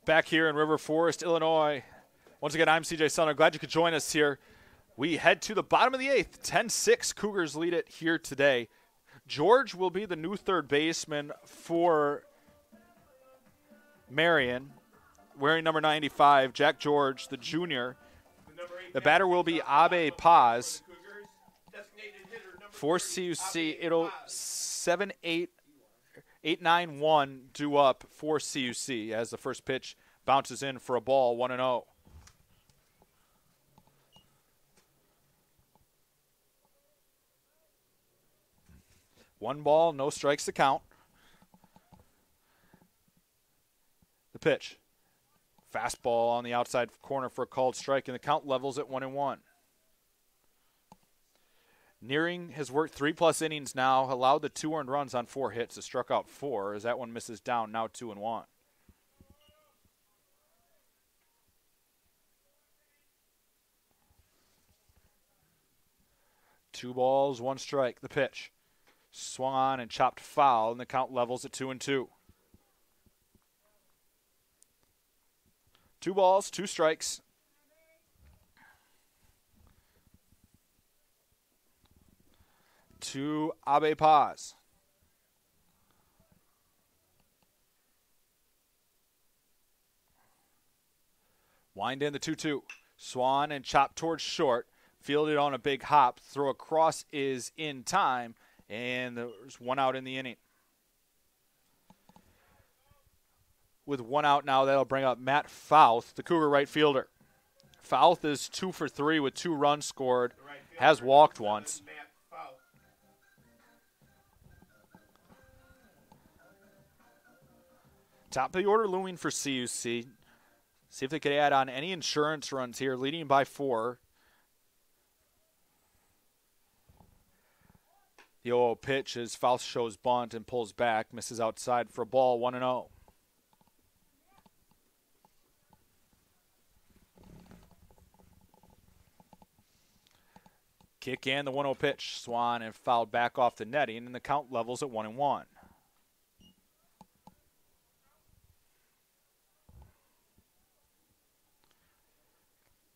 Back here in River Forest, Illinois. Once again, I'm CJ Sellner. Glad you could join us here. We head to the bottom of the 8th. 10-6 Cougars lead it here today. George will be the new third baseman for Marian, wearing number 95, Jack George, the junior. The batter will be Abe Paz. For CUC, it'll 8-9-1 due up for CUC as the first pitch bounces in for a ball, 1-0. One ball, no strikes to count. The pitch. Fastball on the outside corner for a called strike, and the count levels at 1-1. Nearing has worked 3+ innings now, allowed the 2 earned runs on 4 hits, has struck out 4 as that one misses down, now 2-1. Two balls, 1 strike. The pitch. Swung on and chopped foul, and the count levels at 2-2. 2 balls, 2 strikes. To Abe Paz. Wind in the 2-2. Swan and chop towards short. Fielded on a big hop. Throw across is in time. And there's 1 out in the inning. With 1 out now, that'll bring up Matt Fouth, the Cougar right fielder. Fouth is 2 for 3 with 2 runs scored. Has walked once. Top of the order looming for CUC. See if they could add on any insurance runs here, leading by 4. The 0-0 pitch as Faust shows bunt and pulls back, misses outside for a ball, 1-0. Kick and the 1-0 pitch. Swan and fouled back off the netting, and the count levels at 1-1.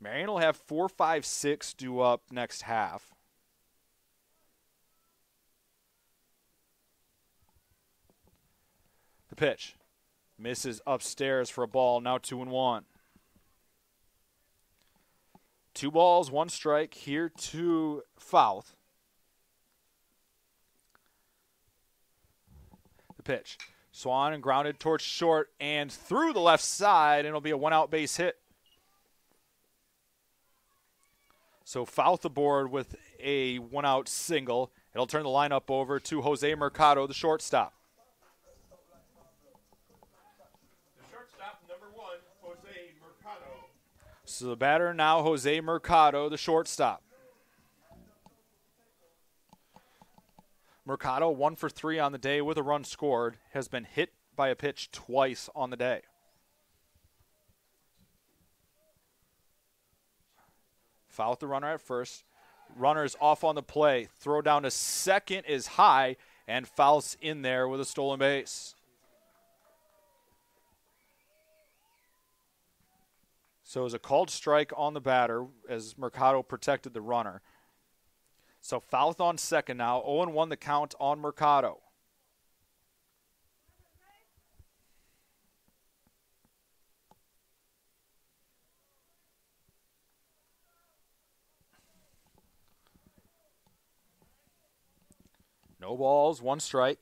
Marian will have 4, 5, 6 due up next half. The pitch. Misses upstairs for a ball, now 2-1. 2 balls, 1 strike here to Fouth. The pitch. Swan and grounded towards short and through the left side, and it'll be a 1-out base hit. So Fouth aboard with a 1-out single. It'll turn the lineup over to Jose Mercado, the shortstop. So the batter now, Jose Mercado, the shortstop. Mercado, 1 for 3 on the day with a run scored, has been hit by a pitch twice on the day. Foul the runner at first. Runner's off on the play. Throw down to second is high, and Fouth's in there with a stolen base. So it was a called strike on the batter as Mercado protected the runner. So Fouth on second now. 0-1 the count on Mercado. No balls, 1 strike.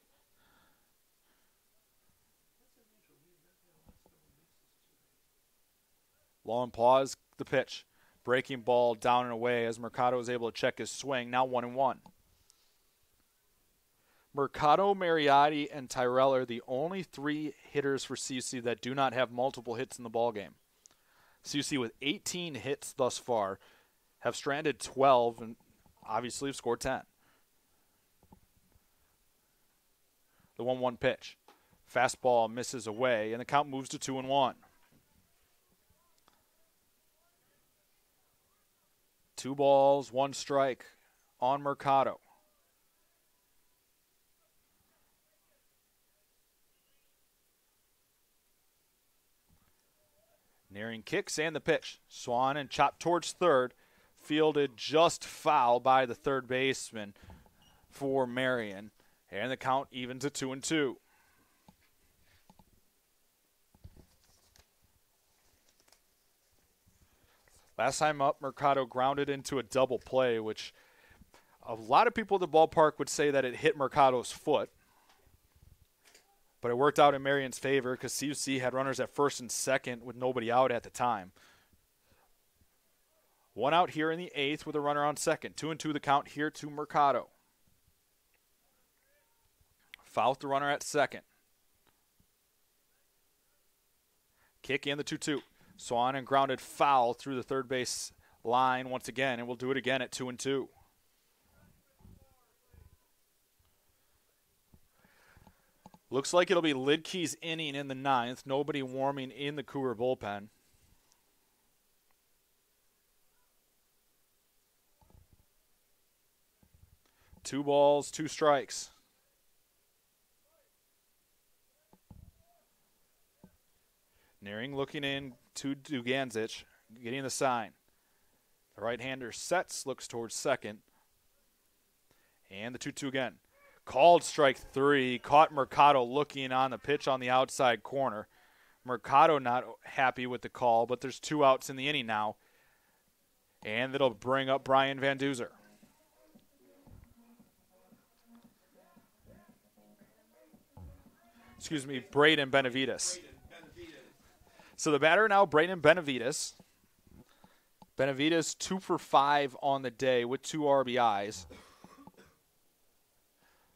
Long pause, the pitch. Breaking ball down and away as Mercado is able to check his swing. Now 1-1. Mercado, Mariotti, and Tyrell are the only 3 hitters for CUC that do not have multiple hits in the ballgame. CUC with 18 hits thus far have stranded 12 and obviously have scored 10. The 1-1 pitch. Fastball misses away, and the count moves to 2-1. 2 balls, 1 strike on Mercado. Nearing kicks and the pitch. Swan and chopped towards third. Fielded just foul by the third baseman for Marian. And the count even to 2-2. Last time up, Mercado grounded into a double play, which a lot of people at the ballpark would say that it hit Mercado's foot. But it worked out in Marian's favor because CUC had runners at first and second with nobody out at the time. 1 out here in the 8th with a runner on second. 2-2 the count here to Mercado. Fouth the runner at second. Kick in the 2-2. Swan and grounded foul through the third base line once again, and we'll do it again at 2-2. Looks like it'll be Lidkey's inning in the 9th. Nobody warming in the Cougar bullpen. Two balls, 2 strikes. Nearing, looking in to Duganzic, getting the sign. The right-hander sets, looks towards second. And the 2-2 again. Called strike 3. Caught Mercado looking on the pitch on the outside corner. Mercado not happy with the call, but there's 2 outs in the inning now. And it'll bring up Brian Van Duzer. Excuse me, Braden Benavides. So the batter now, Braden Benavides. Benavides 2 for 5 on the day with 2 RBIs.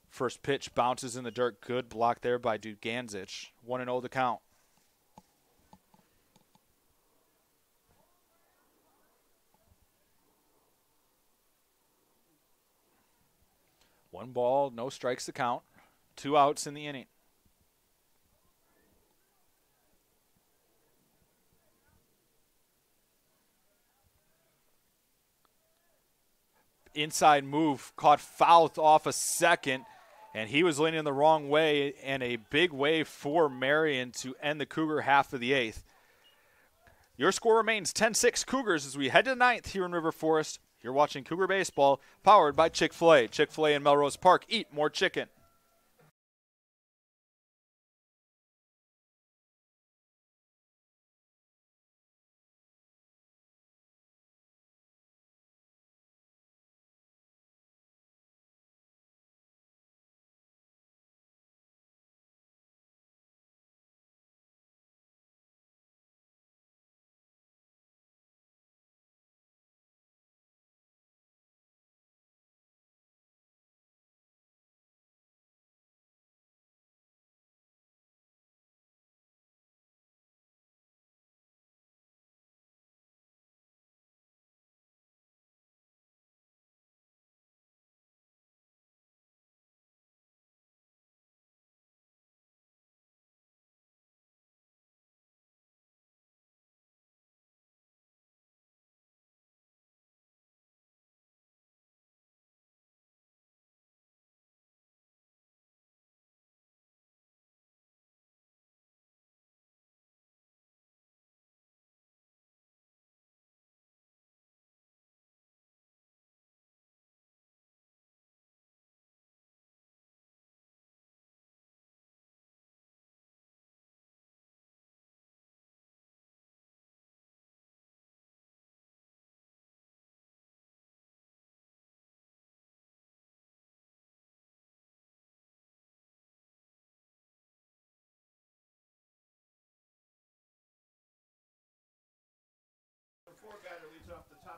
First pitch bounces in the dirt. Good block there by Duganzic. 1-0 the count. One ball, no strikes to count. 2 outs in the inning. Inside move, caught Fouth off a second, and he was leaning the wrong way, and a big wave for Marian to end the Cougar half of the 8th. Your score remains 10-6 Cougars as we head to the ninth here in River Forest. You're watching Cougar Baseball, powered by Chick-fil-A. Chick-fil-A in Melrose Park. Eat more chicken.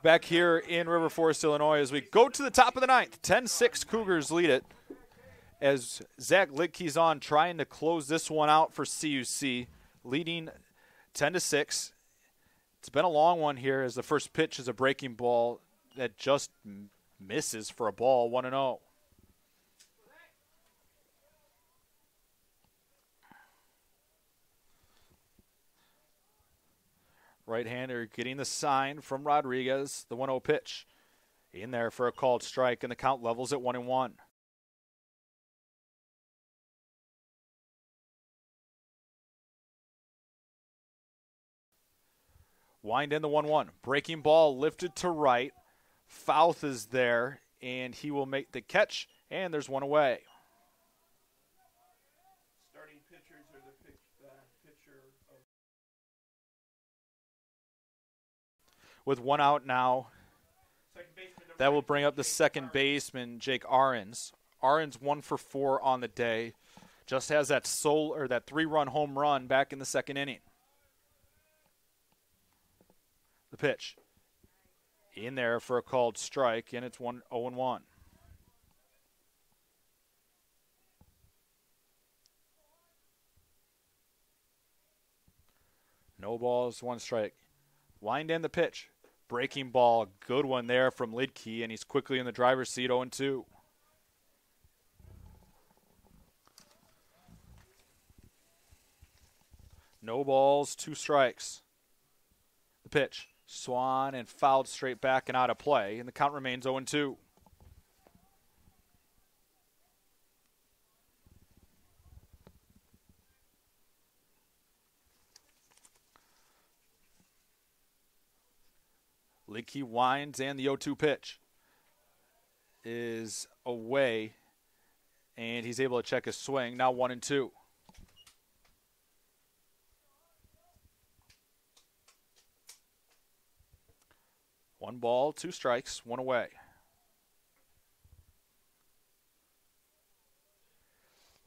Back here in River Forest, Illinois, as we go to the top of the ninth. 10-6 Cougars lead it as Zach Lidke's on trying to close this one out for CUC, leading 10-6. It's been a long one here as the first pitch is a breaking ball that just misses for a ball, 1-0. Right-hander getting the sign from Rodriguez. The 1-0 pitch in there for a called strike, and the count levels at 1-1. Wind in the 1-1. Breaking ball lifted to right. Fouth is there, and he will make the catch, and there's one away. Starting pitchers are the pitcher of. With one out now, that will bring up the second baseman, Jake Ahrens. Ahrens 1 for 4 on the day. Just has that 3-run home run back in the second inning. The pitch in there for a called strike, and it's 0-1. No balls, 1 strike. Wind in the pitch. Breaking ball, good one there from Lidke, and he's quickly in the driver's seat, 0-2. No balls, 2 strikes. The pitch. Swan and fouled straight back and out of play, and the count remains 0-2. Lidke winds, and the 0-2 pitch is away, and he's able to check his swing. Now 1-2. One ball, 2 strikes, 1 away.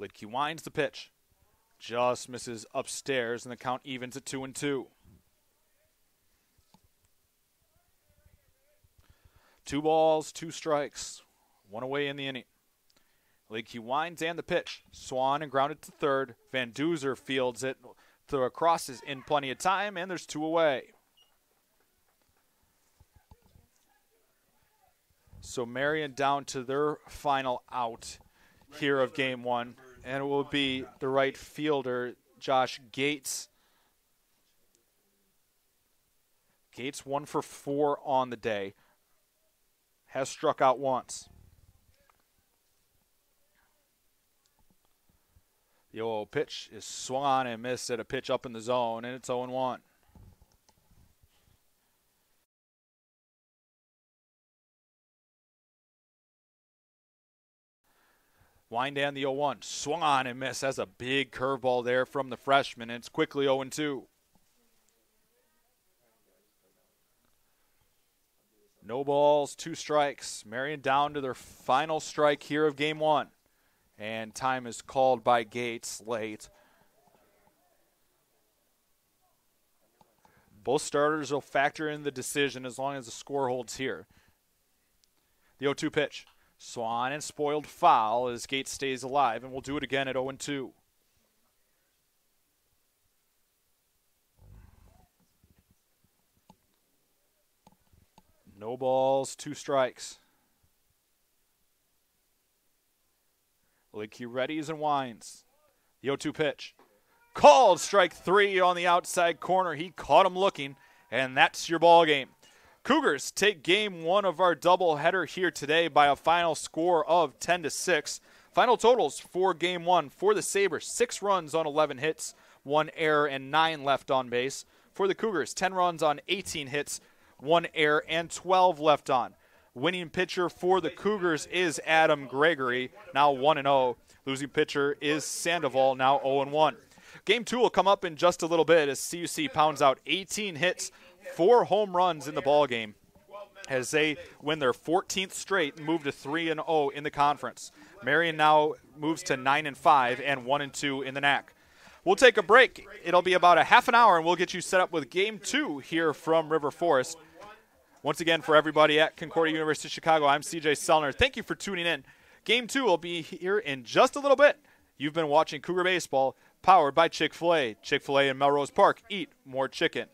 Lidke winds the pitch. Just misses upstairs, and the count evens at 2-2. 2 balls, 2 strikes, 1 away in the inning. Lidke winds and the pitch. Swan and grounded to third. Van Duzer fields it. The across is in plenty of time, and there's 2 away. So Marian down to their final out here of game 1, and it will be the right fielder, Josh Gates. Gates 1 for 4 on the day. Has struck out once. The 0-0 pitch is swung on and missed at a pitch up in the zone, and it's 0-1. Wind down the 0-1. Swung on and missed. That's a big curveball there from the freshman. And it's quickly 0-2. No balls, 2 strikes. Marian down to their final strike here of game 1. And time is called by Gates late. Both starters will factor in the decision as long as the score holds here. The 0-2 pitch. Swan and spoiled foul as Gates stays alive, and we'll do it again at 0-2. No balls, 2 strikes. Leakey readies and winds. The 0-2 pitch. Called strike 3 on the outside corner. He caught him looking, and that's your ball game. Cougars take game 1 of our doubleheader here today by a final score of 10-6. Final totals for game 1 for the Sabres: 6 runs on 11 hits, 1 error, and 9 left on base. For the Cougars, 10 runs on 18 hits, 1 error, and 12 left on. Winning pitcher for the Cougars is Adam Gregory, now 1-0. Losing pitcher is Sandoval, now 0-1. Game 2 will come up in just a little bit as CUC pounds out 18 hits, 4 home runs in the ballgame as they win their 14th straight and move to 3-0 in the conference. Marian now moves to 9-5 and 1-2 in the NAC. We'll take a break. It'll be about a half an hour, and we'll get you set up with Game 2 here from River Forest. Once again, for everybody at Concordia University Chicago, I'm CJ Sellner. Thank you for tuning in. Game 2 will be here in just a little bit. You've been watching Cougar Baseball, powered by Chick-fil-A. Chick-fil-A in Melrose Park. Eat more chicken.